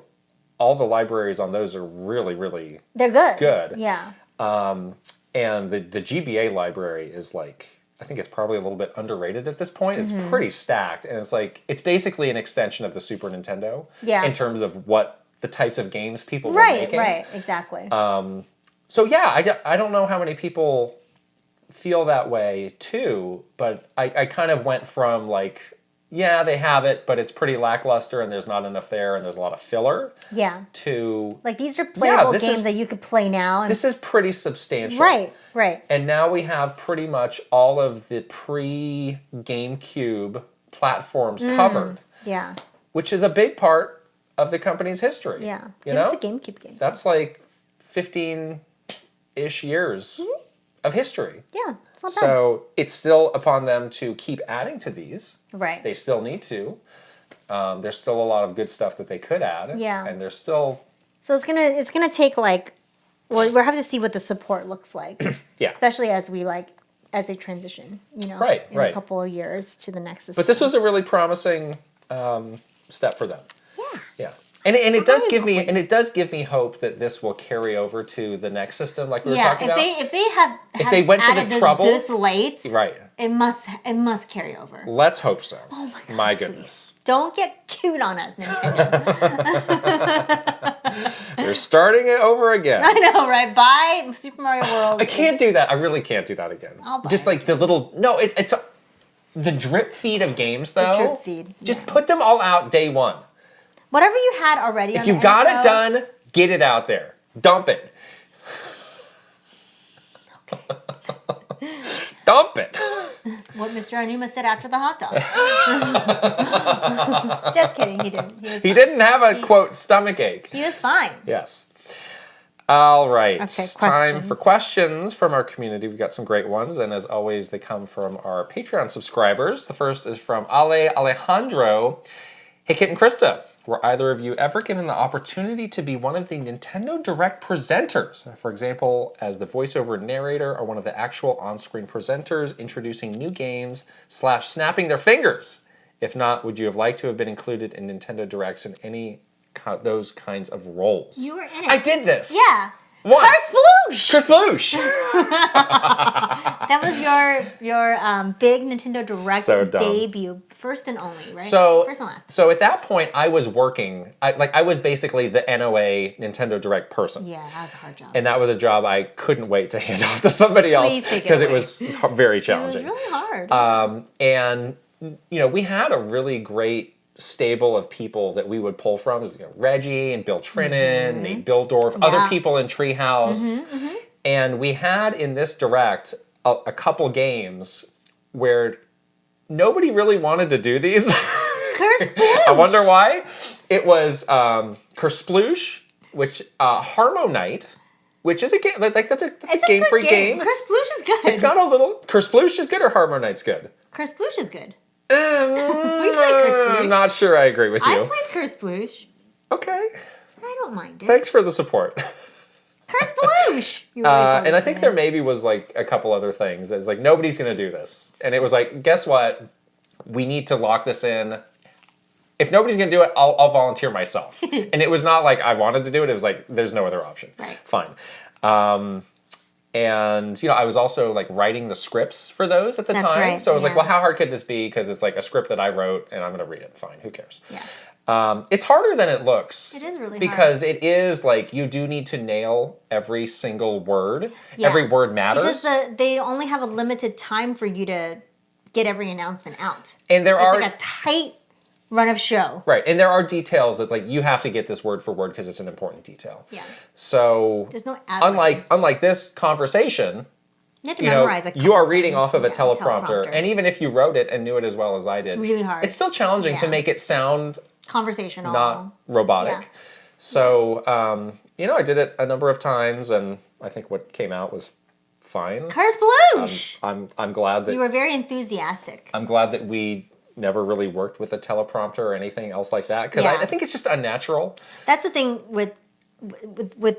all the libraries on those are really, really they're good. Good. Yeah. And the GBA library is I think it's probably a little bit underrated at this point. It's pretty stacked, and it's basically an extension of the Super Nintendo in terms of what the types of games people were making. Right, exactly. So yeah, I don't know how many people feel that way too, but I kind of went from yeah, they have it, but it's pretty lackluster and there's not enough there and there's a lot of filler. Yeah. To these are playable games that you could play now. This is pretty substantial. Right. And now we have pretty much all of the pre-GameCube platforms covered. Yeah. Which is a big part of the company's history. Yeah. You know? The GameCube games. That's 15-ish years of history. Yeah, it's not bad. So it's still upon them to keep adding to these. Right. They still need to. There's still a lot of good stuff that they could add. Yeah. And there's still... So it's gonna take we'll have to see what the support looks like. Yeah. Especially as they transition, Right. a couple of years to the next system. But this was a really promising step for them. Yeah. Yeah. And it does give me hope that this will carry over to the next system, like we were talking about. If they went to the trouble this late, right? It must carry over. Let's hope so. Oh my God! My goodness! Don't get cute on us, Nintendo. We're starting it over again. I know, right? Buy Super Mario World. I can't do that. I really can't do that again. Just the little it's the drip feed of games though. The drip feed. Just put them all out day one. Whatever you had already. If you got it done, get it out there. Dump it. Okay. Dump it. What Mr. Aonuma said after the hot dog. Just kidding. He didn't. He didn't have a quote stomach ache. He was fine. Yes. All right. Okay, time for questions from our community. We've got some great ones, and as always, they come from our Patreon subscribers. The first is from Alejandro. Hey, Kit and Krysta. Were either of you ever given the opportunity to be one of the Nintendo Direct presenters? For example, as the voiceover narrator or one of the actual on-screen presenters introducing new games / snapping their fingers? If not, would you have liked to have been included in Nintendo Directs in any those kinds of roles? You were in it. I did this. Yeah. Once. Chris Sploosh. That was your big Nintendo Direct debut, first and only, right? First and last. So at that point, I was working. I was basically the NOA Nintendo Direct person. Yeah, that was a hard job. And that was a job I couldn't wait to hand off to somebody else because it was very challenging. It was really hard. And we had a really great stable of people that we would pull from. Reggie and Bill Trinan, Nate Bildorf, other people in Treehouse. And we had in this Direct a couple games where nobody really wanted to do these. Kersploosh. I wonder why. It was Kersploosh, which Harmonite, which is a game. Like that's a game-free game. Kersploosh is good. It's got a little. Kersploosh is good or Harmonite's good? Kersploosh is good. We played Kersploosh. I'm not sure I agree with you. I played Kersploosh. Okay. I don't mind it. Thanks for the support. Kersploosh. And I think there maybe was like a couple other things. It's like nobody's gonna do this, and it was like, guess what? We need to lock this in. If nobody's gonna do it, I'll volunteer myself. And it was not like I wanted to do it. It was like there's no other option. Right. Fine. And I was also like writing the scripts for those at the time. Right. So I was like, well, how hard could this be? Because it's like a script that I wrote, and I'm gonna read it. Fine. Who cares? Yeah. It's harder than it looks. It is really hard. Because it is like you do need to nail every single word. Yeah. Every word matters. Because they only have a limited time for you to get every announcement out. And it's like a tight run of show. Right. And there are details that like you have to get this word for word because it's an important detail. Yeah. So there's no unlike this conversation, you have to memorize a couple you are reading off of a teleprompter. teleprompter. And even if you wrote it and knew it as well as I did, it's really hard. It's still challenging to make it sound conversational, not robotic. Yeah. So, I did it a number of times, and I think what came out was fine. Kersploosh! I'm glad that you were very enthusiastic. I'm glad that we never really worked with a teleprompter or anything else like that, because I think it's just unnatural. That's the thing with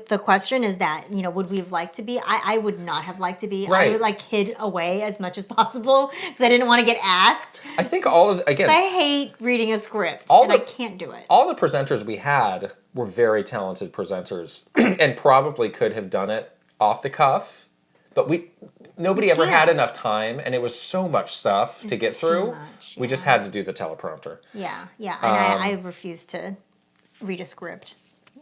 the question is that, would we have liked to be? I would not have liked to be. Right. I would like hid away as much as possible because I didn't want to get asked. I think I hate reading a script I can't do it. All the presenters we had were very talented presenters and probably could have done it off the cuff, but nobody ever had enough time, and it was so much stuff to get through. We just had to do the teleprompter. Yeah, and I refused to read a script.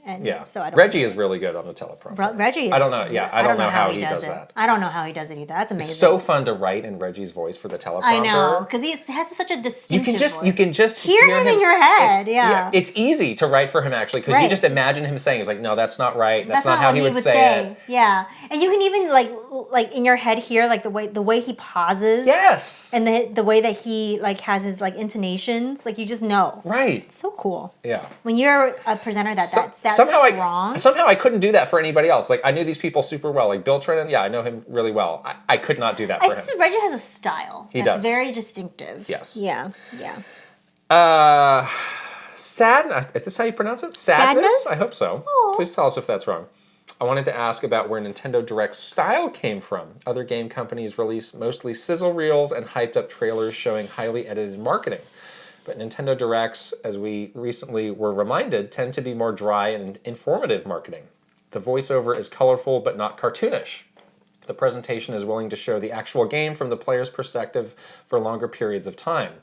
And so I don't Reggie is really good on the teleprompter. Reggie is, I don't know. Yeah, I don't know how he does that. I don't know how he does it either. That's amazing. It's so fun to write in Reggie's voice for the teleprompter. I know, because he has such a distinctive voice. You can just hear him in your head. Yeah, it's easy to write for him actually, because you just imagine him saying, "It's like, no, that's not right. That's not how he would say it." Yeah, and you can even like in your head hear like the way he pauses. Yes, and the way that he like has his like intonations. Like you just know. Right. It's so cool. Yeah. When you're a presenter that's strong. Somehow I couldn't do that for anybody else. Like I knew these people super well. Like Bill Trinan, I know him really well. I could not do that for him. Reggie has a style that's very distinctive. Yes. Yeah. Is this how you pronounce it? Sadness? I hope so. Aww. Please tell us if that's wrong. I wanted to ask about where Nintendo Direct's style came from. Other game companies release mostly sizzle reels and hyped up trailers showing highly edited marketing. But Nintendo Directs, as we recently were reminded, tend to be more dry and informative marketing. The voiceover is colorful but not cartoonish. The presentation is willing to show the actual game from the player's perspective for longer periods of time.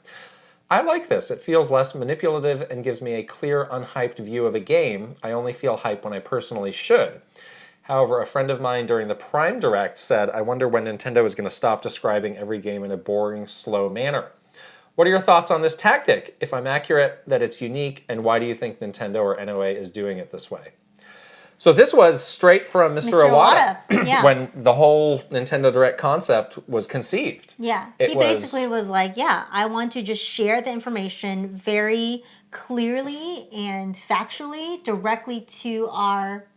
I like this. It feels less manipulative and gives me a clear, unhyped view of a game. I only feel hype when I personally should. However, a friend of mine during the Prime Direct said, I wonder when Nintendo is going to stop describing every game in a boring, slow manner. What are your thoughts on this tactic? If I'm accurate, that it's unique, and why do you think Nintendo or NOA is doing it this way? So this was straight from Mr. Iwata. Yeah. When the whole Nintendo Direct concept was conceived. Yeah. He basically was like, I want to just share the information very clearly and factually directly to our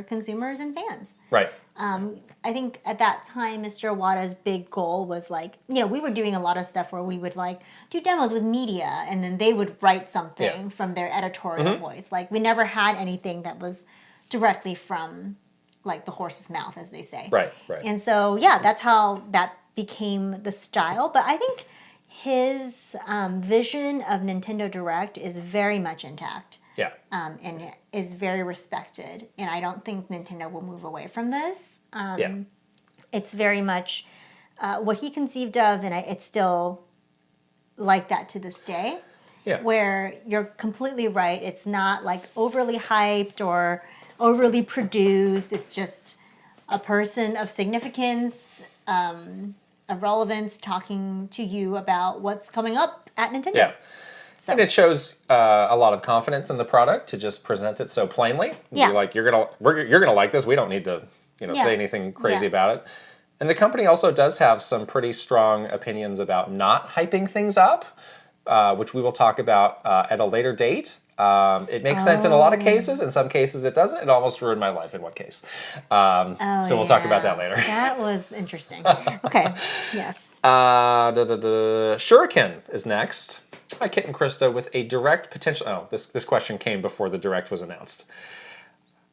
consumers and fans. Right. I think at that time, Mr. Iwata's big goal was like, we were doing a lot of stuff where we would like do demos with media, and then they would write something from their editorial voice. Like we never had anything that was directly from like the horse's mouth, as they say. Right. And so, that's how that became the style. But I think his vision of Nintendo Direct is very much intact. Yeah. And is very respected. And I don't think Nintendo will move away from this. It's very much what he conceived of, and it's still like that to this day. Yeah. Where you're completely right. It's not like overly hyped or overly produced. It's just a person of significance, of relevance, talking to you about what's coming up at Nintendo. Yeah. So. And it shows a lot of confidence in the product to just present it so plainly. Yeah. Be like, you're gonna like this. We don't need to say anything crazy about it. And the company also does have some pretty strong opinions about not hyping things up. which we will talk about at a later date. It makes sense in a lot of cases. In some cases, it doesn't. It almost ruined my life in one case. So we'll talk about that later. That was interesting. Okay. Yes. Shuriken is next. Hi, Kit and Krysta, with a direct potential... Oh, this question came before the direct was announced.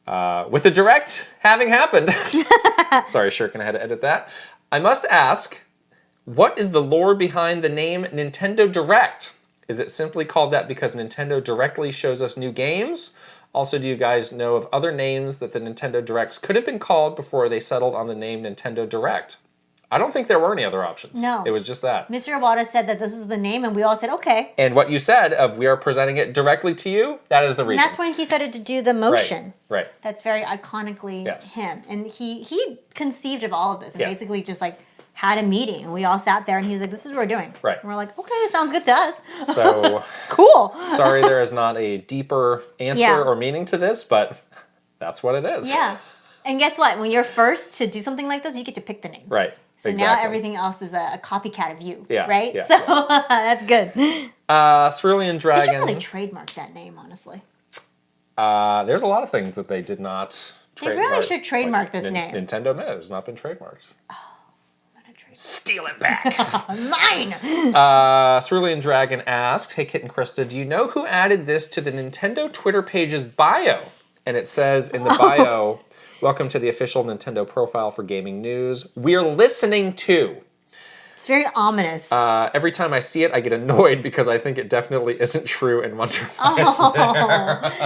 With the direct having happened... Sorry, Shuriken, I had to edit that. I must ask, what is the lore behind the name Nintendo Direct? Is it simply called that because Nintendo directly shows us new games? Also, do you guys know of other names that the Nintendo Directs could have been called before they settled on the name Nintendo Direct? I don't think there were any other options. No. It was just that. Mr. Iwata said that this is the name, and we all said, okay. And what you said of we are presenting it directly to you, that is the reason. And that's when he started to do the motion. Right. That's very iconically him. And he conceived of all of this and basically just like had a meeting. And we all sat there and he was like, this is what we're doing. Right. And we're like, okay, sounds good to us. So cool. Sorry there is not a deeper answer or meaning to this, but that's what it is. Yeah. And guess what? When you're first to do something like this, you get to pick the name. Right. So now everything else is a copycat of you. Yeah. Right? Yeah, so that's good. Cerulean Dragon. They should really trademark that name, honestly. There's a lot of things that they did not trademark. They really should trademark this name. Nintendo Minute has not been trademarked. Oh, I'm going to trademark. Steal it back. Mine! Cerulean Dragon asks, hey Kit and Krysta, do you know who added this to the Nintendo Twitter page's bio? And it says in the bio, welcome to the official Nintendo profile for gaming news. We're listening to. It's very ominous. Every time I see it, I get annoyed because I think it definitely isn't true and wonder why it's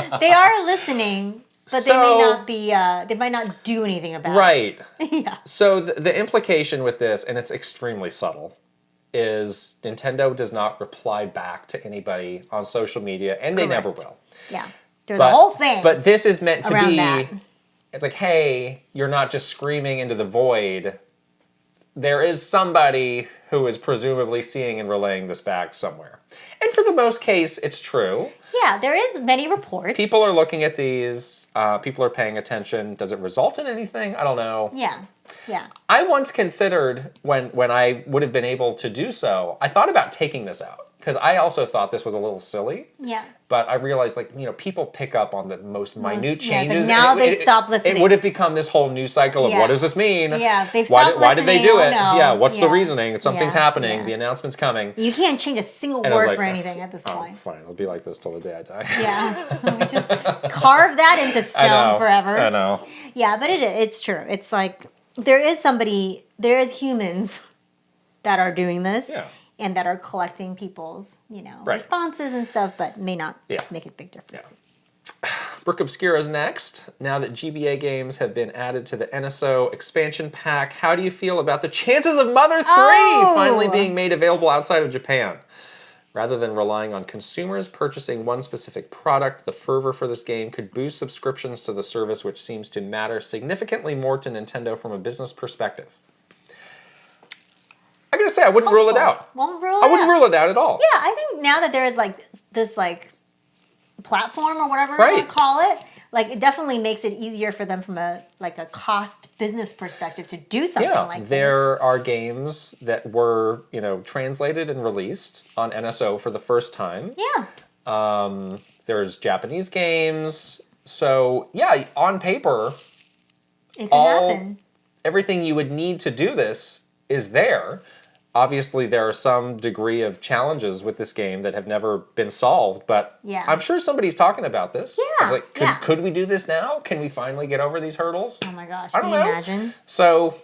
there. They are listening, but they may not be. They might not do anything about it. Right. Yeah. So the implication with this, and it's extremely subtle, is Nintendo does not reply back to anybody on social media, and they never will. Yeah. There's a whole thing. But this is meant to be. That. It's like, hey, you're not just screaming into the void. There is somebody who is presumably seeing and relaying this back somewhere. And for the most case, it's true. Yeah, there is many reports. People are looking at these. People are paying attention. Does it result in anything? I don't know. Yeah, yeah. I once considered, when I would have been able to do so, I thought about taking this out. Because I also thought this was a little silly. Yeah. But I realized, people pick up on the most minute changes. Like now they've stopped listening. It would have become this whole news cycle of what does this mean? Yeah, they've stopped listening. Why did they do it? No. Yeah, what's the reasoning? Something's happening. Yeah. The announcement's coming. You can't change a single word for anything at this point. Fine, it'll be like this till the day I die. Yeah, we just carve that into stone forever. I know. Yeah, but it's true. It's like there is humans that are doing this. Yeah. And that are collecting people's, responses and stuff, but may not make a big difference. Yeah. Brook Obscura is next. Now that GBA games have been added to the NSO expansion pack, how do you feel about the chances of Mother 3 finally being made available outside of Japan? Rather than relying on consumers purchasing one specific product, the fervor for this game could boost subscriptions to the service, which seems to matter significantly more to Nintendo from a business perspective. I gotta say, I wouldn't rule it out. I wouldn't rule it out at all. Yeah, I think now that there is this platform or whatever you want to call it, it definitely makes it easier for them from a cost business perspective to do something like this. There are games that were, translated and released on NSO for the first time. Yeah. There's Japanese games. So, yeah, on paper, it could happen. Everything you would need to do this is there. Obviously, there are some degree of challenges with this game that have never been solved, but I'm sure somebody's talking about this. Yeah. Could we do this now? Can we finally get over these hurdles? Oh my gosh, can you imagine? So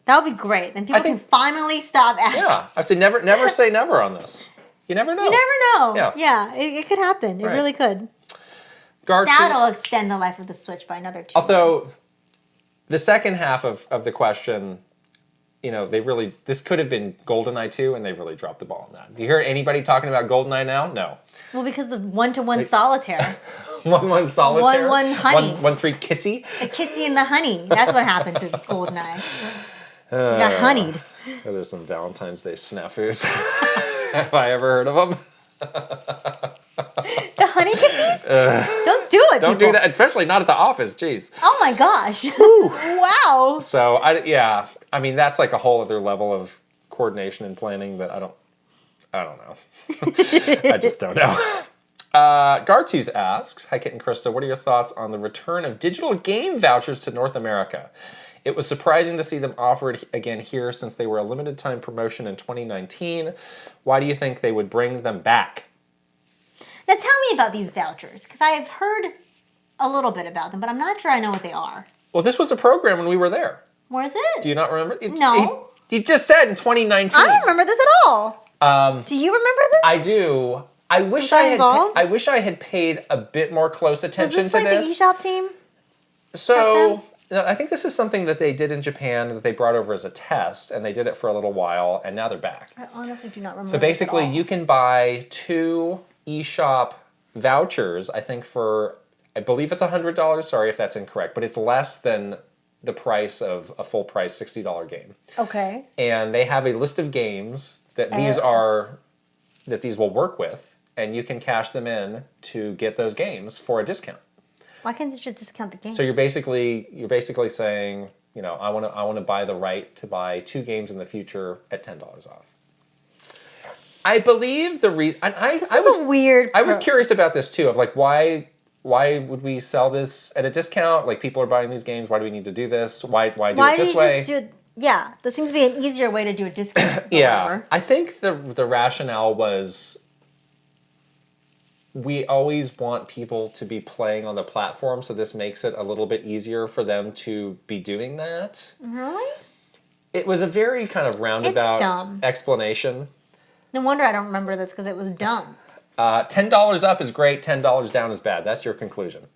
that would be great. Then people can finally stop asking. Yeah, I'd say never say never on this. You never know. You never know. Yeah, it could happen. It really could. That'll extend the life of the Switch by another 2 months. The second half of the question, this could have been GoldenEye 2, and they really dropped the ball on that. Do you hear anybody talking about GoldenEye now? No. Well, because the 1-to-1 solitaire. 1-1 solitaire? 1-1 honey. 1-3 kissy? The kissy and the honey. That's what happened to GoldenEye. You got honeyed. There's some Valentine's Day snafus. Have I ever heard of them? The honey kisses? Don't do it, Don't do that, especially not at the office. Jeez. Oh my gosh. Wow. So, that's like a whole other level of coordination and planning that I I don't know. I just don't know. Gartooth asks, hi Kit and Krysta, what are your thoughts on the return of digital game vouchers to North America? It was surprising to see them offered again here since they were a limited time promotion in 2019. Why do you think they would bring them back? Now tell me about these vouchers, because I have heard a little bit about them, but I'm not sure I know what they are. Well, this was a program when we were there. Where's it? Do you not remember? No. You just said in 2019. I don't remember this at all. Do you remember this? I do. I wish I had paid a bit more close attention to this. Was this like the eShop team? So, I think this is something that they did in Japan that they brought over as a test, and they did it for a little while, and now they're back. I honestly do not remember. So basically, you can buy 2 eShop vouchers, I think for, I believe it's $100, sorry if that's incorrect, but it's less than the price of a full price $60 game. Okay. And they have a list of games that these will work with, and you can cash them in to get those games for a discount. Why can't you just discount the game? So you're basically saying, you know, I want to buy the right to buy 2 games in the future at $10 off. I believe this is a weird. I was curious about this too, of like why would we sell this at a discount? Like people are buying these games. Why do we need to do this? Why do it this way? Yeah, this seems to be an easier way to do a discount. Yeah, I think the rationale was we always want people to be playing on the platform, so this makes it a little bit easier for them to be doing that. Really? It was a very kind of roundabout explanation. No wonder I don't remember this, because it was dumb. $10 up is great, $10 down is bad. That's your conclusion.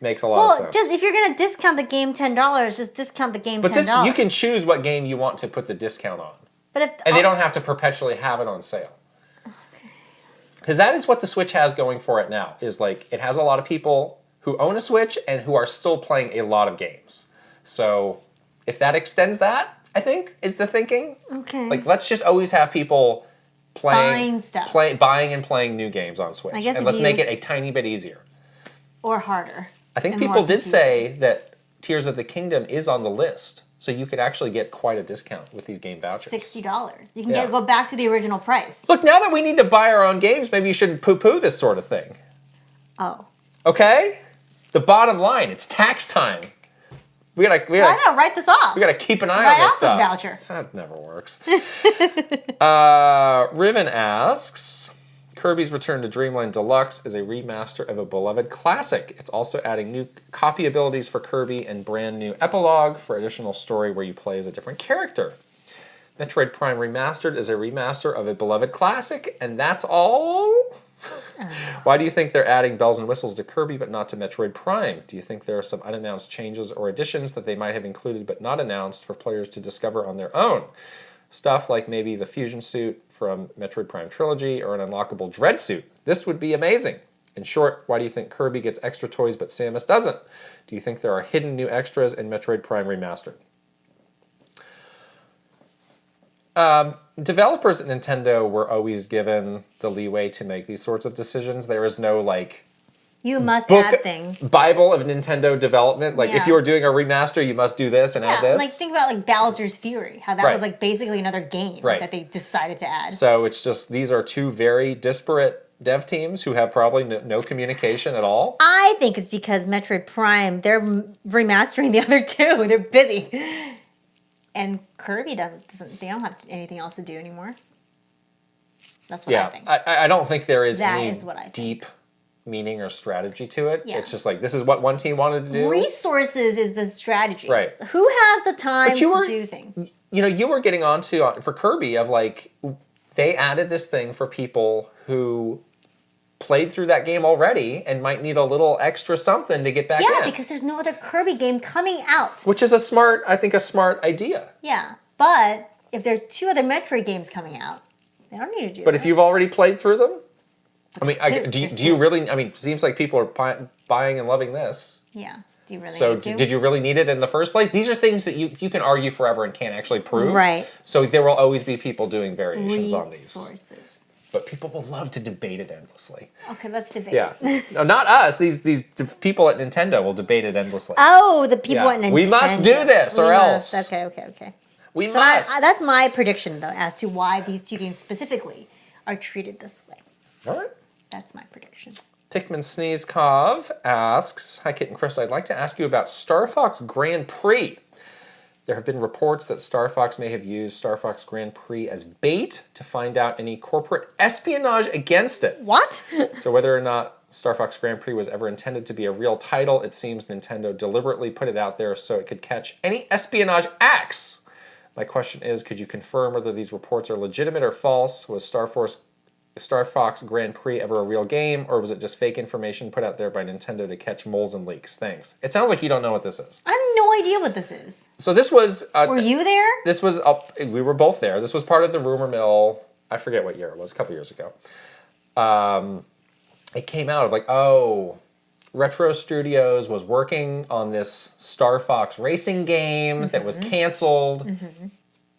Makes a lot of sense. Just if you're going to discount the game $10, just discount the game $10. But you can choose what game you want to put the discount on. And they don't have to perpetually have it on sale. Because that is what the Switch has going for it now, is like it has a lot of people who own a Switch and who are still playing a lot of games. So if that extends that, I think, is the thinking. Okay. Like, let's just always have people buying and playing new games on Switch. And let's make it a tiny bit easier. Or harder. I think people did say that Tears of the Kingdom is on the list. So you could actually get quite a discount with these game vouchers. $60. You can go back to the original price. Look, now that we need to buy our own games, maybe you shouldn't poo-poo this sort of thing. Oh. Okay? The bottom line, it's tax time. I gotta write this off. We gotta keep an eye on this stuff. Write off this voucher. That never works. Riven asks, Kirby's Return to Dreamland Deluxe is a remaster of a beloved classic. It's also adding new copy abilities for Kirby and brand new epilogue for additional story where you play as a different character. Metroid Prime Remastered is a remaster of a beloved classic, and that's all? Why do you think they're adding bells and whistles to Kirby but not to Metroid Prime? Do you think there are some unannounced changes or additions that they might have included but not announced for players to discover on their own? Stuff like maybe the fusion suit from Metroid Prime Trilogy or an unlockable dread suit. This would be amazing. In short, why do you think Kirby gets extra toys but Samus doesn't? Do you think there are hidden new extras in Metroid Prime Remastered? Developers at Nintendo were always given the leeway to make these sorts of decisions. There is no, like, you must add things. Bible of Nintendo development. Like, if you were doing a remaster, you must do this and add this. Like, think about, like, Bowser's Fury. How that was, like, basically another game that they decided to add. So it's just, these are 2 very disparate dev teams who have probably no communication at all. I think it's because Metroid Prime, they're remastering the other 2. They're busy. And Kirby doesn't. They don't have anything else to do anymore. That's what I think. I don't think there is any what deep meaning or strategy to it. Yeah. It's just like, this is what one team wanted to do. Resources is the strategy. Right. Who has the time to do things? You know, you were getting onto, for Kirby, of like, they added this thing for people who played through that game already and might need a little extra something to get back in. Yeah, because there's no other Kirby game coming out. Which is a smart idea. Yeah, but if there's 2 other Metroid games coming out, they don't need to do that. But if you've already played through them, do you really, it seems like people are buying and loving this. Yeah. Do you really need to? Did you really need it in the first place? These are things that you can argue forever and can't actually prove. Right. So there will always be people doing variations on these. Resources. But people will love to debate it endlessly. Okay, let's debate it. No, not us. These people at Nintendo will debate it endlessly. Oh, the people at Nintendo. We must do this or else. Okay. We must. That's my prediction, though, as to why these 2 games specifically are treated this way. All right. That's my prediction. Pikmin Sneezekov asks, "Hi Kit and Chris, I'd like to ask you about Star Fox Grand Prix. There have been reports that Star Fox may have used Star Fox Grand Prix as bait to find out any corporate espionage against it. What? So whether or not Star Fox Grand Prix was ever intended to be a real title, it seems Nintendo deliberately put it out there so it could catch any espionage acts. My question is, could you confirm whether these reports are legitimate or false? Was Star Fox Grand Prix ever a real game, or was it just fake information put out there by Nintendo to catch moles and leaks? Thanks." It sounds like you don't know what this is. I have no idea what this is. So this was... Were you there? This was up. We were both there. This was part of the rumor mill. I forget what year it was. A couple years ago. It came out of like, Retro Studios was working on this Star Fox racing game that was canceled.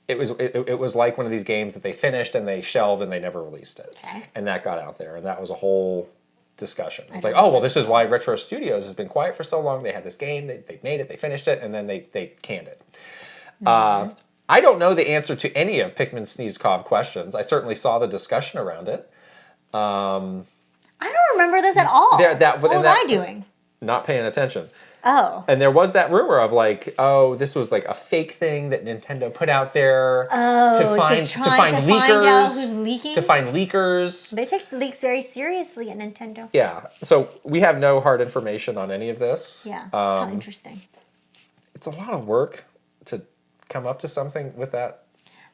It was like one of these games that they finished and they shelved and they never released it. Okay. And that got out there, and that was a whole discussion. It's like, well, this is why Retro Studios has been quiet for so long. They had this game, they made it, they finished it, and then they canned it. I don't know the answer to any of Pikmin Sneezekov questions. I certainly saw the discussion around it. I don't remember this at all. What was I doing? Not paying attention. Oh. And there was that rumor of like, this was like a fake thing that Nintendo put out there to find leakers. Who's leaking? To find leakers. They take the leaks very seriously at Nintendo. Yeah. So we have no hard information on any of this. Yeah. How interesting. It's a lot of work to come up to something with that.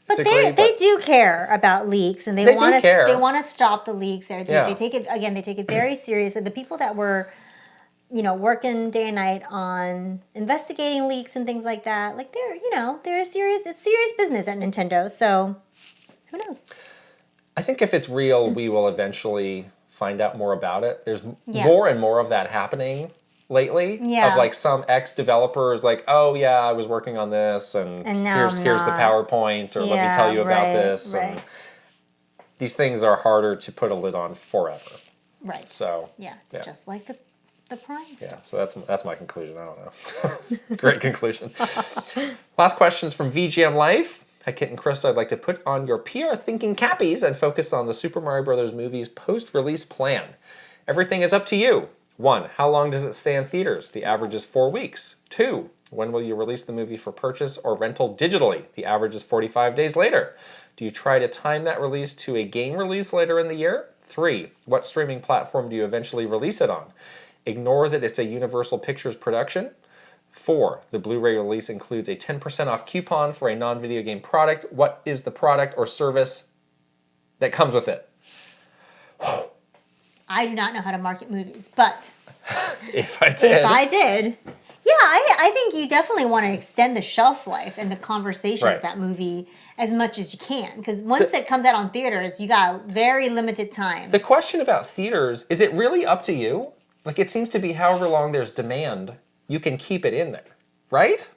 But they do care about leaks, and they want to stop the leaks. They take it very seriously. The people that were, working day and night on investigating leaks and things like that, like they're serious. It's serious business at Nintendo. So who knows? I think if it's real, we will eventually find out more about it. There's more and more of that happening lately. Yeah. Of like some ex-developers like, I was working on this, and now here's the PowerPoint, or let me tell you about this. Right. And these things are harder to put a lid on forever. Right. So just like the Prime stuff. So that's my conclusion. I don't know. Great conclusion. Last question is from vgmlife. Hi Kit and Krysta, I'd like to put on your PR thinking cappies and focus on the Super Mario Bros. Movie's post-release plan. Everything is up to you. 1. How long does it stay in theaters? The average is 4 weeks. 2. When will you release the movie for purchase or rental digitally? The average is 45 days later. Do you try to time that release to a game release later in the year? 3. What streaming platform do you eventually release it on? Ignore that it's a Universal Pictures production. 4. The Blu-ray release includes a 10% off coupon for a non-video game product. What is the product or service that comes with it? I do not know how to market movies, but if I did, I think you definitely want to extend the shelf life and the conversation of that movie as much as you can, because once it comes out on theaters, you got very limited time. The question about theaters, is it really up to you? Like, it seems to be however long there's demand, you can keep it in there, right?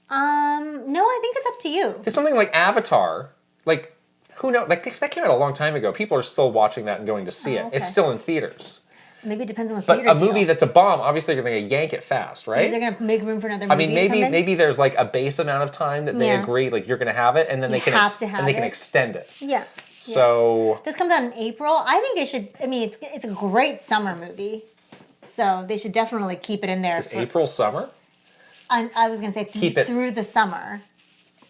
No, I think it's up to you. Because something like Avatar, like, who knows? Like, that came out a long time ago. People are still watching that and going to see it. Okay. It's still in theaters. Maybe it depends on the theater But a movie that's a bomb, obviously they're going to yank it fast, right? Is they're going to make room for another movie? I mean, maybe there's like a base amount of time that they agree, like you're going to have it, and then they can extend it. Yeah. So this comes out in April. I think it should. I mean, it's a great summer movie, so they should definitely keep it in there. Is April summer? I was going to say keep it through the summer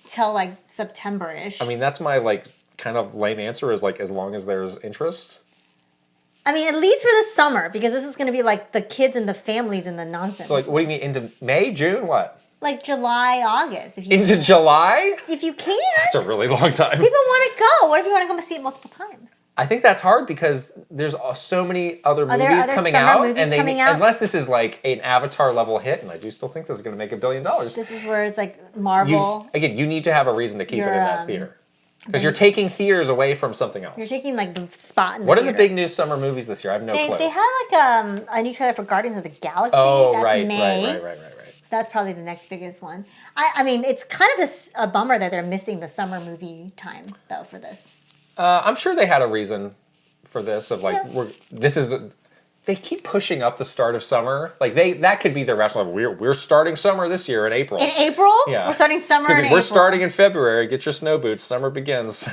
till like September-ish. I mean, that's my like kind of lame answer is like as long as there's interest. I mean, at least for the summer, because this is going to be like the kids and the families and the nonsense. So like, what do you mean into May, June, what? Like July, August. Into July? If you can. That's a really long time. People want to go. What if you want to come and see it multiple times? I think that's hard because there's so many other movies coming out, unless this is like an Avatar level hit, and I do still think this is going to make $1 billion. This is where it's like Marvel. You need to have a reason to keep it in that theater. Because you're taking theaters away from something else. You're taking like the spot in the What theater. are the big new summer movies this year? I have no clue. They had like a new trailer for Guardians of the Galaxy. Oh, that's right. May. So that's probably the next biggest one. I mean, it's kind of a bummer that they're missing the summer movie time though for this. I'm sure they had a reason for this of like they keep pushing up the start of summer. Like that could be their rationale. We're starting summer this year in April. In April? Yeah. We're starting summer in April. We're starting in February. Get your snow boots. Summer begins.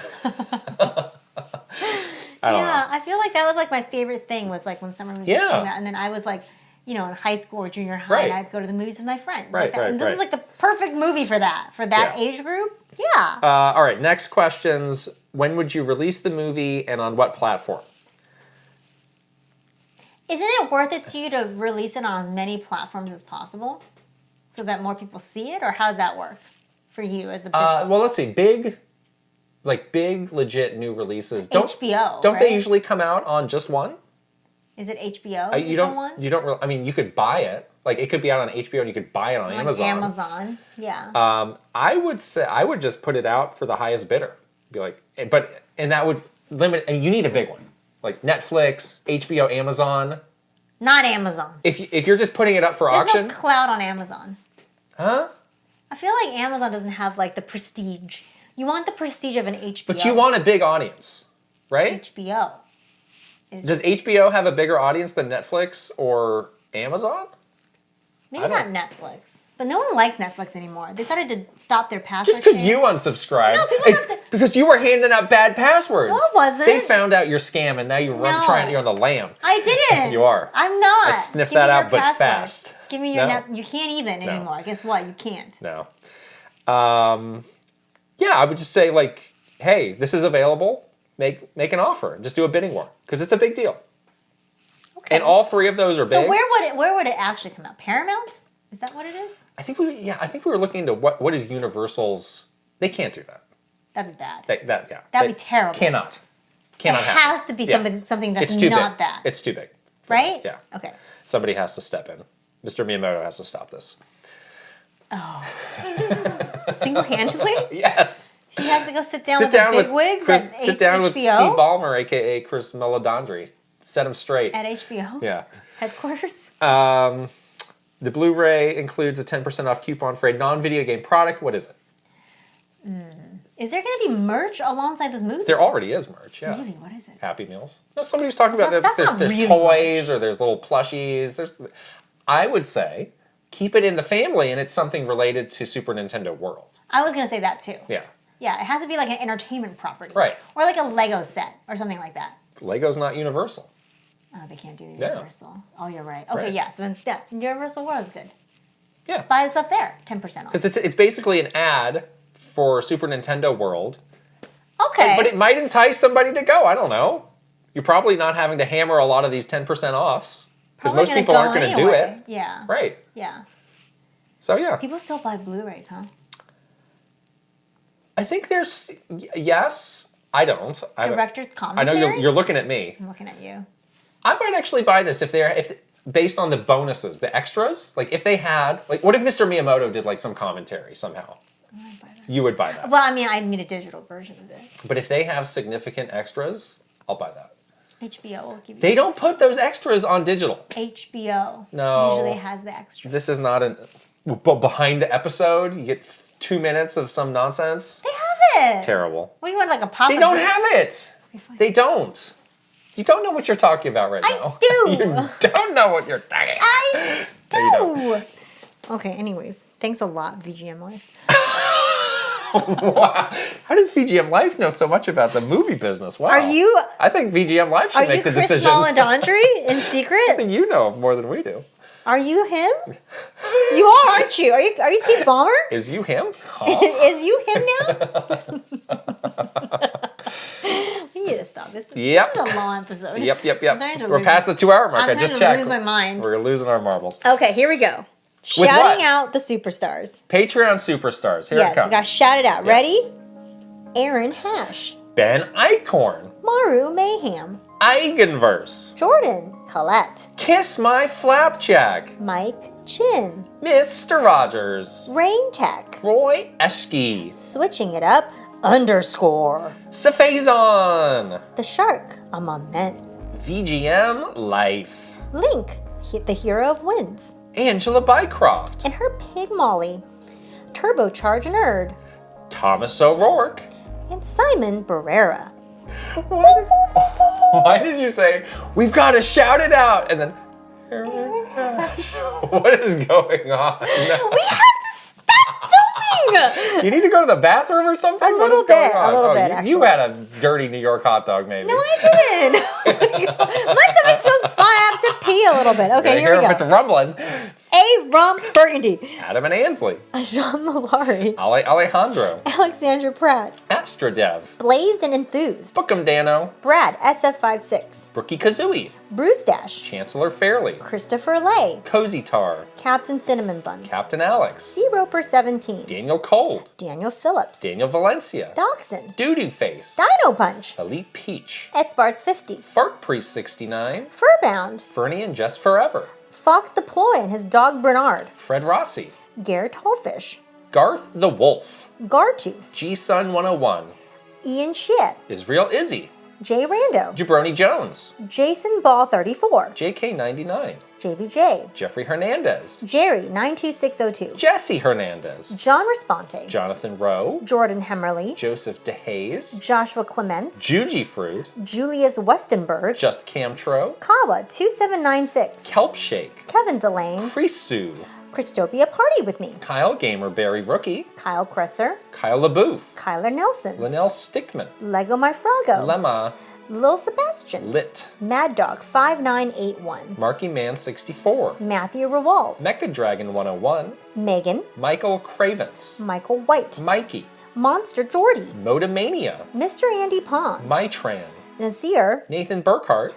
I don't know. Yeah, I feel like that was like my favorite thing was like when summer movies came out, and then I was like, you know, in high school or junior high, and I'd go to the movies with my friends. Right, like that. right, And this is like the perfect movie for that age group. Yeah. All right, next questions. When would you release the movie and on what platform? Isn't it worth it to you to release it on as many platforms as possible so that more people see it? Or how does that work for you as the business? Well, let's see. Big, legit new releases. HBO, Don't right? they usually come out on just one? Is it HBO? You don't. I mean, you could buy it. Like, it could be out on HBO and you could buy it on Amazon. Yeah. I would say I would just put it out for the highest bidder. Be like, and that would limit. And you need a big one, like Netflix, HBO, Amazon. Not Amazon. If you're just putting it up for auction, There's no clout on Amazon. huh? I feel like Amazon doesn't have like the prestige. You want the prestige of an HBO. But you want a big audience, right? HBO. Does HBO have a bigger audience than Netflix or Amazon? Maybe not Netflix. But no one likes Netflix anymore. They started to stop their password. Just because you unsubscribed. No, people have to... Because you were handing out bad passwords. No, it wasn't. They found out your scam and now you're on the lam. I didn't. You are. I'm not. I sniffed that out, but fast. Give me your You can't even anymore. Guess what? You can't. No. Yeah, I would just say, like, hey, this is available. Make an offer. Just do a bidding war. Because it's a big deal. Okay. And all three of those are big. So where would it actually come out? Paramount? Is that what it is? I think we were looking into what is Universal's. They can't do that. That'd be bad. That'd be terrible. Cannot it happen. has to be something that's not that. It's too big. Right? Yeah. Okay. Somebody has to step in. Mr. Miyamoto has to stop this. Oh. Single-handedly? Yes. He has to go sit down with the bigwigs at HBO? Sit down with Steve Ballmer, a.k.a. Chris Meledandri. Set him straight. At HBO? Yeah. Headquarters? The Blu-ray includes a 10% off coupon for a non-video game product. What is it? Is there going to be merch alongside this movie? There already is merch, yeah. Really? What is it? Happy Meals. No, somebody was talking about there's really toys merch. or there's little plushies. I would say keep it in the family and it's something related to Super Nintendo World. I was going to say that too. Yeah. Yeah, it has to be like an entertainment property. Right. Or like a Lego set or something like that. Lego's not Universal. Oh, they can't do the Universal. Yeah. Oh, you're right. Okay, right. Yeah. Then Universal World is good. Yeah. Buy the stuff there, 10% off. Because it's basically an ad for Super Nintendo World. Okay. But it might entice somebody to go. I don't know. You're probably not having to hammer a lot of these 10% offs. Because most people aren't going to do it. Yeah. Right. Yeah. So, yeah. People still buy Blu-rays, huh? I think there's... Yes. I don't. Director's commentary? I know you're looking at me. I'm looking at you. I might actually buy this if based on the bonuses, the extras. Like if they had, like what if Mr. Miyamoto did like some commentary somehow? I'd buy that. You would buy that. Well, I mean, I need a digital version of it. But if they have significant extras, I'll buy that. HBO will give you. They don't put those extras on digital. HBO no usually has the extras. This is not behind the episode. You get 2 minutes of some nonsense. They have it. Terrible. What do you want, like a pop? They don't have it. Okay, fine. They don't. You don't know what you're talking about right now. I do. You don't know what you're talking about. I do. No, you don't. Okay, anyways. Thanks a lot, VGM Life. Wow. How does VGM Life know so much about the movie business? Wow. I think VGM Life should make the decisions. Are you Chris Meledandri in secret? I think you know more than we do. Are you him? You are, aren't you? Are you Steve Ballmer? Is you him? Is you him now? We need to stop. This is a long episode. Yep. We're past the 2-hour mark. I just checked. I'm trying to lose my mind. We're losing our marbles. Okay, here we go. Shouting out the superstars. Patreon superstars. Here it comes. Yes, we got shouted out. Yes. Ready? Aaron Hash. Ben Eichhorn. MaruMayhem. Eigenverse. Jordan. Collett. KissMyFlapjack. Mike Chin. Mr. Rogers. RainTech. Roy Eschke. Switching it up. _ Sephazon. TheSharkAmongMen. vgmlife. Link, the hero of Winds. Angela Bycroft. And her pig Molly. TurboChargeNerd. Thomas O'Rourke. And Simon Barrera. Why did you say, we've got to shout it out? And then, what is going on? We have to stop filming! You need to go to the bathroom or something? A little bit, actually. You had a dirty New York hot dog, maybe. No, I didn't. My stomach feels fine. I have to pee a little bit. Okay, here we go. If it's rumbling. A. Rum Burgundy. Adam and Ansley. Jean Malari. Alejandro. Alexandra Pratt. Astrodev. Blazed and Enthused. Book 'em, Dano. Brad, SF56. Brookie Kazooie. Bruce Dash. Chancellor Fairley. Christopher Lay. Cozy Tar. Captain Cinnamon Buns. Captain Alex. Sea Roper 17. Daniel Cold. Daniel Phillips. Daniel Valencia. Dachshund. Doodoo Face. Dino Punch. Elite Peach. Esparts 50. Fart Priest 69. Furbound. Fernie and Jess Forever. Fox Deploy and his dog Bernard. Fred Rossi. Garrett Holfish. Garth the Wolf. Gartooth. G-Sun 101. Ian Shit. Israel Izzy. Jay Rando. Jabroni Jones. Jason Ball 34. JK99. JBJ. Jeffrey Hernandez. Jerry 92602. Jesse Hernandez. John Responte. Jonathan Rowe. Jordan Hemmerly. Joseph DeHaze. Joshua Clements. Juji Fruit. Julius Westenberg. Just Camtro. Kawa 2796. Kelp Shake. Kevin Delane. Krisu. Christopia Party With Me. Kyle Gamer Barry Rookie. Kyle Kretzer. Kyle LaBouffe. Kyler Nelson. Linnell Stickman. Lego My Froggo. Lemma. Lil Sebastian. Lit. Mad Dog 5981. Marky Man 64. Matthew Rewald. Mecha Dragon 101. Megan. Michael Cravens. Michael White. Mikey. Monster Jordy. Modamania. Mr. Andy Pond. Mytran. Nazir. Nathan Burkhart.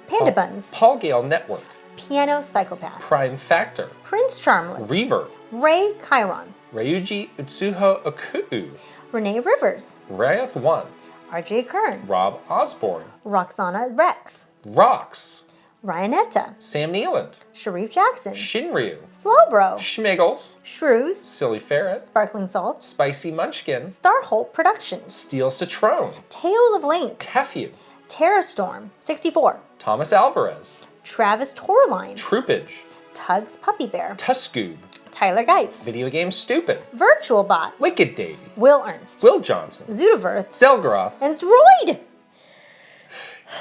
Panda Buns. Paul Gale Network. Piano Psychopath. Prime Factor. Prince Charmless. Reverb. Ray Chiron. Ryuji Utsuho Okuu. Renee Rivers. Rayath 1. RJ Kern. Rob Osborne. Roxana Rex. Rocks. Ryanetta. Sam Nealand. Sharif Jackson. Shinryu. Slowbro. Schmiggles. Shrews. Silly Ferret. Sparkling Salt. Spicy Munchkin. Starholt Productions. Steel Citrone. Tales of Link. Tefew. Terrastorm 64. Thomas Alvarez. Travis Torline. Troopage. Tugs Puppy Bear. Tuskoob. Tyler Geis. Video Game Stupid. Virtual Bot. Wicked Davy. Will Ernst. Will Johnson. Zudaverth. Zelgroth. And Zroyd.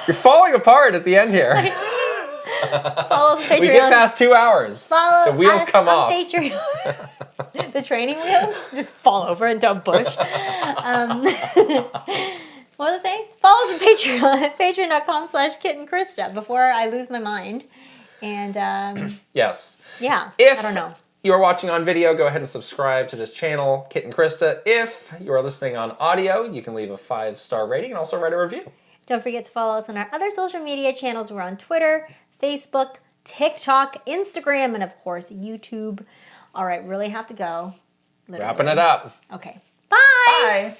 You're falling apart at the end here. Follow us on Patreon. We get past 2 hours. Follow the wheels us come on off. Patreon. The training wheels just fall over into a bush. What was I saying? Follow us on Patreon. Patreon.com/Kit Krysta before I lose my mind. And yes. Yeah. If I don't know. you are watching on video, go ahead and subscribe to this channel, Kit and Krysta. If you are listening on audio, you can leave a 5-star rating and also write a review. Don't forget to follow us on our other social media channels. We're on Twitter, Facebook, TikTok, Instagram, and of course, YouTube. All right, really have to go. Literally. Wrapping it up. Okay. Bye. Bye.